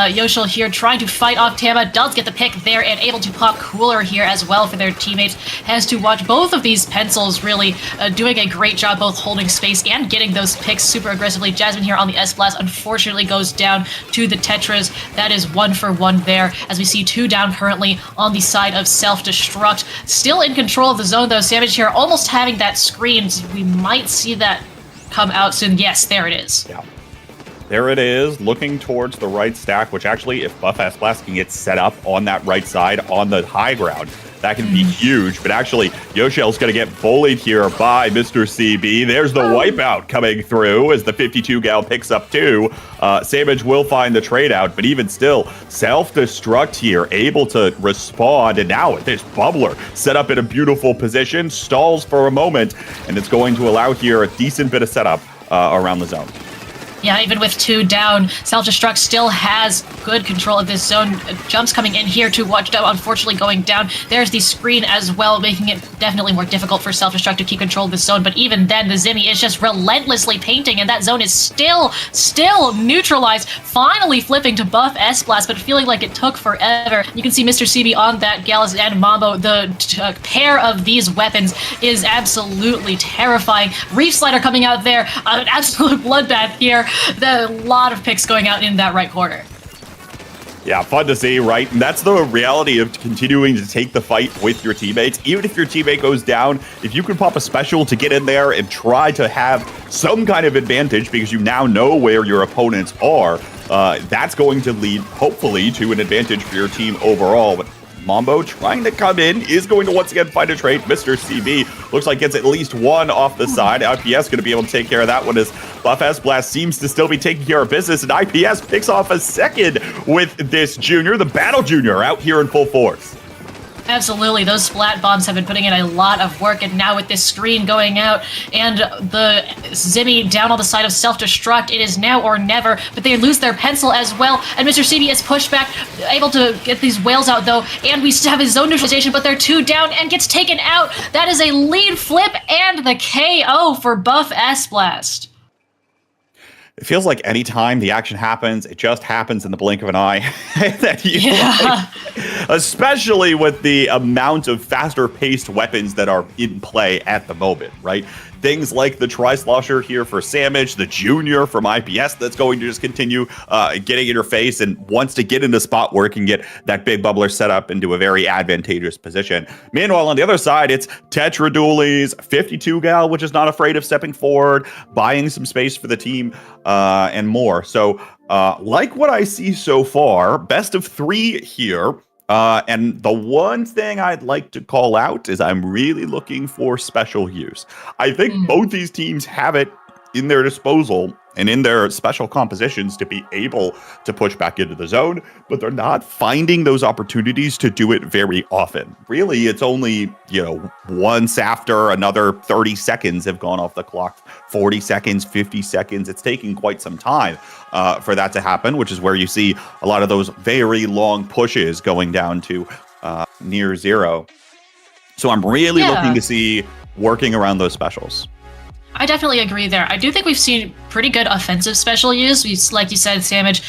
Yoshel here trying to fight off Tama, does get the pick there and able to pop Cooler here as well for their teammates. Has to watch both of these pencils really doing a great job both holding space and getting those picks super aggressively. Jasmine here on the S-Blast unfortunately goes down to the Tetras. That is 1 for 1 there, as we see 2 down currently on the side of Self-Destruct. Still in control of the zone though. Savage here almost having that screen. We might see that come out soon. Yes, there it is. Yeah. There it is, looking towards the right stack, which actually, if buff S-Blast can get set up on that right side on the high ground, that can be huge. But actually, Yoshel's going to get bullied here by Mr. CB. There's the wipeout coming through as the 52 gal picks up 2. Savage will find the trade out, but even still, Self-Destruct here, able to respond. And now with this bubbler set up in a beautiful position, stalls for a moment, and it's going to allow here a decent bit of setup around the zone. Yeah, even with 2 down, Self-Destruct still has good control of this zone. Jumps coming in here to watch out, unfortunately going down. There's the screen as well, making it definitely more difficult for Self-Destruct to keep control of this zone. But even then, the Zimmy is just relentlessly painting, and that zone is still neutralized. Finally flipping to buff S-Blast, but feeling like it took forever. You can see Mr. CB on that Gallus and Mambo. The pair of these weapons is absolutely terrifying. Reef Slider coming out there. An absolute bloodbath here. A lot of picks going out in that right corner. Yeah, fun to see, right? And that's the reality of continuing to take the fight with your teammates. Even if your teammate goes down, if you can pop a special to get in there and try to have some kind of advantage because you now know where your opponents are, that's going to lead, hopefully, to an advantage for your team overall. But Mambo trying to come in is going to once again find a trade. Mr. CB looks like gets at least 1 off the side. IPS going to be able to take care of that one as buff S-Blast seems to still be taking care of business, and IPS picks off a second with this Junior, the Battle Junior, out here in full force. Absolutely, those splat bombs have been putting in a lot of work, and now with this screen going out and the Zimmy down on the side of Self-Destruct, it is now or never, but they lose their pencil as well, and Mr. CB is pushed back, able to get these whales out though, and we still have his zone neutralization, but they're 2 down and gets taken out. That is a lead flip and the KO for buff S-Blast. It feels like any time the action happens, it just happens in the blink of an eye. Especially with the amount of faster-paced weapons that are in play at the moment, right? Things like the Tri-Slosher here for Samage, the Junior from IPS that's going to just continue getting in your face and wants to get in a spot where it can get that big bubbler set up into a very advantageous position. Meanwhile, on the other side, it's Tetradulies, 52 gal, which is not afraid of stepping forward, buying some space for the team, and more. So, like what I see so far, best of 3 here. And the one thing I'd like to call out is I'm really looking for special use. I think both these teams have it in their disposal and in their special compositions to be able to push back into the zone, but they're not finding those opportunities to do it very often. Really, it's only, once after another 30 seconds have gone off the clock, 40 seconds, 50 seconds. It's taking quite some time for that to happen, which is where you see a lot of those very long pushes going down to near zero. So I'm really looking to see working around those specials. I definitely agree there. I do think we've seen pretty good offensive special use. We, like you said, Samage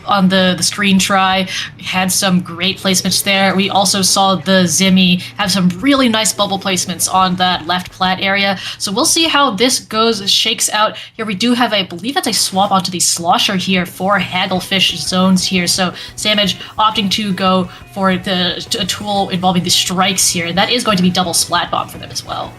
on the screen try had some great placements there. We also saw the Zimmy have some really nice bubble placements on that left plat area. So we'll see how this shakes out. Here we do have, I believe that's a swap onto the Slosher here for Hagglefish zones here. So Samage opting to go for a tool involving the strikes here. That is going to be double splat bomb for them as well.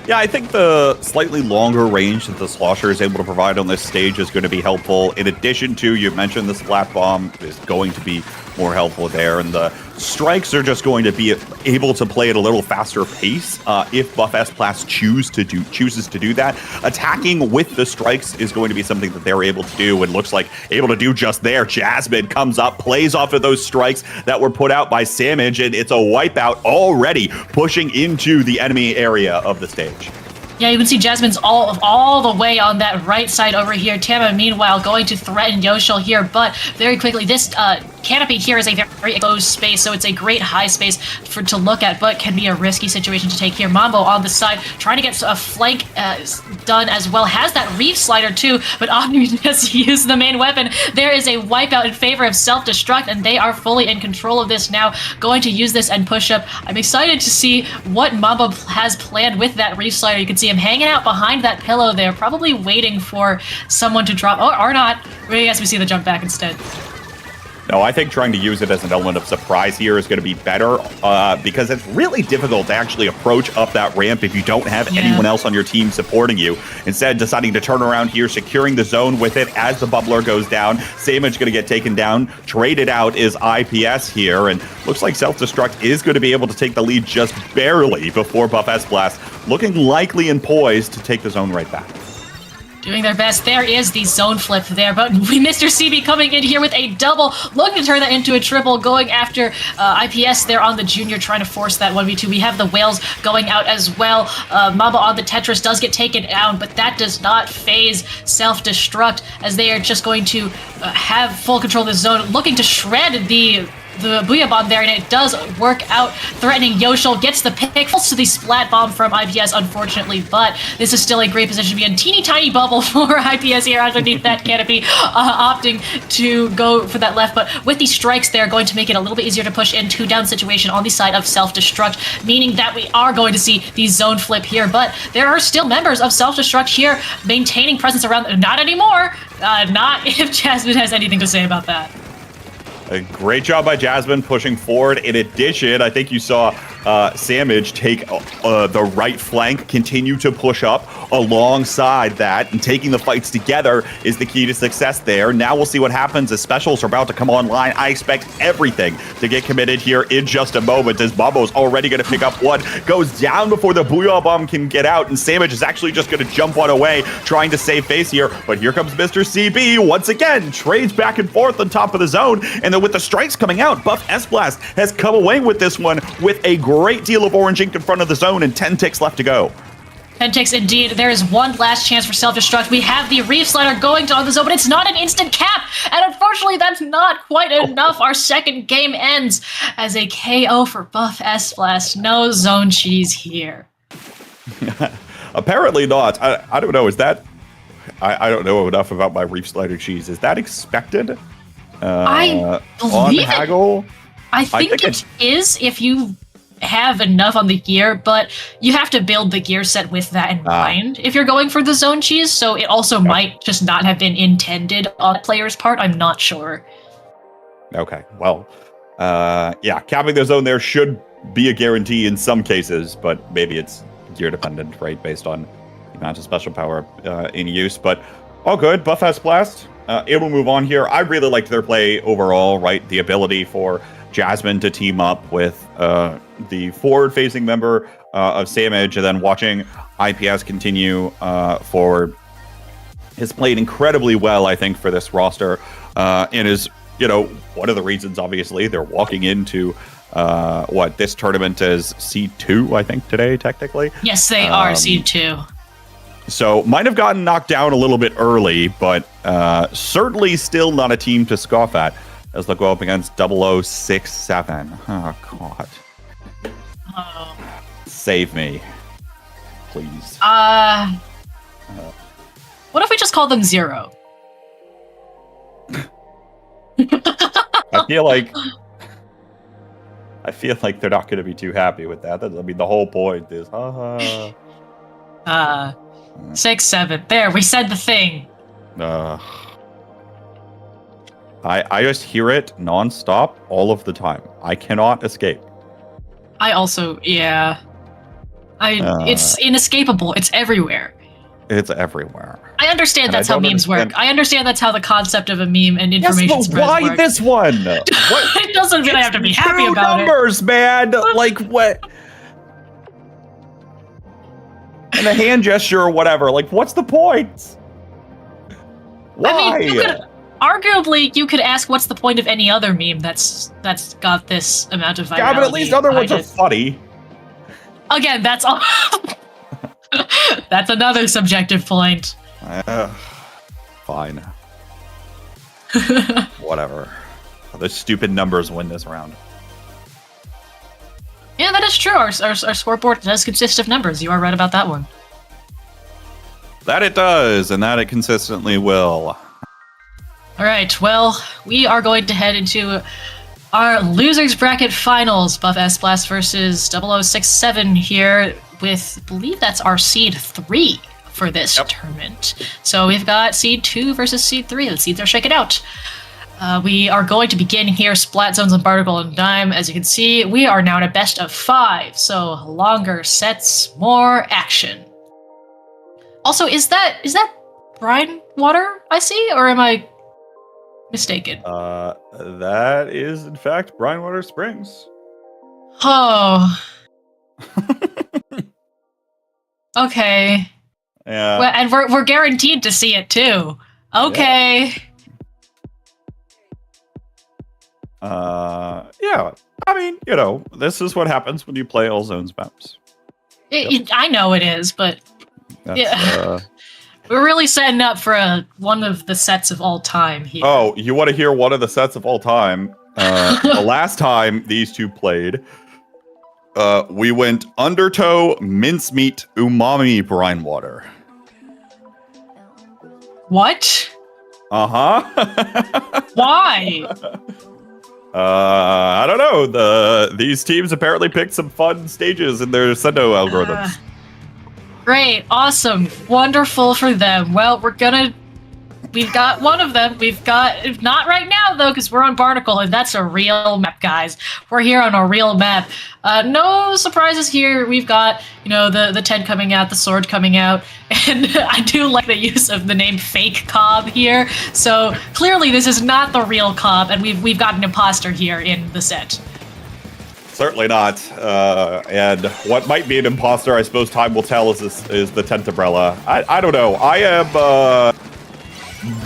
Yeah, I think the slightly longer range that the Slosher is able to provide on this stage is going to be helpful. In addition to, you mentioned the Splat Bomb is going to be more helpful there, and the strikes are just going to be able to play at a little faster pace if Buff S-Blast chooses to do that. Attacking with the strikes is going to be something that they're able to do, and looks like able to do just there. Jasmine comes up, plays off of those strikes that were put out by Samage, and it's a wipeout already, pushing into the enemy area of the stage. Yeah, you can see Jasmine's all the way on that right side over here. Tama, meanwhile, going to threaten Yoshel here, but very quickly, this canopy here is a very exposed space, so it's a great high space to look at, but can be a risky situation to take here. Mambo on the side, trying to get a flank done as well. Has that Reef Slider too, but Omni just used the main weapon. There is a wipeout in favor of self-destruct, and they are fully in control of this now. Going to use this and push up. I'm excited to see what Mambo has planned with that Reef Slider. You can see him hanging out behind that pillow there, probably waiting for someone to drop, or not. Yes, we see the jump back instead. No, I think trying to use it as an element of surprise here is going to be better because it's really difficult to actually approach up that ramp if you don't have anyone else on your team supporting you. Instead, deciding to turn around here, securing the zone with it as the bubbler goes down. Samage going to get taken down. Traded out is IPS here, and looks like Self-Destruct is going to be able to take the lead just barely before Buff S-Blast, looking likely and poised to take the zone right back. Doing their best. There is the zone flip there, but Mr. CB coming in here with a double, looking to turn that into a triple, going after IPS there on the junior, trying to force that 1v2. We have the whales going out as well. Mamba on the Tetris does get taken down, but that does not phase Self-Destruct, as they are just going to have full control of the zone, looking to shred the Booyah Bomb there, and it does work out, threatening Yoshel, gets the pick, falls to the Splat Bomb from IPS, unfortunately, but this is still a great position to be in. Teeny tiny bubble for IPS here underneath that canopy, opting to go for that left, but with these strikes, they're going to make it a little bit easier to push into down situation on the side of Self-Destruct, meaning that we are going to see the zone flip here, but there are still members of Self-Destruct here maintaining presence around, not anymore, not if Jasmine has anything to say about that. A great job by Jasmine pushing forward. In addition, I think you saw Samage take the right flank, continue to push up alongside that, and taking the fights together is the key to success there. Now we'll see what happens as specials are about to come online. I expect everything to get committed here in just a moment, as Bumbo's already going to pick up one, goes down before the Booyah Bomb can get out, and Samage is actually just going to jump one away, trying to save face here, but here comes Mr. CB once again, trades back and forth on top of the zone, and then with the strikes coming out, Buff S-Blast has come away with this one with a great deal of orange ink in front of the zone and 10 ticks left to go. 10 ticks indeed. There is one last chance for Self-Destruct. We have the Reef Slider going on the zone, but it's not an instant cap, and unfortunately that's not quite enough. Our second game ends as a KO for Buff S-Blast. No zone cheese here. Apparently not. I don't know. Is that... I don't know enough about my Reef Slider cheese. Is that expected? I believe it. I think it is if you have enough on the gear, but you have to build the gear set with that in mind if you're going for the zone cheese, so it also might just not have been intended on the player's part. I'm not sure. Okay, well, yeah, capping the zone there should be a guarantee in some cases, but maybe it's gear dependent, right, based on the amount of special power in use, but all good. Buff S-Blast able to move on here. I really liked their play overall, right? The ability for Jasmine to team up with the forward-facing member of Samage, and then watching IPS continue forward has played incredibly well, I think, for this roster, and is, one of the reasons, obviously, they're walking into this tournament as seed 2, I think, today, technically. Yes, they are seed 2. So might have gotten knocked down a little bit early, but certainly still not a team to scoff at as they'll go up against 0067. Oh, God. Oh. Save me, please. What if we just call them 0? I feel like they're not going to be too happy with that. I mean, the whole point is, 6-7. There, we said the thing. I just hear it nonstop all of the time. I cannot escape. I also, yeah. It's inescapable. It's everywhere. It's everywhere. I understand that's how memes work. I understand that's how the concept of a meme and information spread why work. this one? What? It doesn't mean I have to be happy about numbers, man. Like what? And a hand gesture or whatever. Like, what's the point? Why? I mean, arguably, you could ask what's the point of any other meme that's got this amount of virality. Yeah, but at least other ones are funny. Again, that's all. That's another subjective point. Fine. Whatever. The stupid numbers win this round. Yeah, that is true. Our scoreboard does consist of numbers. You are right about that one. That it does, and that it consistently will. All right, well, we are going to head into our losers bracket finals. Buff S Blast versus 0067 here with, I believe that's our seed 3 for this tournament. So we've got seed 2 versus seed 3. The seeds are shaken out. We are going to begin here, Splat Zones and Barnacle and Dime. As you can see, we are now in a best of 5, so longer sets, more action. Also, is that brine water I see, or am I mistaken? That is in fact Brine Water Springs. Oh. Okay. Yeah. Well, and we're guaranteed to see it too. Okay. Yeah. I mean, this is what happens when you play all zones maps. I know it is, but we're really setting up for one of the sets of all time here. Oh, you want to hear one of the sets of all time? The last time these two played, we went Undertow, Mincemeat, Umami, Brine Water. What? Uh-huh. Why? I don't know. These teams apparently picked some fun stages in their Sendo algorithms. Great, awesome, wonderful for them. Well, we've got one of them. We've got, not right now though, because we're on Barnacle, and that's a real map, guys. We're here on a real map. No surprises here. We've got, the tent coming out, the sword coming out, and I do like the use of the name Fake Cobb here. So clearly this is not the real Cobb, and we've got an imposter here in the set. Certainly not. And what might be an imposter, I suppose time will tell, is the tent umbrella. I don't know. I am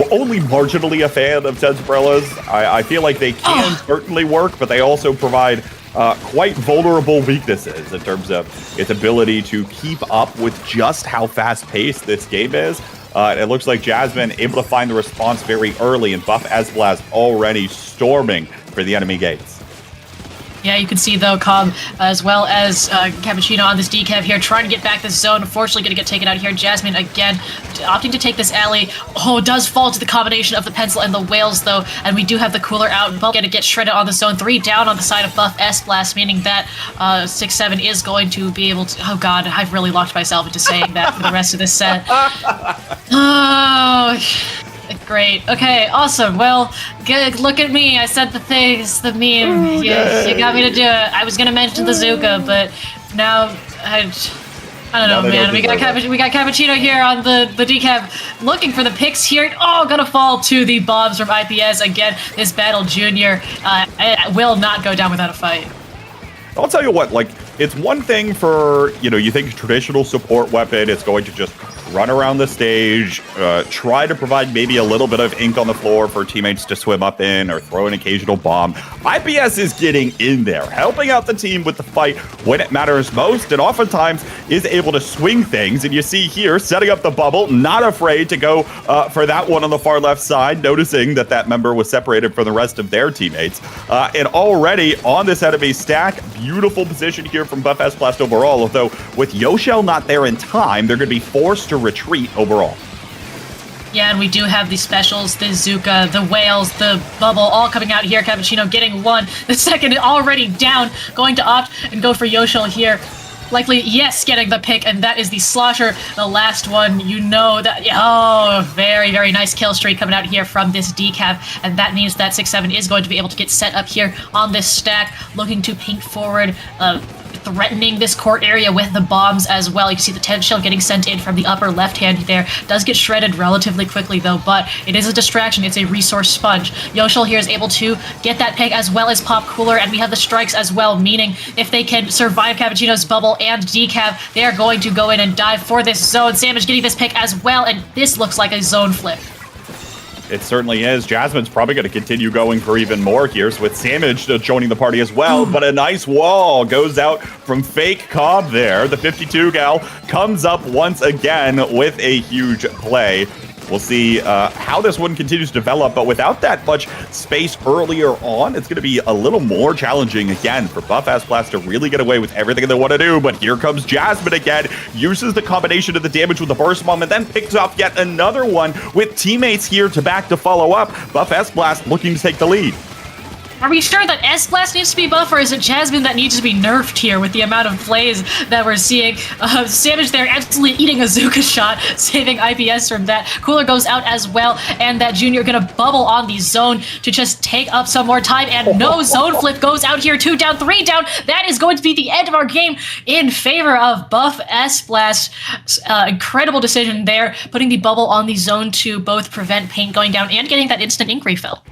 only marginally a fan of tent umbrellas. I feel like they can certainly work, but they also provide quite vulnerable weaknesses in terms of its ability to keep up with just how fast-paced this game is. It looks like Jasmine able to find the response very early, and Buff Esblast already storming for the enemy gates. Yeah, you can see, though, Cobb, as well as Cappuccino on this decav here, trying to get back this zone. Unfortunately, going to get taken out here. Jasmine, again, opting to take this alley. Oh, it does fall to the combination of the pencil and the whales, though, and we do have the cooler out. Buff going to get shredded on the zone. 3 down on the side of Buff S-Blast, meaning that 6-7 is going to be able to... Oh, God, I've really locked myself into saying that for the rest of this set. Oh... Great. Okay, awesome. Well, good. Look at me. I said the things, the meme. You got me to do it. I was going to mention the Zuka, but now I don't know, man. We got Cappuccino here on the decaf looking for the picks here. Oh, gonna fall to the bombs from IPS. Again, this battle junior will not go down without a fight. I'll tell you what, it's one thing for, you think traditional support weapon, it's going to just run around the stage, try to provide maybe a little bit of ink on the floor for teammates to swim up in or throw an occasional bomb. IPS is getting in there, helping out the team with the fight when it matters most, and oftentimes is able to swing things. And you see here, setting up the bubble, not afraid to go for that one on the far left side, noticing that that member was separated from the rest of their teammates. And already on this enemy stack, beautiful position here from Buff Esplast overall, although with Yoshel not there in time, they're going to be forced to retreat overall. Yeah, and we do have the specials, the Zuka, the Whales, the Bubble, all coming out here. Cappuccino getting one. The second already down, going to opt and go for Yoshel here. Likely, yes, getting the pick, and that is the Slosher, the last one. You know that. Oh, very, very nice kill streak coming out here from this decaf, and that means that 6-7 is going to be able to get set up here on this stack, looking to pink forward, threatening this court area with the bombs as well. You can see the 10 shell getting sent in from the upper left hand there. Does get shredded relatively quickly though, but it is a distraction. It's a resource sponge. Yoshel here is able to get that pick as well as pop cooler, and we have the strikes as well, meaning if they can survive Cappuccino's bubble and decaf, they are going to go in and dive for this zone. Samage getting this pick as well, and this looks like a zone flip. It certainly is. Jasmine's probably going to continue going for even more here, so with Samage joining the party as well. But a nice wall goes out from Fake Cobb there. The 52 gal comes up once again with a huge play. We'll see how this one continues to develop, but without that much space earlier on, it's going to be a little more challenging again for Buff Esplast to really get away with everything they want to do. But here comes Jasmine again, uses the combination of the damage with the burst bomb, and then picks off yet another one with teammates here to back to follow up. Buff Esplast looking to take the lead. Are we sure that S-Blast needs to be buffed, or is it Jasmine that needs to be nerfed here with the amount of plays that we're seeing? Samage there absolutely eating a Zuka shot, saving IPS from that. Cooler goes out as well, and that Junior gonna bubble on the zone to just take up some more time, and no zone flip goes out here. 2 down, 3 down. That is going to be the end of our game in favor of Buff S-Blast. Incredible decision there, putting the bubble on the zone to both prevent paint going down and getting that instant ink refill.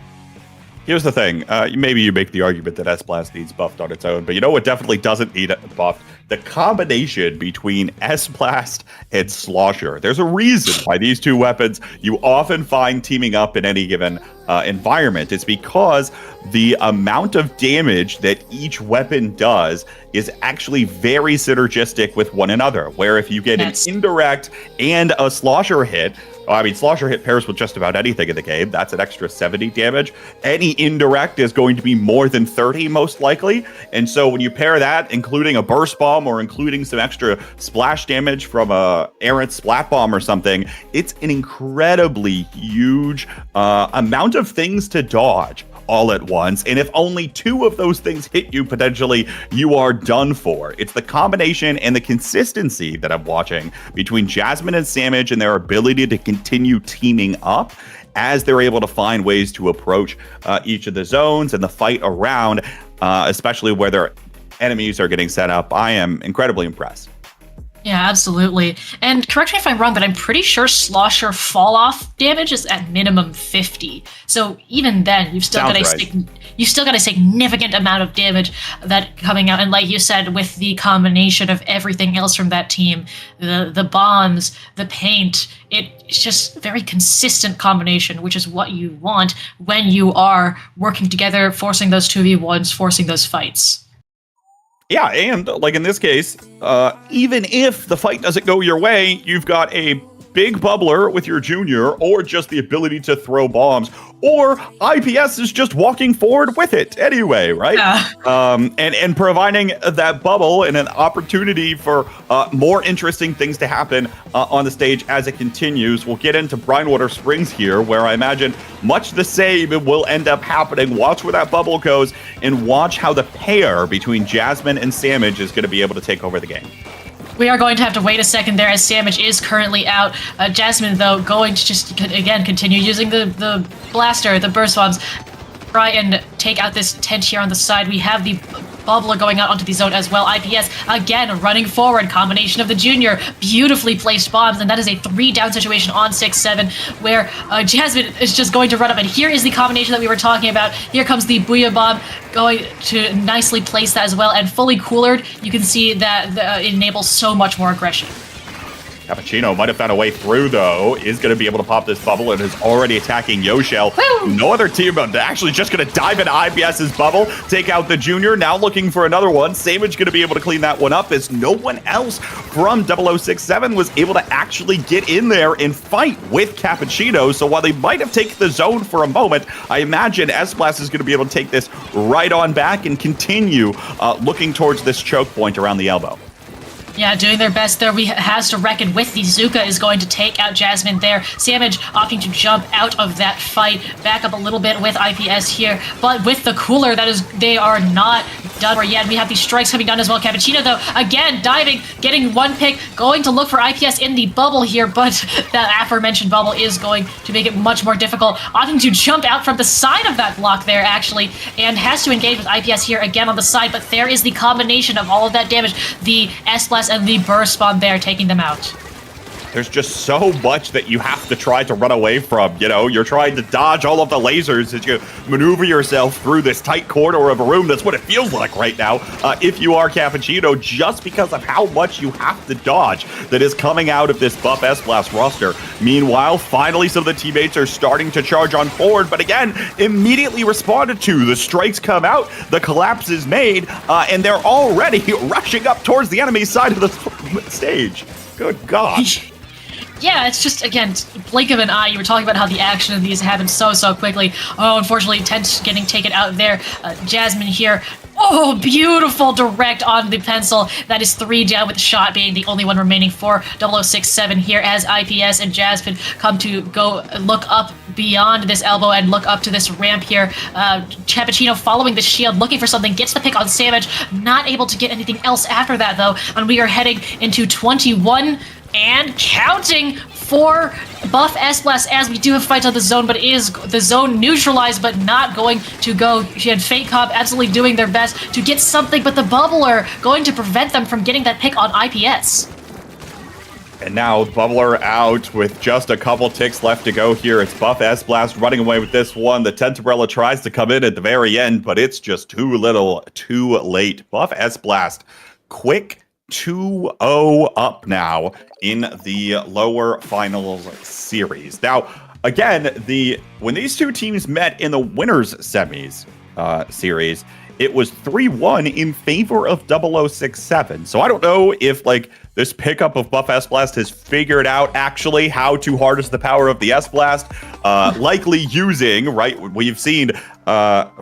Here's the thing. Maybe you make the argument that S-Blast needs buffed on its own, but you know what definitely doesn't need it buffed? The combination between S-Blast and Slosher. There's a reason why these two weapons you often find teaming up in any given environment. It's because the amount of damage that each weapon does is actually very synergistic with one another, where if you get an indirect and a Slosher hit, Slosher hit pairs with just about anything in the game. That's an extra 70 damage. Any indirect is going to be more than 30, most likely. And so when you pair that, including a burst bomb or including some extra splash damage from a errant splat bomb or something, it's an incredibly huge amount of things to dodge all at once. And if only 2 of those things hit you, potentially, you are done for. It's the combination and the consistency that I'm watching between Jasmine and Samage and their ability to continue teaming up as they're able to find ways to approach each of the zones and the fight around, especially where their enemies are getting set up. I am incredibly impressed. Yeah, absolutely. And correct me if I'm wrong, but I'm pretty sure Slosher fall-off damage is at minimum 50. So even then, you've still got a significant amount of damage that coming out. And like you said, with the combination of everything else from that team, the bombs, the paint, it's just a very consistent combination, which is what you want when you are working together, forcing those 2v1s, forcing those fights. Yeah, and like in this case, even if the fight doesn't go your way, you've got a big bubbler with your Junior, or just the ability to throw bombs, or IPS is just walking forward with it anyway, right? Yeah. And providing that bubble and an opportunity for more interesting things to happen on the stage as it continues. We'll get into Brinewater Springs here, where I imagine much the same will end up happening. Watch where that bubble goes, and watch how the pair between Jasmine and Samage is going to be able to take over the game. We are going to have to wait a second there, as Samage is currently out. Jasmine, though, going to just, again, continue using the blaster, the burst bombs, try and take out this tent here on the side. We have the bubbler going out onto the zone as well. IPS, again, running forward. Combination of the Junior, beautifully placed bombs, and that is a 3-down situation on 6-7, where Jasmine is just going to run up, and here is the combination that we were talking about. Here comes the Booyah Bomb, going to nicely place that as well, and fully coolered. You can see that it enables so much more aggression. Cappuccino might have found a way through, though. Is going to be able to pop this bubble and is already attacking Yoshel. No other team, but actually just going to dive into IPS's bubble, take out the Junior. Now looking for another one. Savage going to be able to clean that one up as no one else from 0067 was able to actually get in there and fight with Cappuccino. So while they might have taken the zone for a moment, I imagine S-Blast is going to be able to take this right on back and continue looking towards this choke point around the elbow. Yeah, doing their best there. We has to reckon with the Zuka is going to take out Jasmine there. Savage opting to jump out of that fight, back up a little bit with IPS here, but with the cooler, they are not done yet. We have these strikes coming down as well. Cappuccino, though, again, diving, getting one pick, going to look for IPS in the bubble here, but that aforementioned bubble is going to make it much more difficult. Opting to jump out from the side of that block there, actually, and has to engage with IPS here again on the side, but there is the combination of all of that damage. The S-Blast and the burst spawn there taking them out. There's just so much that you have to try to run away from. You know, you're trying to dodge all of the lasers as you maneuver yourself through this tight corridor of a room. That's what it feels like right now. If you are Cappuccino, just because of how much you have to dodge that is coming out of this buff S-Blast roster. Meanwhile, finally, some of the teammates are starting to charge on forward, but again, immediately responded to. The strikes come out, the collapse is made, and they're already rushing up towards the enemy side of the stage. Good God. Yeah, it's just, again, blink of an eye. You were talking about how the action of these happened so quickly. Oh, unfortunately, Tent getting taken out there. Jasmine here. Oh, beautiful direct on the pencil. That is 3 down with the shot being the only one remaining for 0067 here as IPS and Jasmine come to go look up beyond this elbow and look up to this ramp here. Cappuccino following the shield, looking for something, gets the pick on Savage. Not able to get anything else after that, though. And we are heading into 21 and counting for buff S-Blast as we do have fights on the zone, but it is the zone neutralized, but not going to go. She had Fate Cop absolutely doing their best to get something, but the Bubbler going to prevent them from getting that pick on IPS. And now Bubbler out with just a couple ticks left to go here. It's buff S-Blast running away with this one. The Tentarella tries to come in at the very end, but it's just too little, too late. Buff S-Blast, quick 2-0 up now in the lower finals series. Now, again, when these two teams met in the winners semis series, it was 3-1 in favor of 0067. So I don't know if this pickup of buff S-Blast has figured out actually how to harness the power of the S-Blast, likely using, right, we've seen,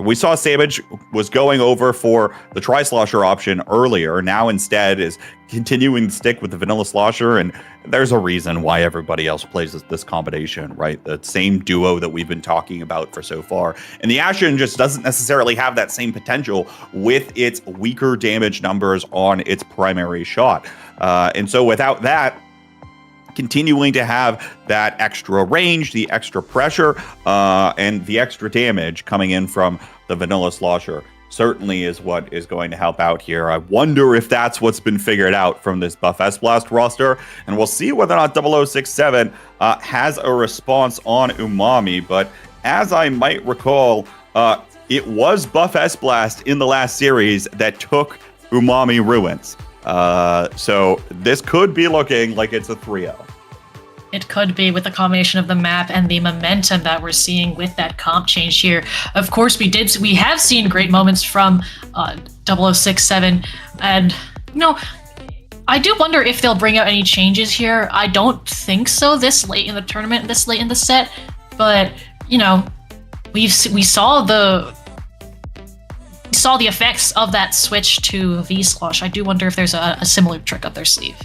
we saw Savage was going over for the Tri-Slosher option earlier, now instead is continuing to stick with the Vanilla Slosher, and there's a reason why everybody else plays this combination, right? The same duo that we've been talking about for so far. And the Ashen just doesn't necessarily have that same potential with its weaker damage numbers on its primary shot. And so without that, continuing to have that extra range, the extra pressure, and the extra damage coming in from the Vanilla Slosher certainly is what is going to help out here. I wonder if that's what's been figured out from this buff S-Blast roster, and we'll see whether or not 0067 has a response on Umami, but as I might recall, it was buff S-Blast in the last series that took Umami Ruins. So this could be looking like it's a 3-0. It could be with the combination of the map and the momentum that we're seeing with that comp change here. Of course, we have seen great moments from 0067, and I do wonder if they'll bring out any changes here. I don't think so this late in the tournament, this late in the set, but we saw the effects of that switch to V-Slosh. I do wonder if there's a similar trick up their sleeve.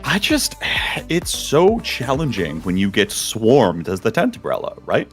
It's so challenging when you get swarmed as the Tentarella, right?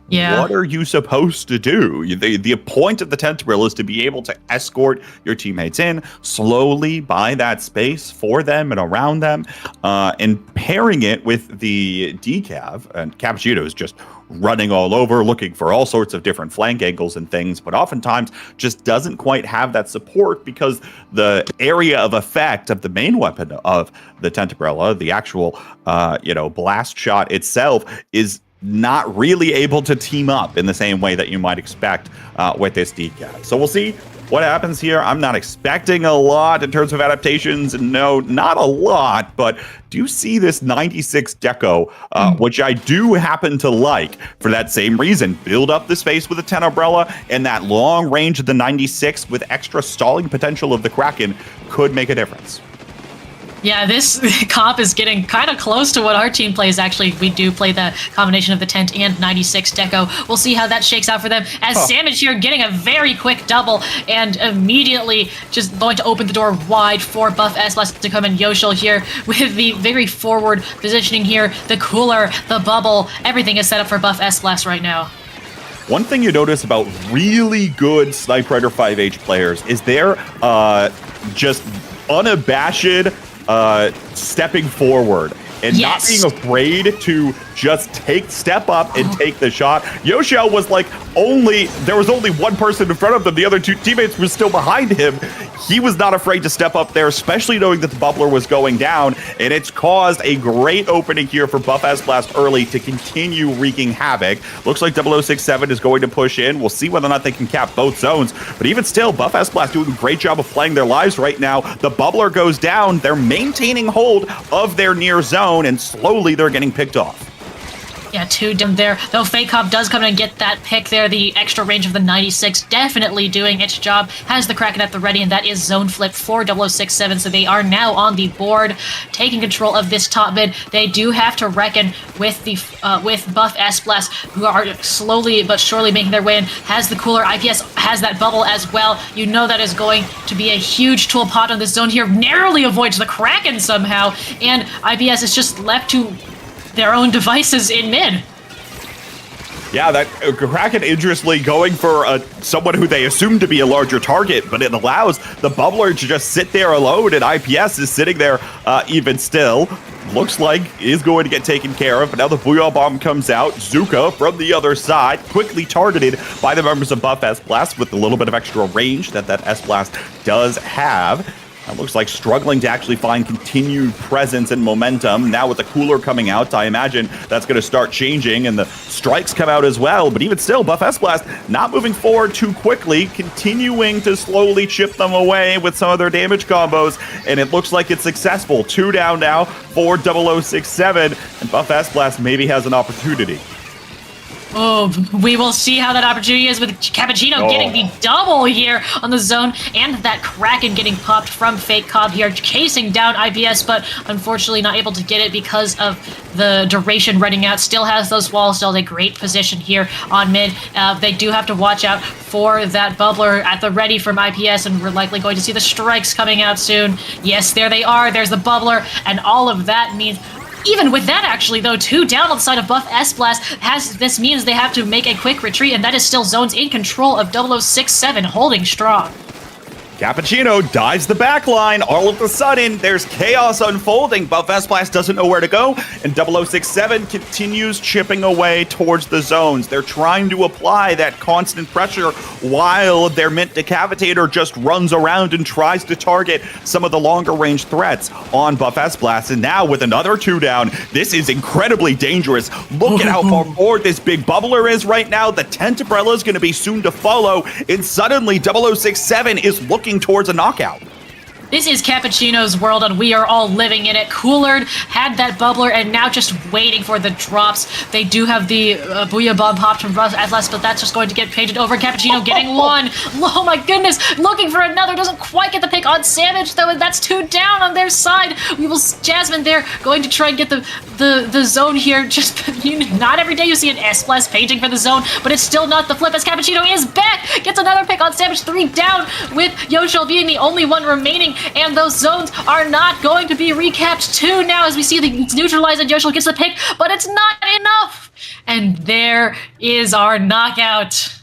Yeah. What are you supposed to do? The point of the Tentarella is to be able to escort your teammates in, slowly buy that space for them and around them, and pairing it with the decav, and Cappuccino is just running all over, looking for all sorts of different flank angles and things, but oftentimes just doesn't quite have that support because the area of effect of the main weapon of the Tentarella, the actual, blast shot itself, is not really able to team up in the same way that you might expect with this decav. So we'll see What happens here? I'm not expecting a lot in terms of adaptations. No, not a lot, but do see this 96 deco, which I do happen to like for that same reason. Build up the space with a 10 umbrella, and that long range of the 96 with extra stalling potential of the Kraken could make a difference. Yeah, this comp is getting kind of close to what our team plays, actually. We do play the combination of the 10 and 96 deco. We'll see how that shakes out for them. As Savage here getting a very quick double and immediately just going to open the door wide for Buff S-Blast to come in. Yoshel here with the very forward positioning here. The cooler, the bubble, everything is set up for Buff S-Blast right now. One thing you notice about really good Sniper Rider 5H players is they're just unabashed stepping forward and not being afraid to just step up and take the shot. Yoshel was like there was only one person in front of them. The other two teammates were still behind him. He was not afraid to step up there, especially knowing that the bubbler was going down, and it's caused a great opening here for Buff S-Blast early to continue wreaking havoc. Looks like 0067 is going to push in. We'll see whether or not they can cap both zones, but even still, Buff S-Blast doing a great job of playing their lives right now. The bubbler goes down. They're maintaining hold of their near zone, and slowly they're getting picked off. Yeah, 2 down there. Though Fake Cop does come in and get that pick there. The extra range of the 96 definitely doing its job. Has the Kraken at the ready, and that is zone flip for 0067. So they are now on the board, taking control of this top mid. They do have to reckon with the with Buff S-Blast, who are slowly but surely making their way in. Has the cooler. IPS has that bubble as well. You know that is going to be a huge tool pot on this zone here. Narrowly avoids the Kraken somehow, and IPS is just left to their own devices in mid. Yeah, that Kraken interestingly going for someone who they assume to be a larger target, but it allows the bubbler to just sit there alone, and IPS is sitting there even still. Looks like is going to get taken care of, but now the Booyah Bomb comes out. Zuka from the other side, quickly targeted by the members of Buff S-Blast with a little bit of extra range that S-Blast does have. It looks like struggling to actually find continued presence and momentum. Now with the cooler coming out, I imagine that's going to start changing, and the strikes come out as well. But even still, Buff S-Blast not moving forward too quickly, continuing to slowly chip them away with some of their damage combos, and it looks like it's successful. 2 down now for 0067, and Buff S-Blast maybe has an opportunity. Oh, we will see how that opportunity is with Cappuccino getting the double here on the zone, and that Kraken getting popped from Fake Cobb here, chasing down IPS, but unfortunately not able to get it because of the duration running out. Still has those walls, still a great position here on mid. They do have to watch out for that bubbler at the ready from IPS, and we're likely going to see the strikes coming out soon. Yes, there they are. There's the bubbler, and all of that means... Even with that, actually, though, 2 down on the side of Buff S-Blast, this means they have to make a quick retreat, and that is still zones in control of 0067, holding strong. Cappuccino dives the back line. All of a sudden, there's chaos unfolding. Buff S-Blast doesn't know where to go, and 0067 continues chipping away towards the zones. They're trying to apply that constant pressure while their Mint Decavitator just runs around and tries to target some of the longer range threats on Buff S-Blast. And now with another 2 down, this is incredibly dangerous. Look at how far forward this big bubbler is right now. The tent umbrella is going to be soon to follow, and suddenly 0067 is looking towards a knockout. This is Cappuccino's world, and we are all living in it. Coolard had that bubbler, and now just waiting for the drops. They do have the Booyah Bomb popped from Atlas, but that's just going to get painted over. Cappuccino getting 1. Oh my goodness, looking for another. Doesn't quite get the pick on Savage, though, and that's 2 down on their side. We will Jasmine there, going to try and get the zone here. Just not every day you see an S-Blast painting for the zone, but it's still not the flip, as Cappuccino is back. Gets another pick on Savage, 3 down, with Yoshel being the only one remaining. And those zones are not going to be recapped. 2 now, as we see the neutralize, and Yoshel gets the pick, but it's not enough. And there is our knockout.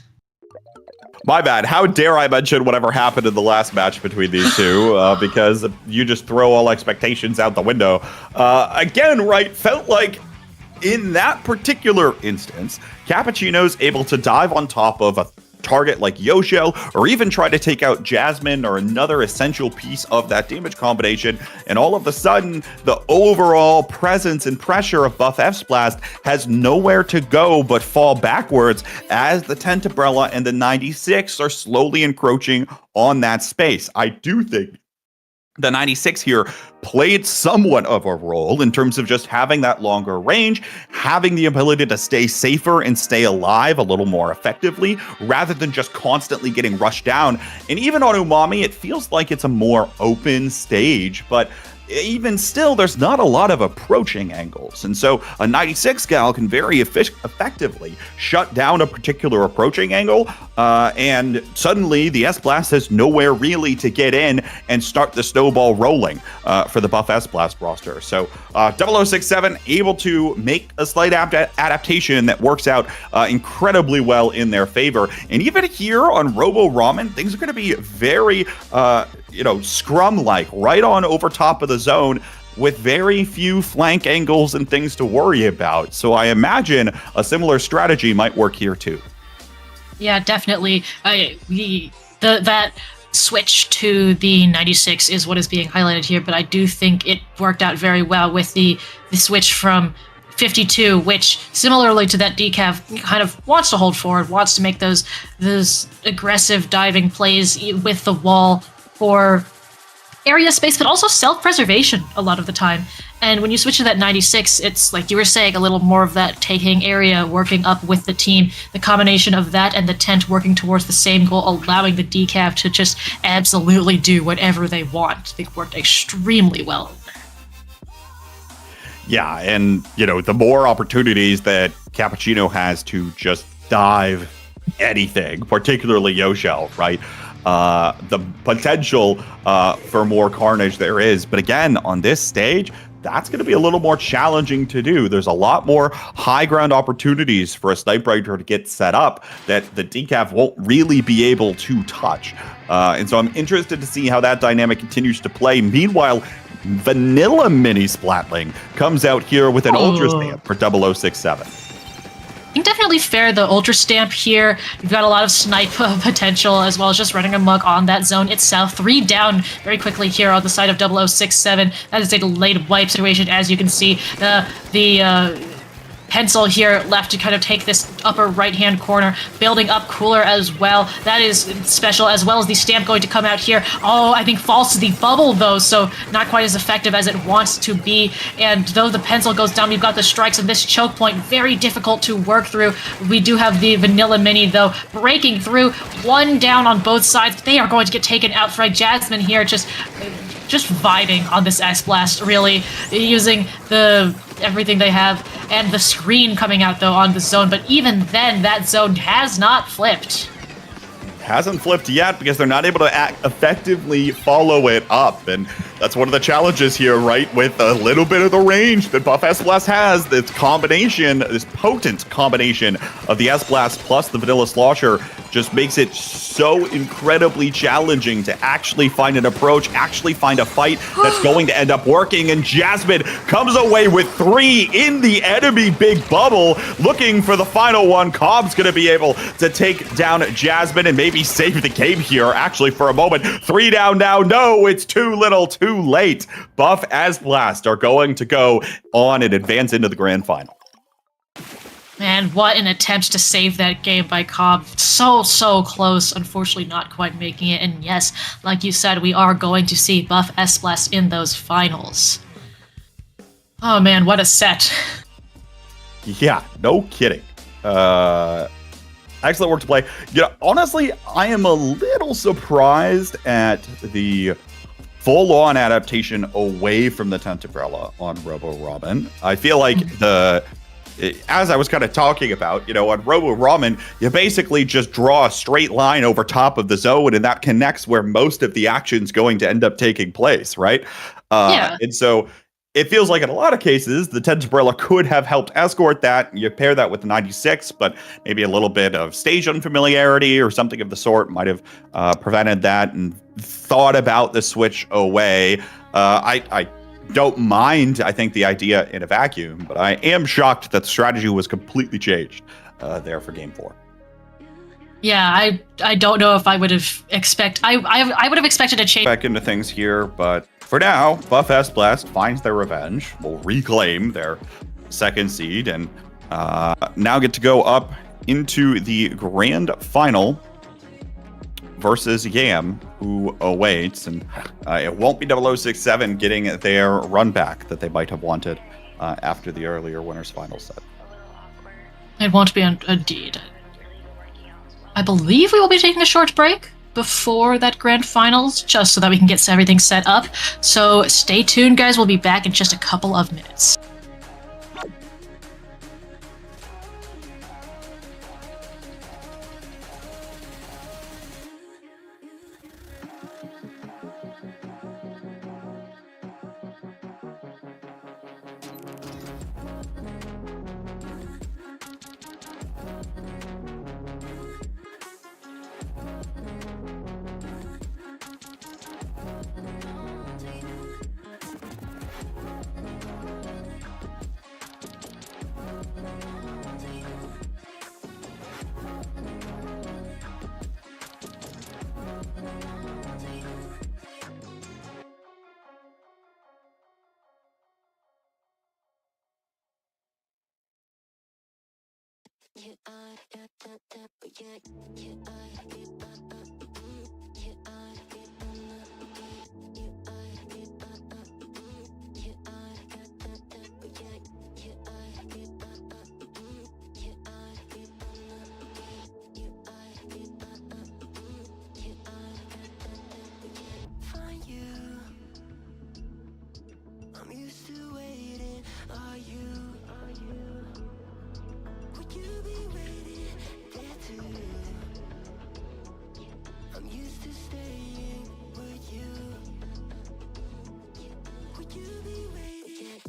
My bad. How dare I mention whatever happened in the last match between these two, because you just throw all expectations out the window. Again, right, felt like in that particular instance, Cappuccino's able to dive on top of a target like Yoshio, or even try to take out Jasmine or another essential piece of that damage combination. And all of a sudden, the overall presence and pressure of buff F-Splast has nowhere to go but fall backwards as the Tentabrella and the 96 are slowly encroaching on that space. I do think the 96 here played somewhat of a role in terms of just having that longer range, having the ability to stay safer and stay alive a little more effectively, rather than just constantly getting rushed down. And even on Umami, it feels like it's a more open stage, but even still, there's not a lot of approaching angles. And so a 96 gal can very effectively shut down a particular approaching angle, and suddenly the S-Blast has nowhere really to get in and start the snowball rolling for the buff S-Blast roster. So 0067 able to make a slight adaptation that works out incredibly well in their favor. And even here on Robo Ramen, things are going to be very scrum-like, right on over top of the zone, with very few flank angles and things to worry about. So I imagine a similar strategy might work here too. Yeah, definitely. That switch to the 96 is what is being highlighted here, but I do think it worked out very well with the switch from 52, which similarly to that decav kind of wants to hold forward, wants to make those aggressive diving plays with the wall for area space, but also self-preservation a lot of the time. And when you switch to that 96, it's like you were saying, a little more of that taking area, working up with the team. The combination of that and the tent working towards the same goal, allowing the decav to just absolutely do whatever they want. They worked extremely well. Yeah, and the more opportunities that Cappuccino has to just dive anything, particularly Yoshell, right? The potential for more carnage there is. But again, on this stage, that's going to be a little more challenging to do. There's a lot more high ground opportunities for a Snipe Rider to get set up that the decav won't really be able to touch. And so I'm interested to see how that dynamic continues to play. Meanwhile, Vanilla Mini Splatling comes out here with an Ultra Stamp for 0067. You can definitely fare the Ultra Stamp here. You've got a lot of snipe potential, as well as just running amok on that zone itself. 3 down very quickly here on the side of 0067. That is a delayed wipe situation, as you can see. The pencil here left to kind of take this upper right-hand corner, building up cooler as well. That is special, as well as the stamp going to come out here. Oh, I think falls to the bubble, though, so not quite as effective as it wants to be. And though the pencil goes down, we've got the strikes of this choke point, very difficult to work through. We do have the Vanilla Mini, though, breaking through. 1 down on both sides. They are going to get taken out. Fry Jasmine here just vibing on this S-Blast, really, using everything they have, and the screen coming out, though, on the zone. But even then, that zone has not flipped. Hasn't flipped yet because they're not able to effectively follow it up. And that's one of the challenges here, right? With a little bit of the range that buff S-Blast has, this potent combination of the S-Blast plus the Vanilla Slosher just makes it so incredibly challenging to actually find an approach, actually find a fight that's going to end up working. And Jasmine comes away with 3 in the enemy big bubble, looking for the final one. Cobb's going to be able to take down Jasmine and maybe save the game here, actually, for a moment. 3 down now. No, it's too little, too late. Buff S-Blast are going to go on and advance into the grand final. Man, what an attempt to save that game by Cobb. So close. Unfortunately, not quite making it. And yes, like you said, we are going to see Buff S-Blast in those finals. Oh man, what a set. Yeah, no kidding. Excellent work to play. Honestly, I am a little surprised at the full-on adaptation away from the Tentabrella on Robo Ramen. I feel like as I was kind of talking about, on Robo Ramen, you basically just draw a straight line over top of the zone, and that connects where most of the action's going to end up taking place, right? Yeah. And so it feels like in a lot of cases, the Tentabrella could have helped escort that. You pair that with the 96, but maybe a little bit of stage unfamiliarity or something of the sort might have prevented that, and thought about the switch away. I don't mind, I think, the idea in a vacuum, but I am shocked that the strategy was completely changed there for Game 4. Yeah, I don't know if I would have I would have expected a change. Back into things here, but for now, Buff S Blast finds their revenge, will reclaim their second seed, and now get to go up into the grand final versus Yam, who awaits, and it won't be 0067 getting their run back that they might have wanted after the earlier winners final set. It won't be indeed. I believe we will be taking a short break before that grand finals, just so that we can get everything set up. So stay tuned, guys. We'll be back in just a couple of minutes. Find you. I'm used to waiting. Are you? Would you be waiting there too? I'm used to staying. Would you? Would you be waiting?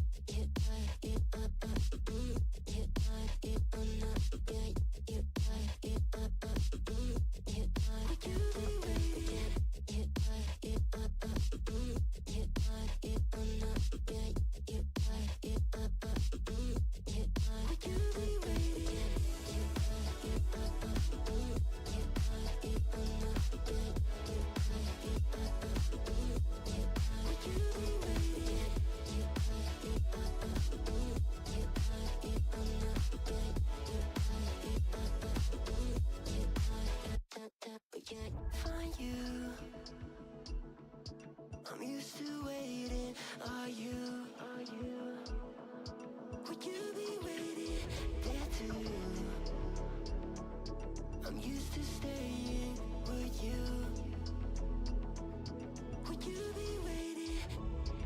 Find you. I'm used to waiting. Are you? Would you be waiting there too? I'm used to staying. Would you? Would you be waiting?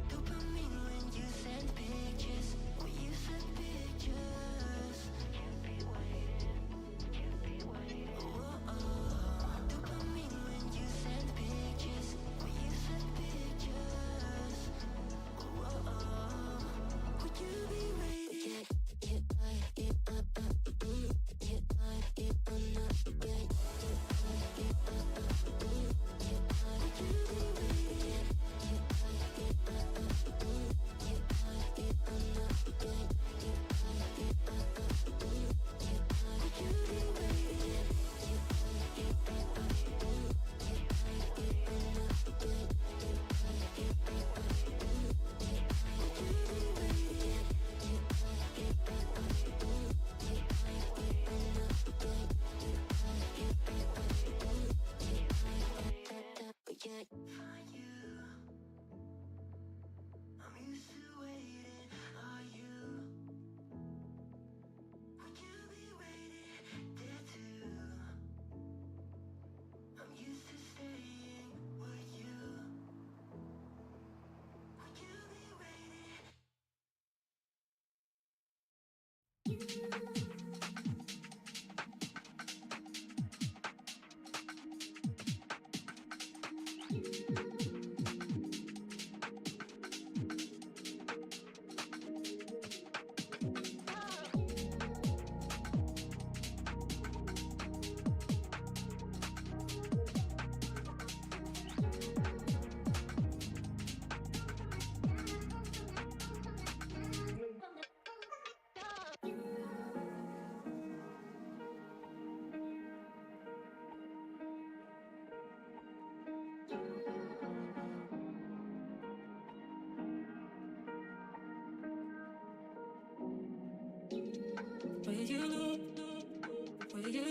Dopamine when you send pictures. When you send pictures. Can't be waiting. Dopamine when you send pictures. When you send pictures. Would you be waiting?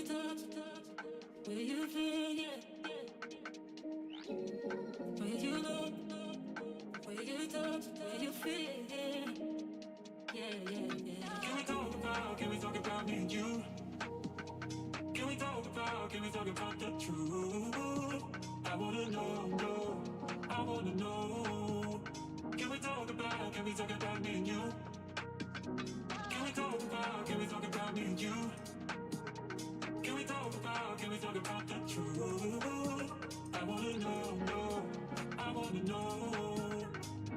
touch, where you feel, yeah. Where you look, where you touch, where you feel, yeah. Can we talk about me and you? Can we talk about the truth? I wanna know, I wanna know. Can we talk about me and you? Can we talk about me and you? Can we talk about the truth? I wanna know, I wanna know.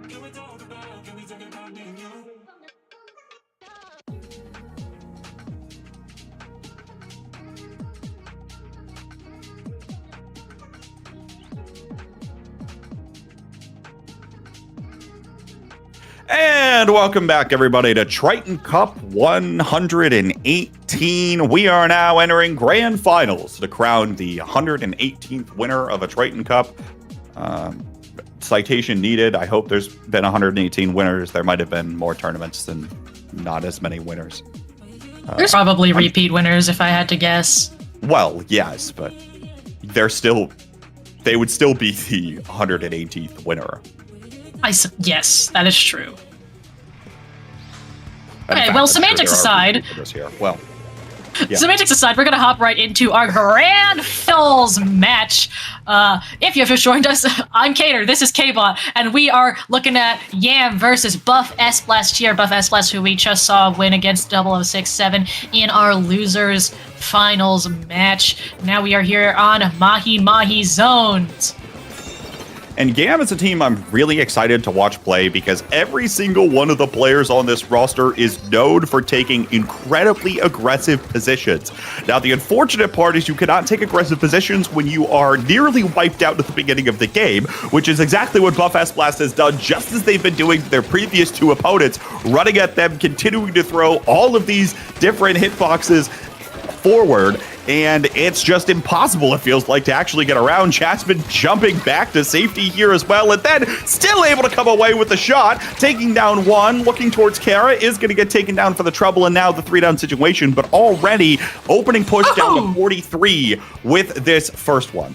Can we talk about me and you? And welcome back, everybody, to Triton-Cup 118. We are now entering grand finals to crown the 118th winner of a Triton-Cup. Citation needed. I hope there's been 118 winners. There might have been more tournaments than not as many winners. There's probably repeat winners, if I had to guess. Well, yes, but they would still be the 118th winner. Yes, that is true. In Okay, fact, well, I'm semantics sure there are aside, repeat winners here. Well, yeah. Semantics aside, we're going to hop right into our grand finals match. If you have just joined us, I'm Kater, this is K-Bot, and we are looking at Yam versus Buff S-Blast here. Buff S-Blast, who we just saw win against 0067 in our losers finals match. Now we are here on Mahi Mahi Zones. And GAM is a team I'm really excited to watch play because every single one of the players on this roster is known for taking incredibly aggressive positions. Now, the unfortunate part is you cannot take aggressive positions when you are nearly wiped out at the beginning of the game, which is exactly what Buff S-Blast has done, just as they've been doing to their previous two opponents, running at them, continuing to throw all of these different hitboxes forward, and it's just impossible, it feels like, to actually get around. Jasmine jumping back to safety here as well, and then still able to come away with the shot, taking down one, looking towards Kara, is going to get taken down for the trouble, and now the 3-down situation, but already opening push down to 43 with this first one.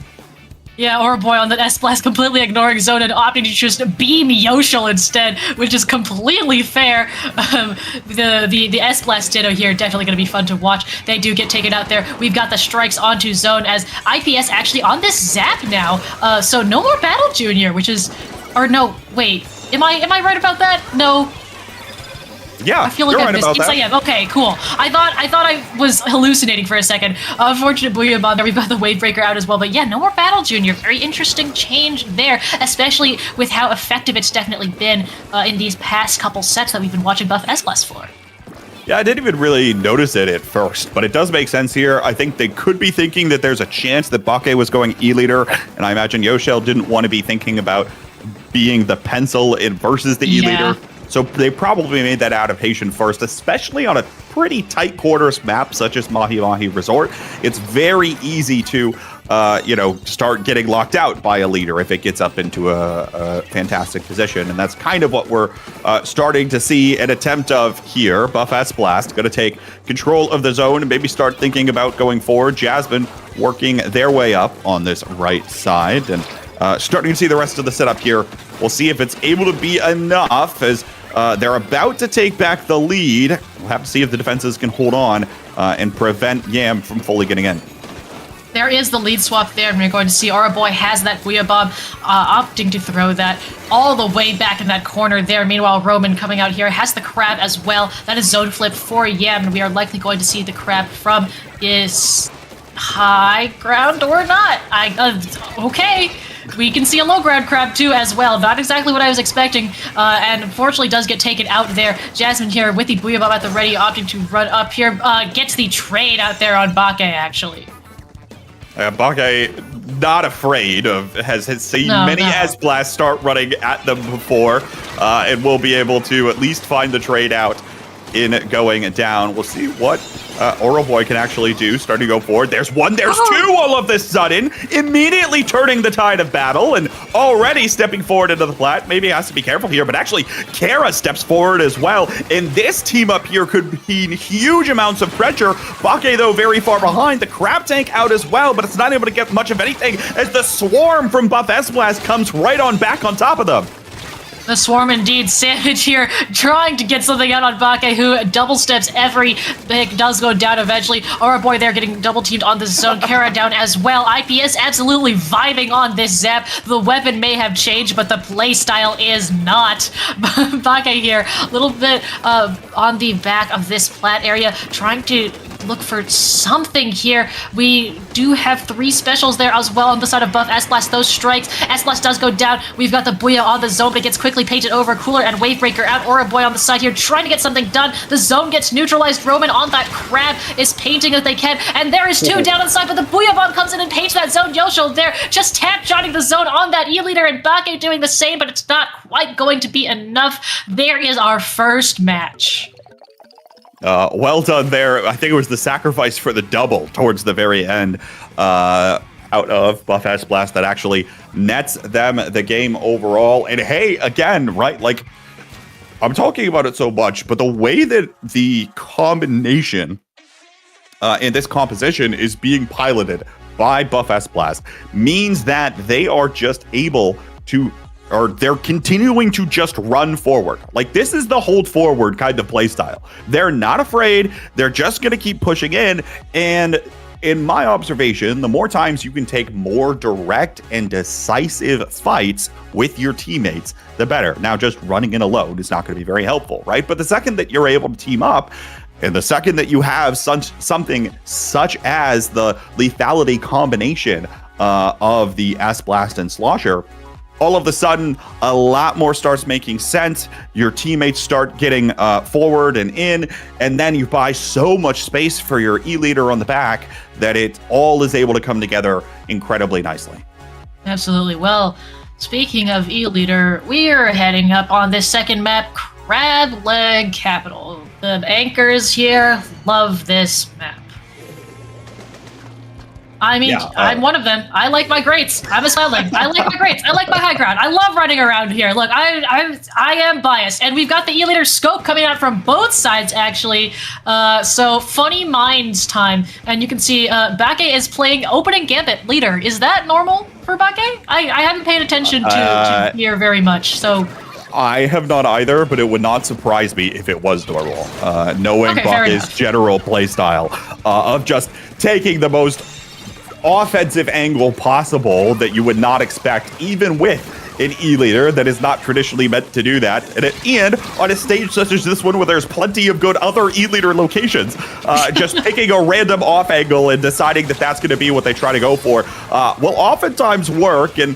Yeah, or boy on the S-Blast completely ignoring zone and opting to just beam Yoshel instead, which is completely fair. The S-Blast ditto here definitely going to be fun to watch. They do get taken out there. We've got the strikes onto zone as IPS actually on this zap now. So no more Battle Junior, which is, or no, wait, am I right about that? No. Yeah, I feel like you're I right missed. about Yes, that. I am. Okay, cool. I thought I was hallucinating for a second. Unfortunate Booyah Bomb there. We've got the Wavebreaker out as well. But yeah, no more Battle Junior. Very interesting change there, especially with how effective it's definitely been in these past couple sets that we've been watching Buff S-Blast for. Yeah, I didn't even really notice it at first, but it does make sense here. I think they could be thinking that there's a chance that Bake was going E-Leader, and I imagine Yoshel didn't want to be thinking about being the pencil in versus the E-Leader. So they probably made that adaptation first, especially on a pretty tight quarters map such as Mahi Mahi Resort. It's very easy to, start getting locked out by a leader if it gets up into a fantastic position. And that's kind of what we're starting to see an attempt of here. Buff S-Blast going to take control of the zone and maybe start thinking about going forward. Jasmine working their way up on this right side and starting to see the rest of the setup here. We'll see if it's able to be enough as they're about to take back the lead. We'll have to see if the defenses can hold on and prevent Yam from fully getting in. There is the lead swap there, and we're going to see Aura Boy has that Booyah Bomb, opting to throw that all the way back in that corner there. Meanwhile, Roman coming out here has the crab as well. That is zone flip for Yam, and we are likely going to see the crab from this high ground or not. Okay. We can see a low ground crab too as well. Not exactly what I was expecting, and unfortunately does get taken out there. Jasmine here with the Booyah Bomb at the ready, opting to run up here. Gets the trade out there on Bake, actually. Bake, not afraid of, has seen many S-Blasts start running at them before, and will be able to at least find the trade out. in going down. We'll see what Oroboy can actually do. Starting to go forward. There's one, there's two all of this sudden. Immediately turning the tide of battle and already stepping forward into the plat. Maybe he has to be careful here, but actually Kara steps forward as well. And this team up here could be huge amounts of pressure. Bake, though, very far behind. The Crab Tank out as well, but it's not able to get much of anything as the Swarm from Buff S-Blast comes right on back on top of them. The Swarm indeed. Savage here trying to get something out on Bake, who double steps every pick, does go down eventually. Oroboy there getting double teamed on the zone. Kara down as well. IPS absolutely vibing on this zap. The weapon may have changed, but the play style is not. Bake here, a little bit on the back of this plat area, trying to look for something here. We do have 3 specials there as well on the side of Buff S-Blast. Those strikes. S-Blast does go down. We've got the Booyah on the zone, but it gets quickly painted over. Cooler and Wavebreaker out. Oroboy on the side here trying to get something done. The zone gets neutralized. Roman on that Crab is painting as they can, and there is 2 down on the side, but the Booyah Bomb comes in and paints that zone. Yoshel there just tap-shotting the zone on that E-Leader, and Bake doing the same, but it's not quite going to be enough. There is our first match. Well done there. I think it was the sacrifice for the double towards the very end out of Buff S-Blast that actually nets them the game overall. And hey, again, right, like, I'm talking about it so much, but the way that the combination in this composition is being piloted by Buff S-Blast means that they are just able to, or they're continuing to just run forward. Like, this is the hold forward kind of play style. They're not afraid. They're just going to keep pushing in. And in my observation, the more times you can take more direct and decisive fights with your teammates, the better. Now, just running in alone is not going to be very helpful, right? But the second that you're able to team up, and the second that you have something such as the lethality combination of the S-Blast and Slosher, all of a sudden, a lot more starts making sense. Your teammates start getting forward and in, and then you buy so much space for your E-Leader on the back that it all is able to come together incredibly nicely. Absolutely. Well, speaking of E-Leader, we are heading up on this second map, Crab Leg Capital. The anchors here love this map. I mean, Yeah, I'm one of them. I like my greats. I'm a Smiling. I like my greats. I like my high ground. I love running around here. Look, I am biased, and we've got the E-Leader scope coming out from both sides, actually. So funny minds time, and you can see Bake is playing opening gambit leader. Is that normal for Bake? I haven't paid attention to here very much. So I have not either, but it would not surprise me if it was normal. Knowing Bake's general play style of just taking the most offensive angle possible that you would not expect, even with an E-Leader that is not traditionally meant to do that. And on a stage such as this one, where there's plenty of good other E-Leader locations, just picking a random off angle and deciding that that's going to be what they try to go for will oftentimes work, and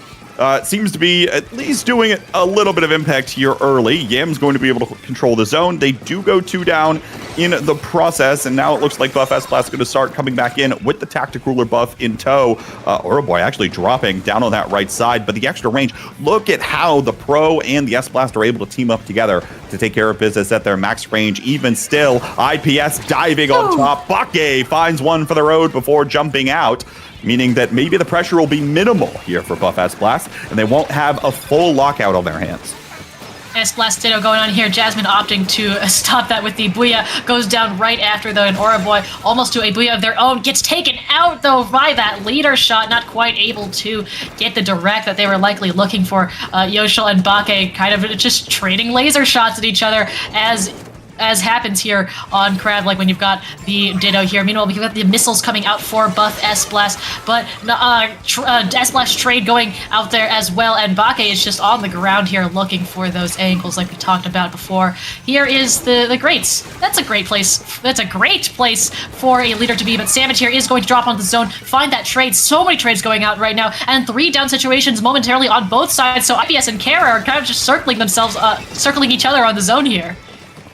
seems to be at least doing a little bit of impact here early. Yam's going to be able to control the zone. They do go 2 down in the process, and now it looks like Buff S-Blast is going to start coming back in with the Tactic Ruler buff in tow. Oroboy actually dropping down on that right side, but the extra range. Look at how the Pro and the S-Blast are able to team up together to take care of business at their max range. Even still, IPS diving on top. Bake finds one for the road before jumping out, meaning that maybe the pressure will be minimal here for Buff S-Blast, and they won't have a full lockout on their hands. S-Blast Ditto going on here. Jasmine opting to stop that with the Booyah. Goes down right after, though, and Oroboy almost to a Booyah of their own. Gets taken out, though, by that leader shot. Not quite able to get the direct that they were likely looking for. Yoshel and Bake kind of just trading laser shots at each other as happens here on Crab, like when you've got the Ditto here. Meanwhile, we've got the missiles coming out for Buff S-Blast, but S-Blast trade going out there as well, and Bake is just on the ground here looking for those angles like we talked about before. Here is the Greats. That's a great place. That's a great place for a leader to be, but Savage here is going to drop on the zone, find that trade. So many trades going out right now, and 3 down situations momentarily on both sides, so IPS and Kara are kind of just circling each other on the zone here.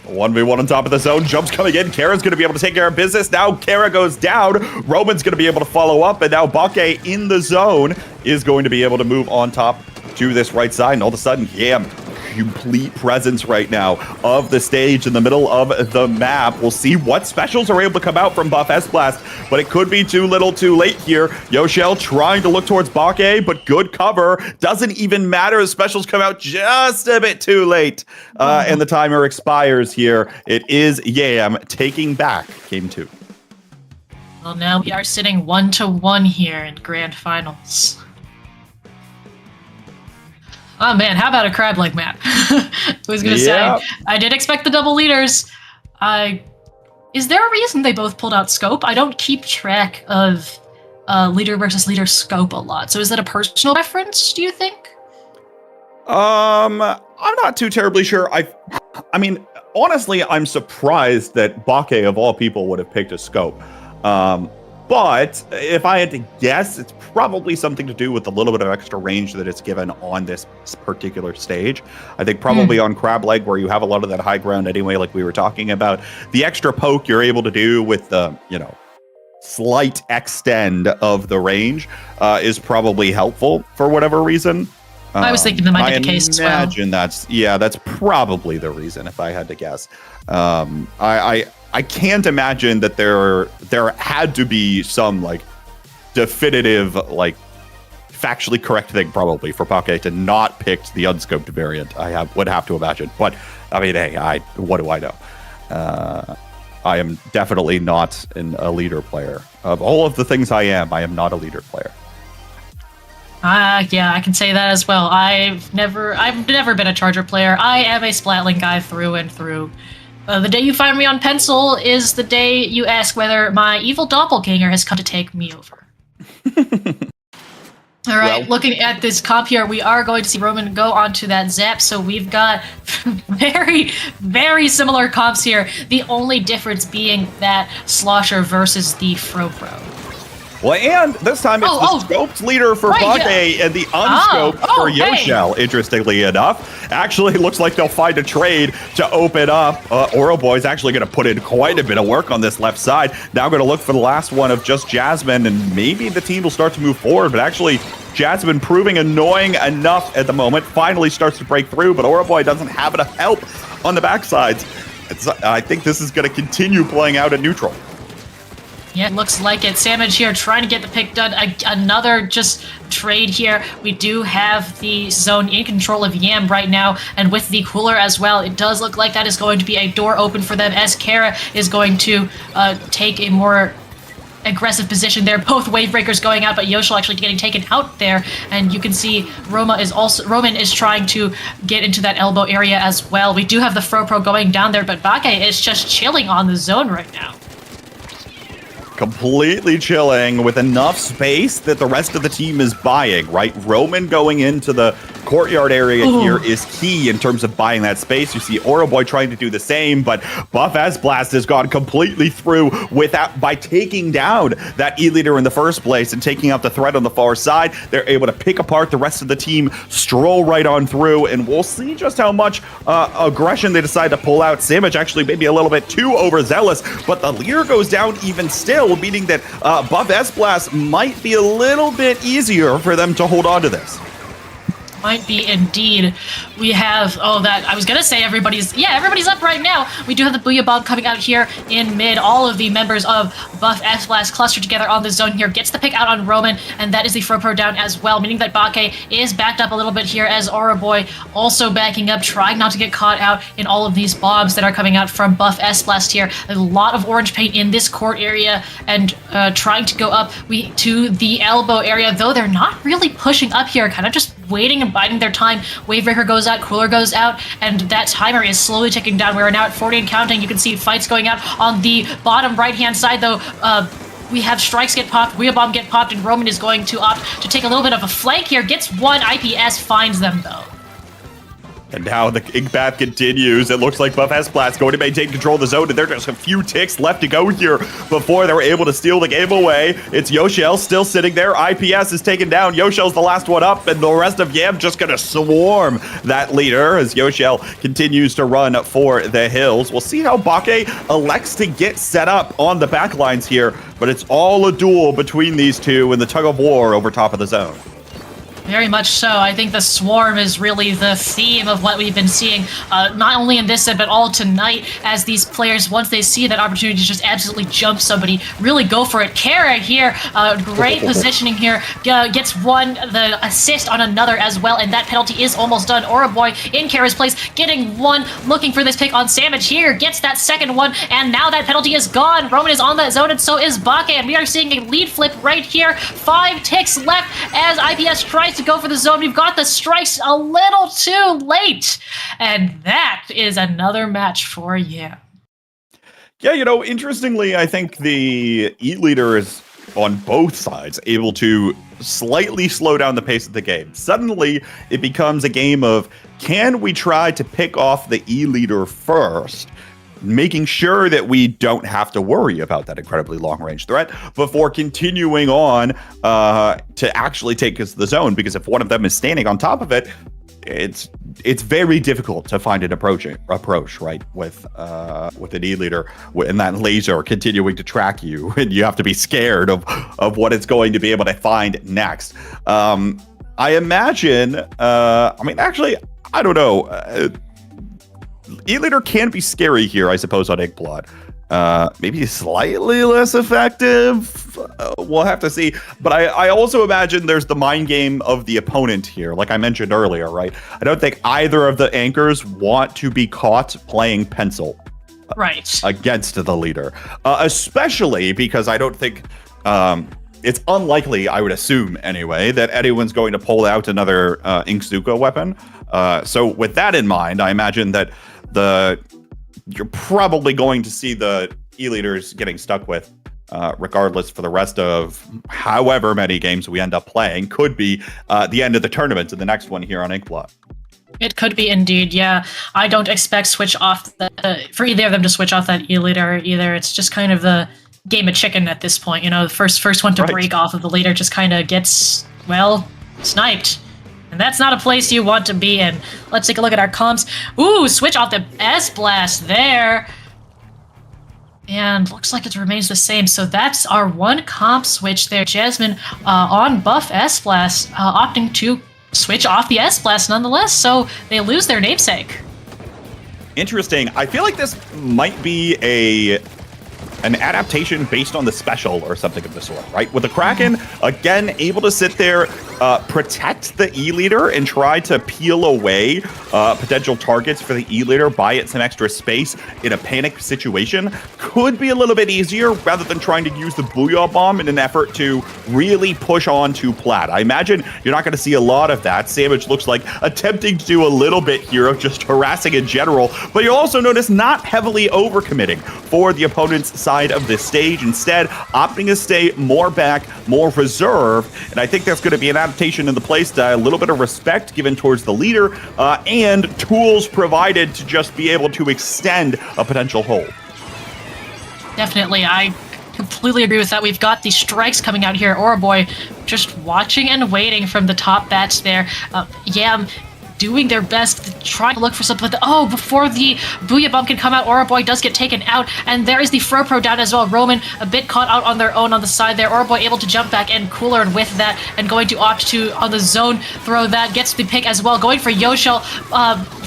1v1 on top of the zone. Jumps coming in. Kara's going to be able to take care of business. Now Kara goes down. Roman's going to be able to follow up. And now Bake in the zone is going to be able to move on top to this right side. And all of a sudden, Yam complete presence right now of the stage in the middle of the map. We'll see what specials are able to come out from Buff S-Blast, but it could be too little too late here. Yoshel trying to look towards Bake, but good cover. Doesn't even matter. The specials come out just a bit too late. And the timer expires here. It is Yam taking back game 2. Well, now we are sitting 1-1 here in grand finals. Oh man, how about a crab leg map? I was gonna say, I did expect the double leaders. Is there a reason they both pulled out scope? I don't keep track of leader versus leader scope a lot. So is that a personal preference, do you think? I'm not too terribly sure. I mean, honestly, I'm surprised that Bake of all people would have picked a scope. But if I had to guess, it's probably something to do with a little bit of extra range that it's given on this particular stage. I think probably on Crab Leg, where you have a lot of that high ground anyway, like we were talking about, the extra poke you're able to do with the, slight extend of the range is probably helpful for whatever reason. I was thinking that might be the case as well. I imagine that's probably the reason if I had to guess. I can't imagine that there had to be some definitive factually correct thing probably for Bake to not pick the unscoped variant. Would have to imagine, but I mean, hey, what do I know? I am definitely not a leader player. Of all of the things I am not a leader player. Yeah, I can say that as well. I've never been a Charger player. I am a Splatling guy through and through. The day you find me on Pencil is the day you ask whether my evil doppelganger has come to take me over. All right, looking at this comp here, we are going to see Roman go onto that Zap, so we've got very, very similar comps here. The only difference being that Slosher versus the Fro-Pro. Well, and this time it's the scoped leader for Bake and the unscoped for Yoshel, interestingly enough. Actually, looks like they'll find a trade to open up. Oroboy's actually going to put in quite a bit of work on this left side. Now going to look for the last one of just Jasmine, and maybe the team will start to move forward, but actually Jasmine proving annoying enough at the moment, finally starts to break through, but Oroboy doesn't have enough help on the backsides. I think this is going to continue playing out at neutral. Yeah, it looks like it. Sandwich here trying to get the pick done. Another just trade here. We do have the zone in control of Yam right now, and with the cooler as well, it does look like that is going to be a door open for them as Kara is going to take a more aggressive position there. Both wave breakers going out, but Yoshel actually getting taken out there, and you can see Roman is trying to get into that elbow area as well. We do have the Fro-Pro going down there, but Bake is just chilling on the zone right now. Completely chilling with enough space that the rest of the team is buying, right? Roman going into the courtyard area here is key in terms of buying that space. You see Oroboy trying to do the same, but Buff S-Blast has gone completely through by taking down that E-leader in the first place and taking out the threat on the far side. They're able to pick apart the rest of the team, stroll right on through, and we'll see just how much aggression they decide to pull out. Sandwich actually maybe a little bit too overzealous, but the leader goes down even still, meaning that Buff S-Blast might be a little bit easier for them to hold on to this. Might be indeed. We have, I was gonna say everybody's up right now. We do have the Booyah Bomb coming out here in mid. All of the members of Buff S-Blast clustered together on the zone here. Gets the pick out on Roman, and that is the Fro-Pro down as well, meaning that Bake is backed up a little bit here as Oroboy also backing up, trying not to get caught out in all of these bombs that are coming out from Buff S-Blast here. A lot of orange paint in this court area, and trying to go up to the elbow area, though they're not really pushing up here, kind of just waiting and biding their time. Wavebreaker goes out, Cooler goes out, and that timer is slowly ticking down. We're now at 40 and counting. You can see fights going out on the bottom right-hand side, though. We have strikes get popped, Wheel Bomb get popped, and Roman is going to opt to take a little bit of a flank here. Gets one, IPS finds them, though. And now the ink bath continues. It looks like Buff S-Blast going to maintain control of the zone, and there's just a few ticks left to go here before they're able to steal the game away. It's Yoshel still sitting there. IPS is taken down. Yoshel's the last one up, and the rest of Yam just going to swarm that leader as Yoshel continues to run for the hills. We'll see how Bake elects to get set up on the backlines here, but it's all a duel between these two in the tug of war over top of the zone. Very much so. I think the swarm is really the theme of what we've been seeing, not only in this set, but all tonight, as these players, once they see that opportunity to just absolutely jump somebody, really go for it. Kara here, great positioning here, gets the assist on another as well, and that penalty is almost done. Boy in Kara's place, getting one, looking for this pick on Savage here, gets that second one, and now that penalty is gone. Roman is on that zone, and so is Bake, and we are seeing a lead flip right here. 5 ticks left as IPS tries to go for the zone. We've got the strikes a little too late, and that is another match for you. Yeah, interestingly, I think the E-leader is on both sides able to slightly slow down the pace of the game. Suddenly, it becomes a game of, can we try to pick off the E-leader first, making sure that we don't have to worry about that incredibly long-range threat before continuing on to actually take us to the zone, because if one of them is standing on top of it, it's very difficult to find an approach, right, with an E-leader and that laser continuing to track you, and you have to be scared of what it's going to be able to find next. I imagine, actually, I don't know. E-leader can be scary here, I suppose, on Inkblot. Maybe slightly less effective. We'll have to see. But I also imagine there's the mind game of the opponent here, like I mentioned earlier, right? I don't think either of the anchors want to be caught playing pencil against the leader, especially because I don't think it's unlikely, I would assume anyway, that anyone's going to pull out another Inkzuka weapon. So with that in mind, I imagine that you're probably going to see the E-leaders getting stuck with, regardless, for the rest of however many games we end up playing. Could be the end of the tournament in the next one here on Inkblot. It could be indeed, yeah. I don't expect switch off for either of them to switch off that E-leader either. It's just kind of the game of chicken at this point. The first one to break off of the leader just kind of gets, sniped. And that's not a place you want to be in. Let's take a look at our comps. Ooh, switch off the S-Blast there. And looks like it remains the same. So that's our one comp switch there. Jasmine on buff S-Blast, opting to switch off the S-Blast nonetheless. So they lose their namesake. Interesting. I feel like this might be an adaptation based on the special or something of the sort, right? With the Kraken, again, able to sit there, protect the E-leader and try to peel away potential targets for the E-leader, buy it some extra space in a panic situation, could be a little bit easier rather than trying to use the Booyah Bomb in an effort to really push on to Plat. I imagine you're not going to see a lot of that. Savage looks like attempting to do a little bit here of just harassing in general, but you'll also notice not heavily overcommitting for the opponent's side of this stage, instead opting to stay more back, more reserved, and I think that's going to be an adaptation in the playstyle, a little bit of respect given towards the leader, and tools provided to just be able to extend a potential hold. Definitely, I completely agree with that. We've got the strikes coming out here. Boy just watching and waiting from the top bats there. Yam doing their best to try to look for something. Before the Booyah Bomb can come out, Boy does get taken out, and there is the Fro down as well. Roman a bit caught out on their own on the side there. Boy able to jump back and Cooler with that, and going to opt to, on the zone, throw that, gets the pick as well, going for Yoshel,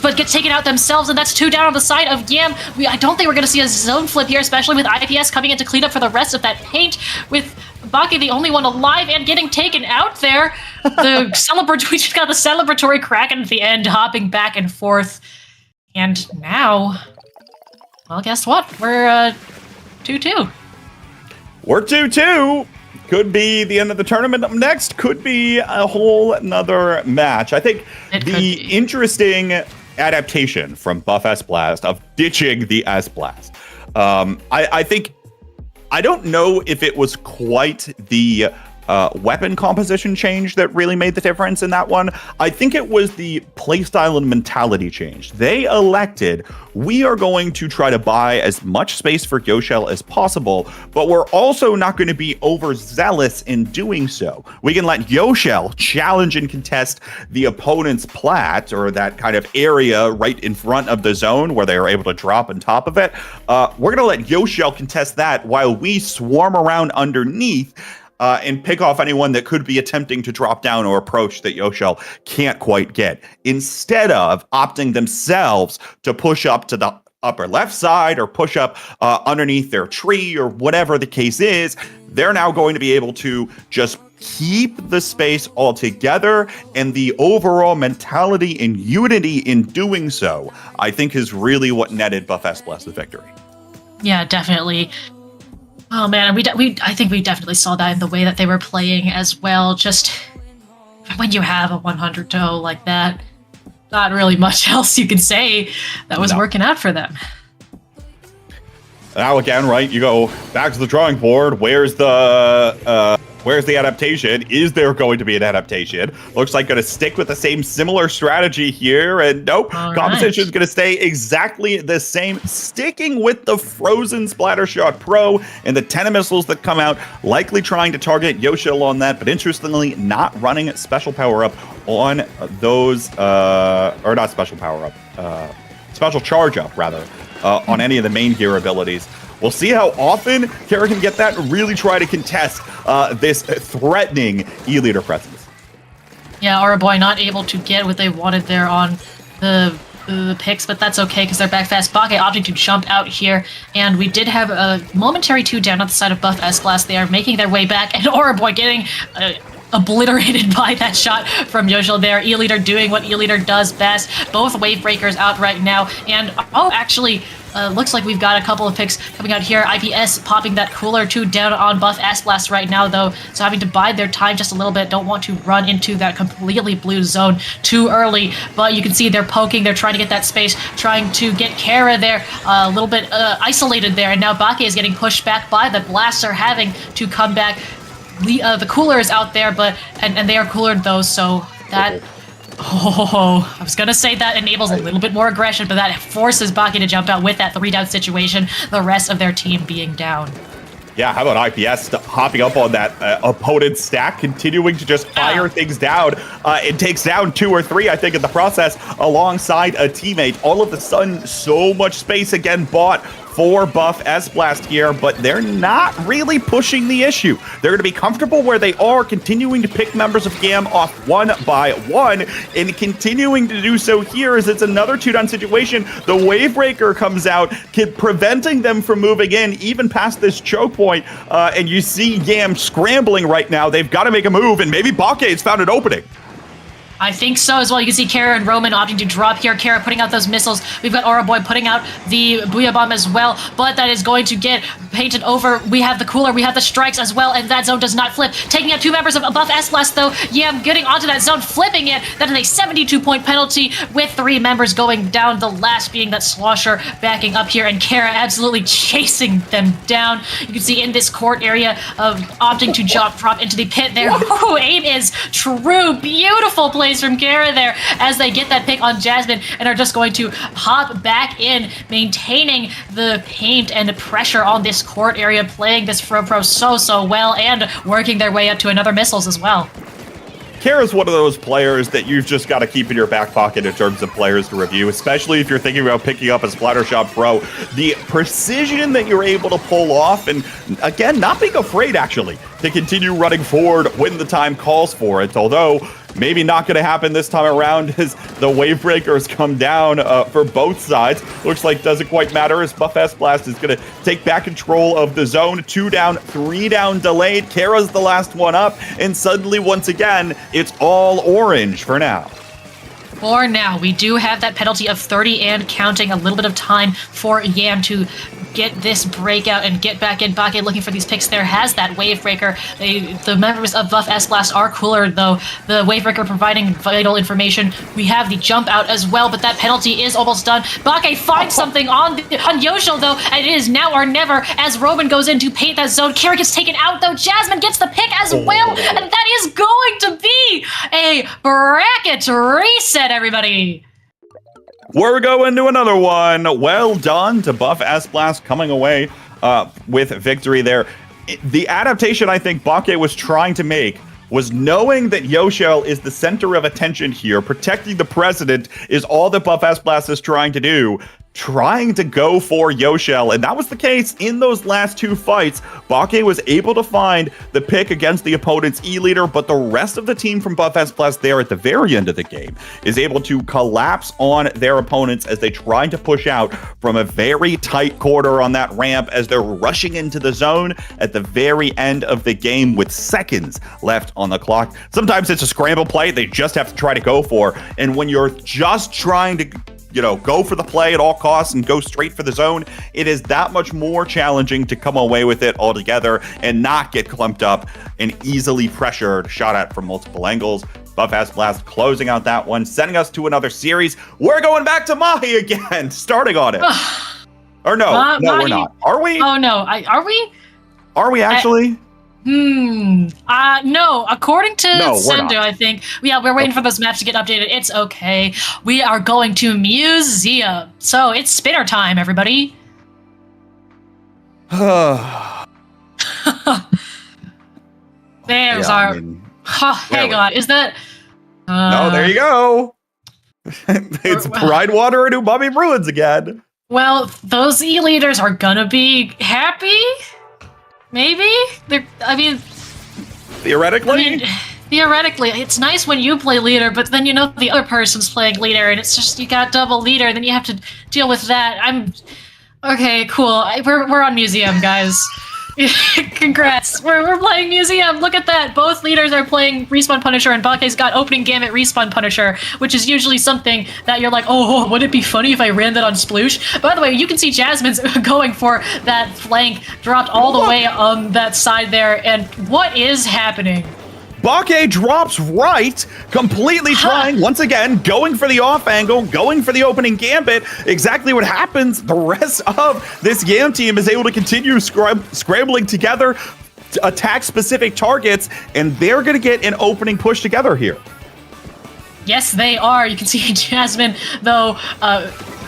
but gets taken out themselves, and that's 2 down on the side of Yam. I don't think we're going to see a zone flip here, especially with IPS coming in to clean up for the rest of that paint, with Baki the only one alive and getting taken out there. We just got the celebratory Kraken at the end, hopping back and forth. And now, well, guess what? We're 2-2. We're 2-2. Could be the end of the tournament. Up next could be a whole another match. I think the interesting adaptation from buff S-Blast of ditching the S-Blast. I think, I don't know if it was quite the weapon composition change that really made the difference in that one. I think it was the playstyle and mentality change. They elected, we are going to try to buy as much space for Yoshel as possible, but we're also not going to be overzealous in doing so. We can let Yoshel challenge and contest the opponent's plat, or that kind of area right in front of the zone where they are able to drop on top of it. We're going to let Yoshel contest that while we swarm around underneath. and pick off anyone that could be attempting to drop down or approach that Yoshel can't quite get, instead of opting themselves to push up to the upper left side or push up underneath their tree or whatever the case is. They're now going to be able to just keep the space all together, and the overall mentality and unity in doing so, I think, is really what netted Buff Esplast the victory. Yeah, definitely. Oh man, I think we definitely saw that in the way that they were playing as well. Just when you have a 100 toe like that, not really much else you can say that was working out for them. Now again, right, you go back to the drawing board. Where's the adaptation? Is there going to be an adaptation? Looks like going to stick with the same similar strategy here, and nope, competition is going to stay exactly the same, sticking with the Frozen Splattershot Pro and the 10 missiles that come out, likely trying to target Yoshel on that, but interestingly not running special power up on those, or not special power up, special charge up rather, on any of the main gear abilities. We'll see how often Kara can get that and really try to contest this threatening E-Leader presence. Yeah, Auraboy not able to get what they wanted there on the picks, but that's okay because they're back fast. Bake opting to jump out here, and we did have a momentary 2 down on the side of Buff Esplast. They are making their way back, and Auraboy getting obliterated by that shot from Yoshel there. E-Leader doing what E-Leader does best. Both wave breakers out right now, and actually, looks like we've got a couple of picks coming out here. IPS popping that cooler 2 down on Buff Esplast right now, though, so having to bide their time just a little bit. Don't want to run into that completely blue zone too early, but you can see they're poking. They're trying to get that space, trying to get Kara there a little bit isolated there, and now Bake is getting pushed back by the blaster, having to come back. The cooler is out there, but and they are coolered though, so that I was gonna say that enables a little bit more aggression, but that forces Bake to jump out with that 3 down situation, the rest of their team being down. Yeah, how about IPS hopping up on that opponent's stack, continuing to just fire things down. It takes down 2 or 3, I think, in the process, alongside a teammate. All of a sudden, so much space again bought for Buff Esplast here, but they're not really pushing the issue. They're going to be comfortable where they are, continuing to pick members of GAM off one by one, and continuing to do so here as it's another 2-down situation. The Wave Breaker comes out, preventing them from moving in, even past this choke point, and you see GAM scrambling right now. They've got to make a move, and maybe Bake's found an opening. I think so as well. You can see Kara and Roman opting to drop here. Kara putting out those missiles. We've got Auraboy putting out the Booyah Bomb as well, but that is going to get painted over. We have the cooler, we have the strikes as well, and that zone does not flip. Taking out 2 members of Buff Esplast though. Yeah, getting onto that zone, flipping it. That is a 72-point penalty with 3 members going down, the last being that Slosher backing up here, and Kara absolutely chasing them down. You can see in this court area of opting to drop into the pit there. Ooh, aim is true. Beautiful play from Kara there as they get that pick on Jasmine and are just going to hop back in, maintaining the paint and the pressure on this court area, playing this Pro so well, and working their way up to another missiles as well. Kara's one of those players that you've just got to keep in your back pocket in terms of players to review, especially if you're thinking about picking up a Splattershot Pro. The precision that you're able to pull off, and again, not being afraid actually to continue running forward when the time calls for it, although maybe not going to happen this time around as the Wave Breakers come down for both sides. Looks like doesn't quite matter as Buff Esplast is going to take back control of the zone. 2 down, 3 down delayed. Kara's the last one up, and suddenly, once again, it's all orange for now. For now, we do have that penalty of 30 and counting. A little bit of time for Yam to get this breakout and get back in. Bake looking for these picks there, has that Wave Breaker. The members of Buff Esplast are cooler, though. The Wave Breaker providing vital information. We have the jump out as well, but that penalty is almost done. Bake finds something on Yoshel, though, and it is now or never as Roman goes in to paint that zone. Kara gets taken out, though. Jasmine gets the pick as well, and that is going to be a bracket reset, everybody. We're going to another one. Well done to Buff Esplast coming away with victory there. The adaptation I think Bake was trying to make was knowing that Yoshel is the center of attention here. Protecting the president is all that Buff Esplast is trying to do. trying to go for Yoshel, and that was the case in those last two fights. Bake was able to find the pick against the opponent's E-leader, but the rest of the team from Buff S Plus there at the very end of the game is able to collapse on their opponents as they try to push out from a very tight corner on that ramp as they're rushing into the zone at the very end of the game with seconds left on the clock. Sometimes it's a scramble play they just have to try to go for, and when you're just trying to go for the play at all costs and go straight for the zone, it is that much more challenging to come away with it altogether and not get clumped up and easily pressured, shot at from multiple angles. Buff S Blast closing out that one, sending us to another series. We're going back to Mahi again, starting on it. Or no, we're not. Are we? Oh, no. Are we? Are we actually? No, according to Sendo, not. I think. Yeah, we're waiting for those maps to get updated. It's okay. We are going to Museum. So it's spinner time, everybody. There's our... hang on, is that... no, there you go. It's Pride Water and Umami Ruins again. Well, those E-leaders are gonna be happy? Maybe? Theoretically? Theoretically, it's nice when you play leader, but then the other person's playing leader, and it's just, you got double leader, and then you have to deal with that. Okay, cool. We're on Museum, guys. Congrats. We're playing Museum. Look at that. Both leaders are playing Respawn Punisher, and Bake's got opening Gambit Respawn Punisher, which is usually something that you're like, oh, would it be funny if I ran that on Sploosh? By the way, you can see Jasmine's going for that flank, dropped all the way on that side there, and what is happening? Bake drops right, completely trying, once again, going for the off angle, going for the opening gambit. Exactly what happens. The rest of this Yam team is able to continue scrambling together, to attack specific targets, and they're going to get an opening push together here. Yes, they are. You can see Jasmine, though,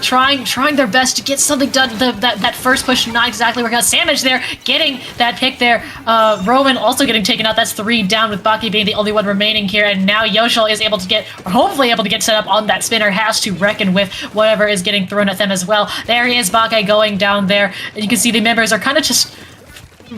trying their best to get something done. That first push not exactly working out. Sandwich there, getting that pick there. Roman also getting taken out. That's 3 down, with Bake being the only one remaining here. And now Yoshel is able to get, or hopefully able to get set up on that spinner. Has to reckon with whatever is getting thrown at them as well. There he is, Bake going down there. And you can see the members are kind of just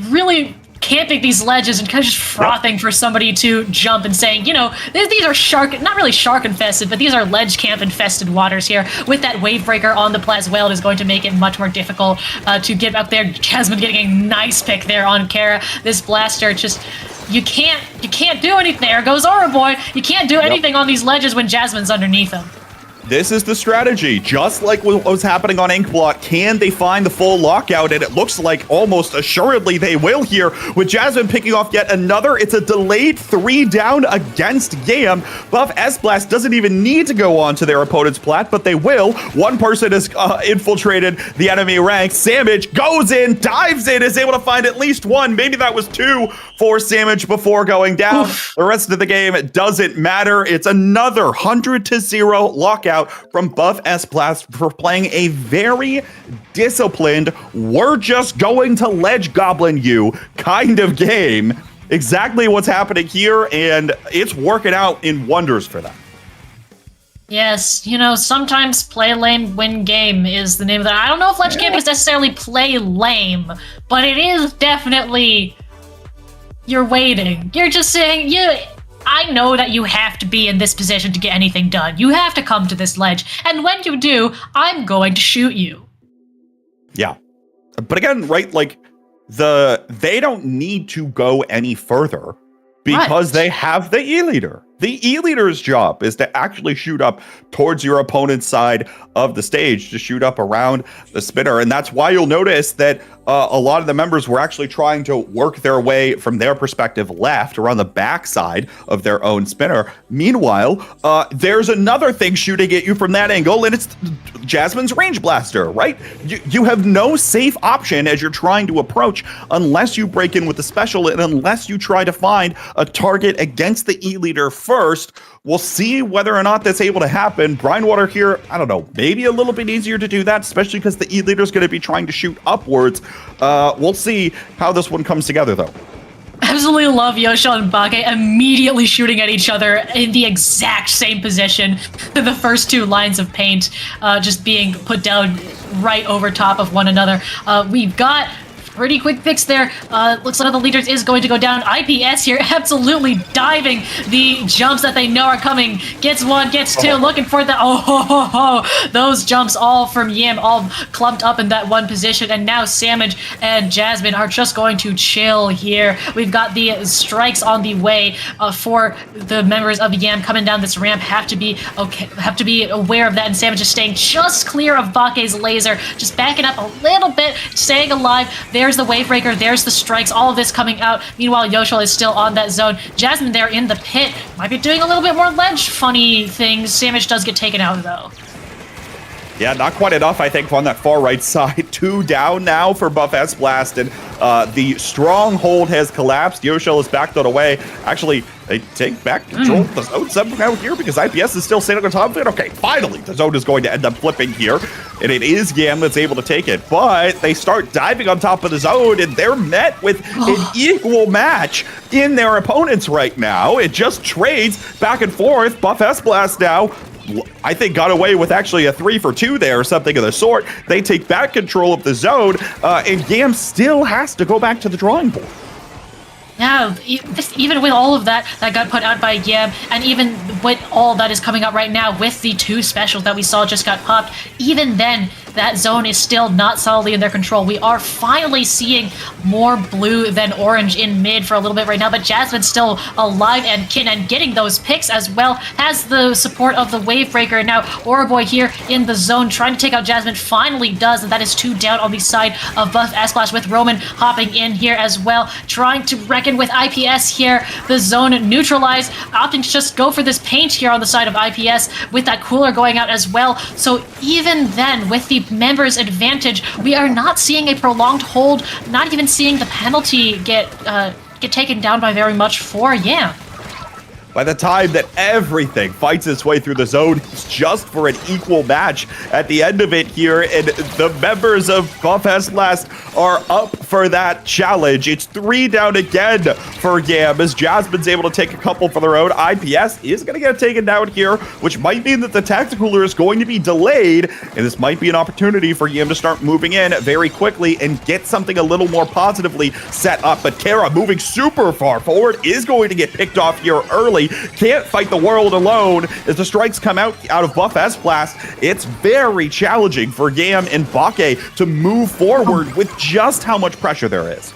really camping these ledges and kind of just frothing for somebody to jump and saying, these are not really shark infested, but these are ledge camp infested waters here. With that wave breaker on the Plaswell, it is going to make it much more difficult to get up there. Jasmine getting a nice pick there on Kara. This blaster just, you can't do anything. There goes Aura Boy. You can't do anything on these ledges when Jasmine's underneath them. This is the strategy, just like what was happening on Inkblot. Can they find the full lockout? And it looks like almost assuredly they will here, with Jasmine picking off yet another. It's a delayed 3 down against Yam. Buff S-Blast doesn't even need to go on to their opponent's plat, but they will. One person has infiltrated the enemy ranks. Sandwich goes in, dives in, is able to find at least 1. Maybe that was 2 for Sandwich before going down. Oof. The rest of the game, it doesn't matter. It's another 100-0 lockout from Buff S Blast for playing a very disciplined, we're just going to ledge goblin you kind of game. Exactly what's happening here, and it's working out in wonders for them. Yes, sometimes play lame, win game is the name of that. I don't know if ledge camp is necessarily play lame, but it is definitely, you're waiting. You're just saying, I know that you have to be in this position to get anything done. You have to come to this ledge. And when you do, I'm going to shoot you. Yeah. But again, right, they don't need to go any further because they have the E-leader. The E-leader's job is to actually shoot up towards your opponent's side of the stage, to shoot up around the spinner. And that's why you'll notice that a lot of the members were actually trying to work their way from their perspective left around the backside of their own spinner. Meanwhile, there's another thing shooting at you from that angle, and it's Jasmine's range blaster, right? You have no safe option as you're trying to approach unless you break in with the special and unless you try to find a target against the E-leader first. We'll see whether or not that's able to happen. Brinewater here, I don't know, maybe a little bit easier to do that, especially because the E-leader is going to be trying to shoot upwards. We'll see how this one comes together, though. Absolutely love Yoshel and Bake immediately shooting at each other in the exact same position. The first 2 lines of paint just being put down right over top of one another. We've got pretty quick fix there. Looks like one of the leaders is going to go down. IPS here absolutely diving the jumps that they know are coming. Gets one, gets two, looking for the... Those jumps all from Yam, all clumped up in that one position. And now Samage and Jasmine are just going to chill here. We've got the strikes on the way for the members of Yam coming down this ramp. Have to be aware of that. And Samage is staying just clear of Bake's laser. Just backing up a little bit, staying alive. There's the wave breaker, there's the strikes, all of this coming out. Meanwhile, Yoshel is still on that zone. Jasmine there in the pit. Might be doing a little bit more ledge funny things. Samage does get taken out though. Yeah, not quite enough, I think, on that far right side. 2 down now for Buff S Blast, and the stronghold has collapsed. Yoshel is backed out away. Actually, they take back control of the zone somehow here because IPS is still standing on top of it. Okay, finally, the zone is going to end up flipping here, and it is Yam that's able to take it. But they start diving on top of the zone, and they're met with an equal match in their opponents right now. It just trades back and forth. Buff S Blast now, I think, got away with actually a 3 for 2 there or something of the sort. They take back control of the zone, and Yam still has to go back to the drawing board. Yeah, even with all of that got put out by Yam, and even with all that is coming up right now with the 2 specials that we saw just got popped, even then, that zone is still not solidly in their control. We are finally seeing more blue than orange in mid for a little bit right now, but Jasmine's still alive and getting those picks as well. Has the support of the wave breaker, and now Oroboy here in the zone trying to take out Jasmine. Finally does, and that is 2 down on the side of Buff S-Splash, with Roman hopping in here as well, trying to reckon with IPS here. The zone neutralized, opting to just go for this paint here on the side of IPS with that cooler going out as well. So even then, with the members' advantage, we are not seeing a prolonged hold, not even seeing the penalty get taken down by very much for Yam. By the time that everything fights its way through the zone, it's just for an equal match at the end of it here, and the members of Buff S Last are up for that challenge. It's 3 down again for Yam as Jasmine's able to take a couple for their own. IPS is going to get taken down here, which might mean that the Tacticooler is going to be delayed, and this might be an opportunity for Yam to start moving in very quickly and get something a little more positively set up. But Kara, moving super far forward, is going to get picked off here early. Can't fight the world alone as the strikes come out of Buff S Blast. It's very challenging for Yam and Bake to move forward with just how much pressure there is.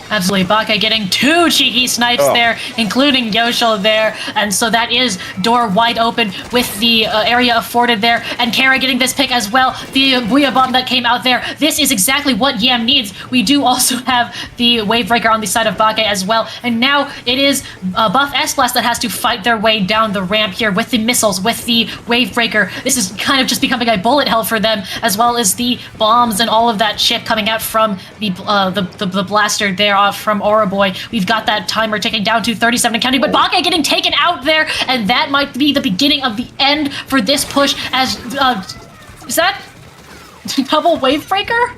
Absolutely, Bake getting 2 cheeky snipes there, including Yoshel there, and so that is door wide open with the area afforded there, and Kara getting this pick as well. The Booyah Bomb that came out there, this is exactly what Yam needs. We do also have the Wave Breaker on the side of Bake as well, and now it is Buff S-Blast that has to fight their way down the ramp here with the missiles, with the Wave Breaker. This is kind of just becoming a bullet hell for them, as well as the bombs and all of that shit coming out from the blaster there from Oroboy. We've got that timer ticking down to 37 and counting, but Bake getting taken out there, and that might be the beginning of the end for this push as, is that double wave breaker?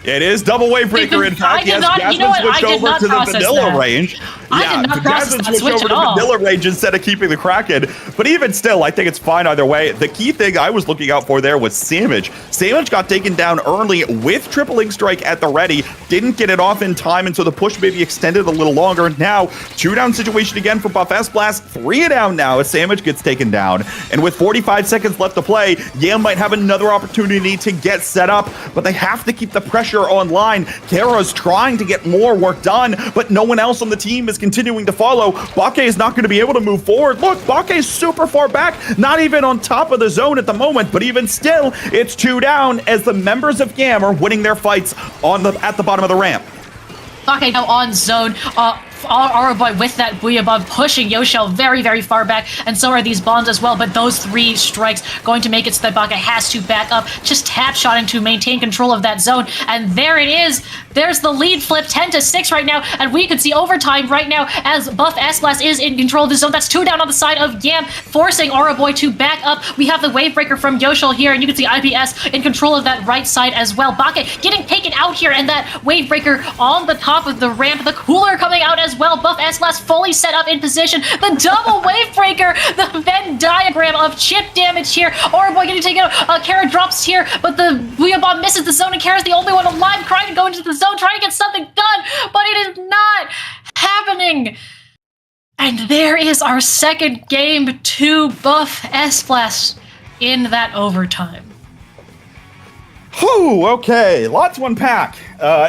It is double wave breaker, in fact. Yes, Jasmine switched over to the vanilla range. I did not process that switch over at to all. vanilla range instead of keeping the Kraken. But even still, I think it's fine either way. The key thing I was looking out for there was Samage. Samage got taken down early with Triple Ink Strike at the ready. Didn't get it off in time, and so the push maybe extended a little longer. Now, 2 down situation again for Buff S Blast. 3 down now as Samage gets taken down. And with 45 seconds left to play, Yam might have another opportunity to get set up, but they have to keep the pressure online. Kara's trying to get more work done, but no one else on the team is continuing to follow. Bake is not going to be able to move forward. Look, Bake is super far back, not even on top of the zone at the moment, but even still, it's 2 down as the members of Yam are winning their fights at the bottom of the ramp. Bake now on zone. Oroboy with that Booyah Bomb pushing Yoshel very, very far back, and so are these bombs as well, but those 3 strikes going to make it so that Bake has to back up, just tap shotting to maintain control of that zone, and there it is. There's the lead flip, 10-6 right now, and we could see overtime right now as Buff S-Blast is in control of the zone. That's 2 down on the side of Yam, forcing Oroboy to back up. We have the Wave Breaker from Yoshel here, and you can see IPS in control of that right side as well. Bake getting taken out here, and that Wave Breaker on the top of the ramp, the cooler coming out as as well. Buff S-Blast fully set up in position. The double wave breaker, the Venn diagram of chip damage here. Orboy getting taken out. Kara drops here, but the Booyah Bomb misses the zone, and Kara's the only one alive, trying to go into the zone, trying to get something done, but it is not happening. And there is our second game to Buff S-Blast in that overtime. Whew, okay, lots to unpack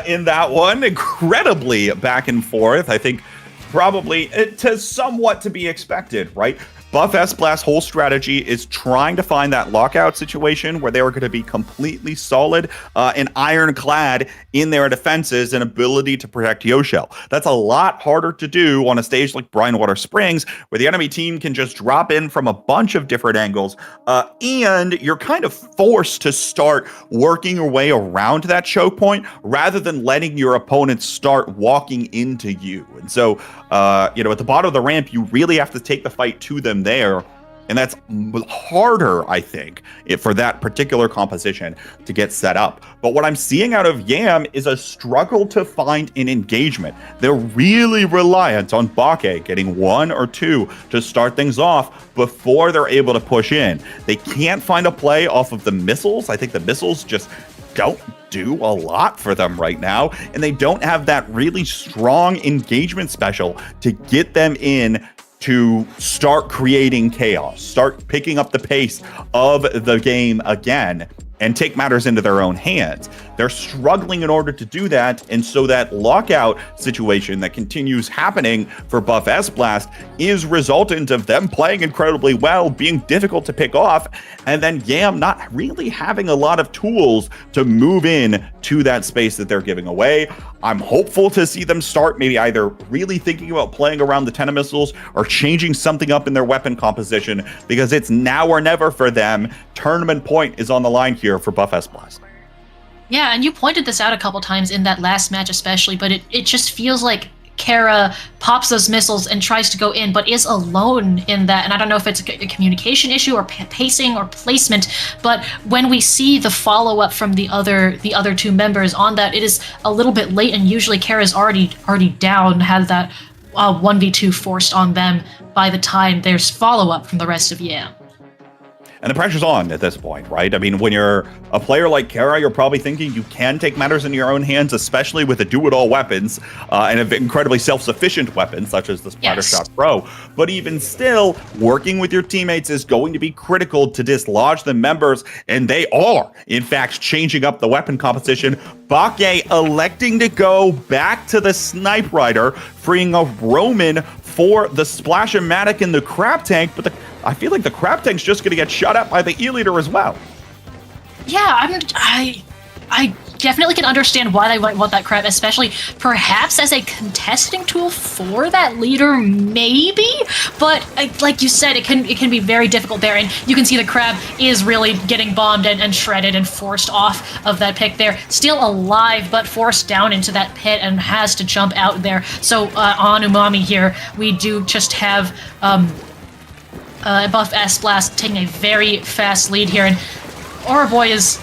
in that one. Incredibly back and forth. I think probably to somewhat to be expected, right? Buff S-Blast's whole strategy is trying to find that lockout situation where they were going to be completely solid and ironclad in their defenses and ability to protect Yoshel. That's a lot harder to do on a stage like Brine Springs, where the enemy team can just drop in from a bunch of different angles, and you're kind of forced to start working your way around that choke point rather than letting your opponents start walking into you. And so, at the bottom of the ramp, you really have to take the fight to them there. And that's harder, I think, for that particular composition to get set up. But what I'm seeing out of Yam is a struggle to find an engagement. They're really reliant on Bake getting one or two to start things off before they're able to push in. They can't find a play off of the missiles. I think the missiles just don't do a lot for them right now, and they don't have that really strong engagement special to get them in to start creating chaos, start picking up the pace of the game again, and take matters into their own hands. They're struggling in order to do that, and so that lockout situation that continues happening for Buff S-Blast is resultant of them playing incredibly well, being difficult to pick off, and then Yam not really having a lot of tools to move in to that space that they're giving away. I'm hopeful to see them start maybe either really thinking about playing around the Tenna missiles or changing something up in their weapon composition, because it's now or never for them. Tournament point is on the line here for Buff S-Blast. Yeah, and you pointed this out a couple times in that last match especially, but it just feels like Kara pops those missiles and tries to go in, but is alone in that. And I don't know if it's a communication issue or pacing or placement, but when we see the follow-up from the other two members on that, it is a little bit late, and usually Kara's already down, had that 1v2 forced on them by the time there's follow-up from the rest of Yam. And the pressure's on at this point, right? I mean, when you're a player like Kara, you're probably thinking you can take matters into your own hands, especially with the do-it-all weapons and incredibly self-sufficient weapons, such as the Splattershot Pro. But even still, working with your teammates is going to be critical to dislodge the members, and they are, in fact, changing up the weapon composition. Bake electing to go back to the Snipe Rider, freeing up Roman for the Splash-O-Matic and the Crab Tank, but I feel like the Crab Tank's just going to get shut up by the E-Leader as well. Yeah, I definitely can understand why they might want that Crab, especially perhaps as a contesting tool for that leader, maybe. But like you said, it can be very difficult there, and you can see the Crab is really getting bombed and shredded and forced off of that pick there. Still alive, but forced down into that pit and has to jump out there. So on Umami here, we do just have Buff S-Blast taking a very fast lead here, and Orboy is...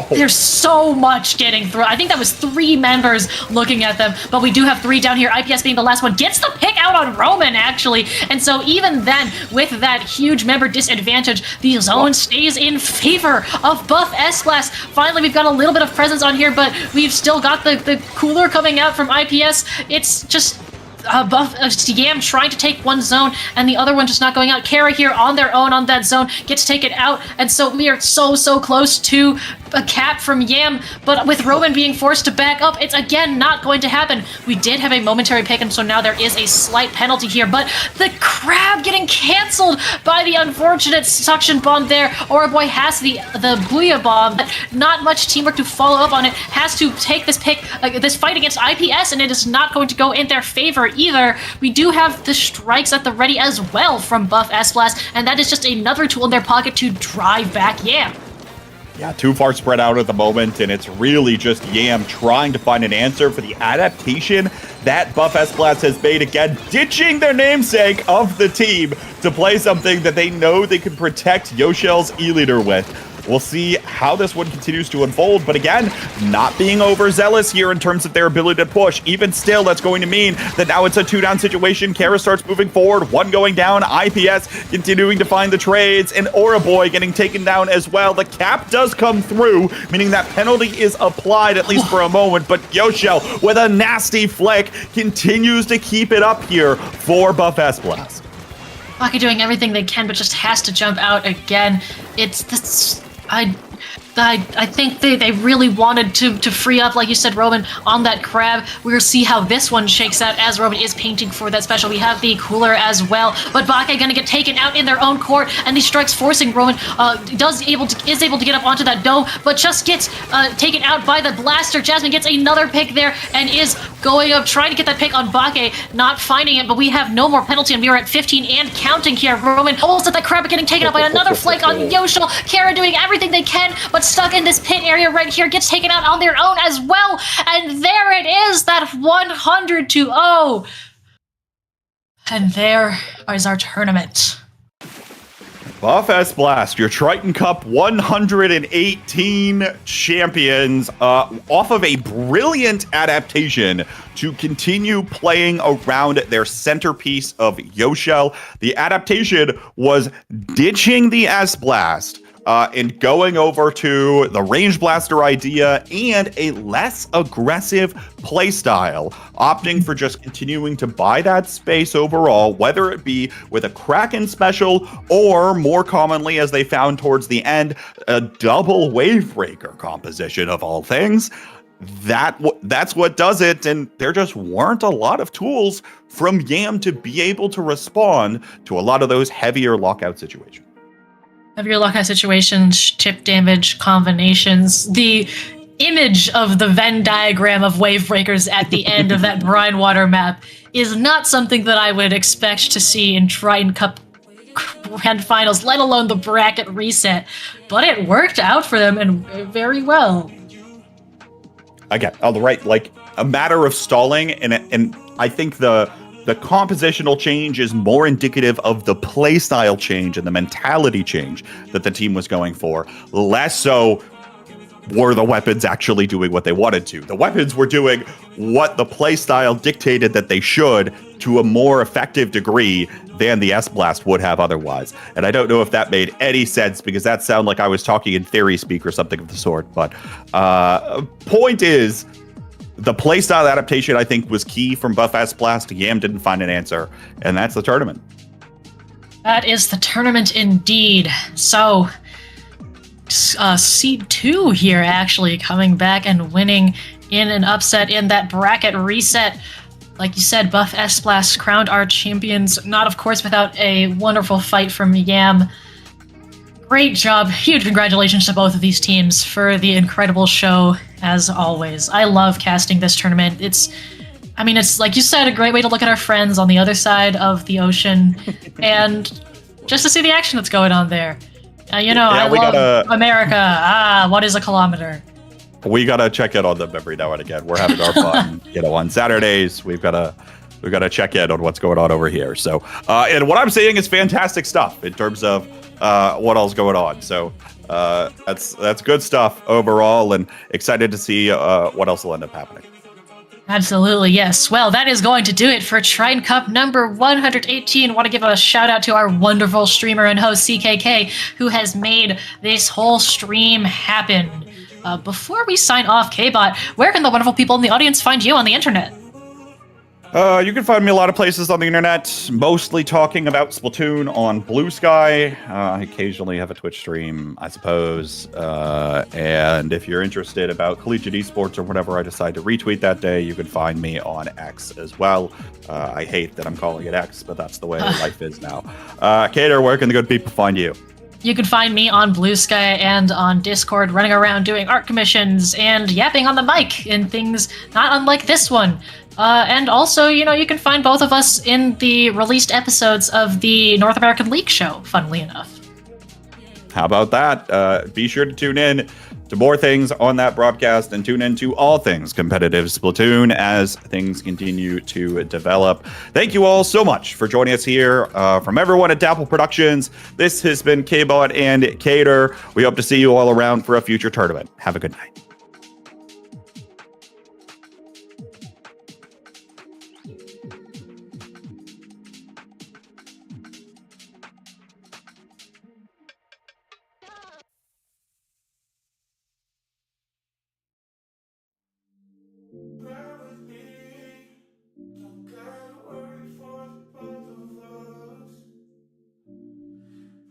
There's so much getting through. I think that was 3 members looking at them, but we do have 3 down here. IPS being the last one gets the pick out on Roman, actually. And so even then, with that huge member disadvantage, the zone stays in favor of Buff S-Blast. Finally, we've got a little bit of presence on here, but we've still got the cooler coming out from IPS. It's just... Yam trying to take one zone and the other one just not going out. Kara here on their own on that zone gets taken out, and so we are so close to a cap from Yam, but with Roman being forced to back up, it's again not going to happen. We did have a momentary pick, and so now there is a slight penalty here, but the Crab getting canceled by the unfortunate suction bomb there. Orboy has the Booyah bomb, but not much teamwork to follow up on it. Has to take this pick, this fight against IPS, and it is not going to go in their favor either. We do have the strikes at the ready as well from Buff S-Blast, and that is just another tool in their pocket to drive back Yam. Yeah, too far spread out at the moment, and it's really just Yam trying to find an answer for the adaptation that Buff S-Blast has made again, ditching their namesake of the team to play something that they know they can protect Yoshel's E-Leader with. we'll see how this one continues to unfold. But again, not being overzealous here in terms of their ability to push. Even still, that's going to mean that now it's a 2-down situation. Kara starts moving forward, 1 going down. IPS continuing to find the trades, and Boy getting taken down as well. The cap does come through, meaning that penalty is applied, at least for a moment. But Yoshel, with a nasty flick, continues to keep it up here for Buff S-Blast. Baka doing everything they can, but just has to jump out again. It's this. I think they really wanted to free up, like you said, Roman, on that crab. We'll see how this one shakes out as Roman is painting for that special. We have the cooler as well, but Baka gonna get taken out in their own court, and these strikes forcing Roman is able to get up onto that dome, but just gets taken out by the blaster. Jasmine gets another pick there and is going up, trying to get that pick on Bake, not finding it, but we have no more penalty, and we are at 15 and counting here. Roman almost at that crab getting taken out by another flake on Yoshel. Kara doing everything they can, but stuck in this pit area right here, gets taken out on their own as well. And there it is, that 100-0. And there is our tournament. Buff S-Blast, your Triton-Cup 118 champions, off of a brilliant adaptation to continue playing around their centerpiece of Yoshel. The adaptation was ditching the S-Blast and going over to the Range Blaster idea and a less aggressive playstyle, opting for just continuing to buy that space overall, whether it be with a Kraken special or more commonly, as they found towards the end, a double Wavebreaker composition of all things. That's what does it, and there just weren't a lot of tools from Yam to be able to respond to a lot of those heavier lockout situations. Heavier lockout situations, chip damage combinations, the image of the Venn diagram of wave breakers at the end of that brine water map is not something that I would expect to see in Triton-Cup Grand Finals, let alone the bracket reset. But it worked out for them, and very well. Again, on the right, like a matter of stalling, and I think the compositional change is more indicative of the playstyle change and the mentality change that the team was going for, less so were the weapons actually doing what they wanted to. The weapons were doing what the playstyle dictated that they should to a more effective degree than the S-Blast would have otherwise. And I don't know if that made any sense, because that sounded like I was talking in theory speak or something of the sort. But point is, the playstyle adaptation, I think, was key from Buff S-Blast. Yam didn't find an answer, and that's the tournament. That is the tournament indeed. So, Seed 2 here actually coming back and winning in an upset in that bracket reset. Like you said, Buff S-Blast crowned our champions, not of course without a wonderful fight from Yam. Great job. Huge congratulations to both of these teams for the incredible show, as always. I love casting this tournament. It's like you said, a great way to look at our friends on the other side of the ocean and just to see the action that's going on there. I love America. What is a kilometer? We gotta check in on them every now and again. We're having our fun, on Saturdays. We've gotta check in on what's going on over here. So, and what I'm saying is fantastic stuff in terms of what else going on. So that's good stuff overall, and excited to see what else will end up happening. Absolutely, yes. Well, that is going to do it for Triton-Cup number 118. Want to give a shout out to our wonderful streamer and host, CKK, who has made this whole stream happen. Before we sign off, K-Bot, where can the wonderful people in the audience find you on the internet? You can find me a lot of places on the internet, mostly talking about Splatoon on Blue Sky. I occasionally have a Twitch stream, I suppose. And if you're interested about collegiate esports or whatever I decide to retweet that day, you can find me on X as well. I hate that I'm calling it X, but that's the way life is now. Kater, where can the good people find you? You can find me on Blue Sky and on Discord, running around doing art commissions and yapping on the mic in things not unlike this one. And also, you can find both of us in the released episodes of the North American League show, funnily enough. How about that? Be sure to tune in to more things on that broadcast and tune into all things competitive Splatoon as things continue to develop. Thank you all so much for joining us here. From everyone at Dapple Productions, this has been K-Bot and Cater. We hope to see you all around for a future tournament. Have a good night. Don't gotta worry for the both of us.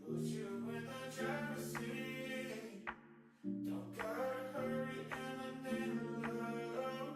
Put you in the driver's seat. Don't gotta hurry and I need love.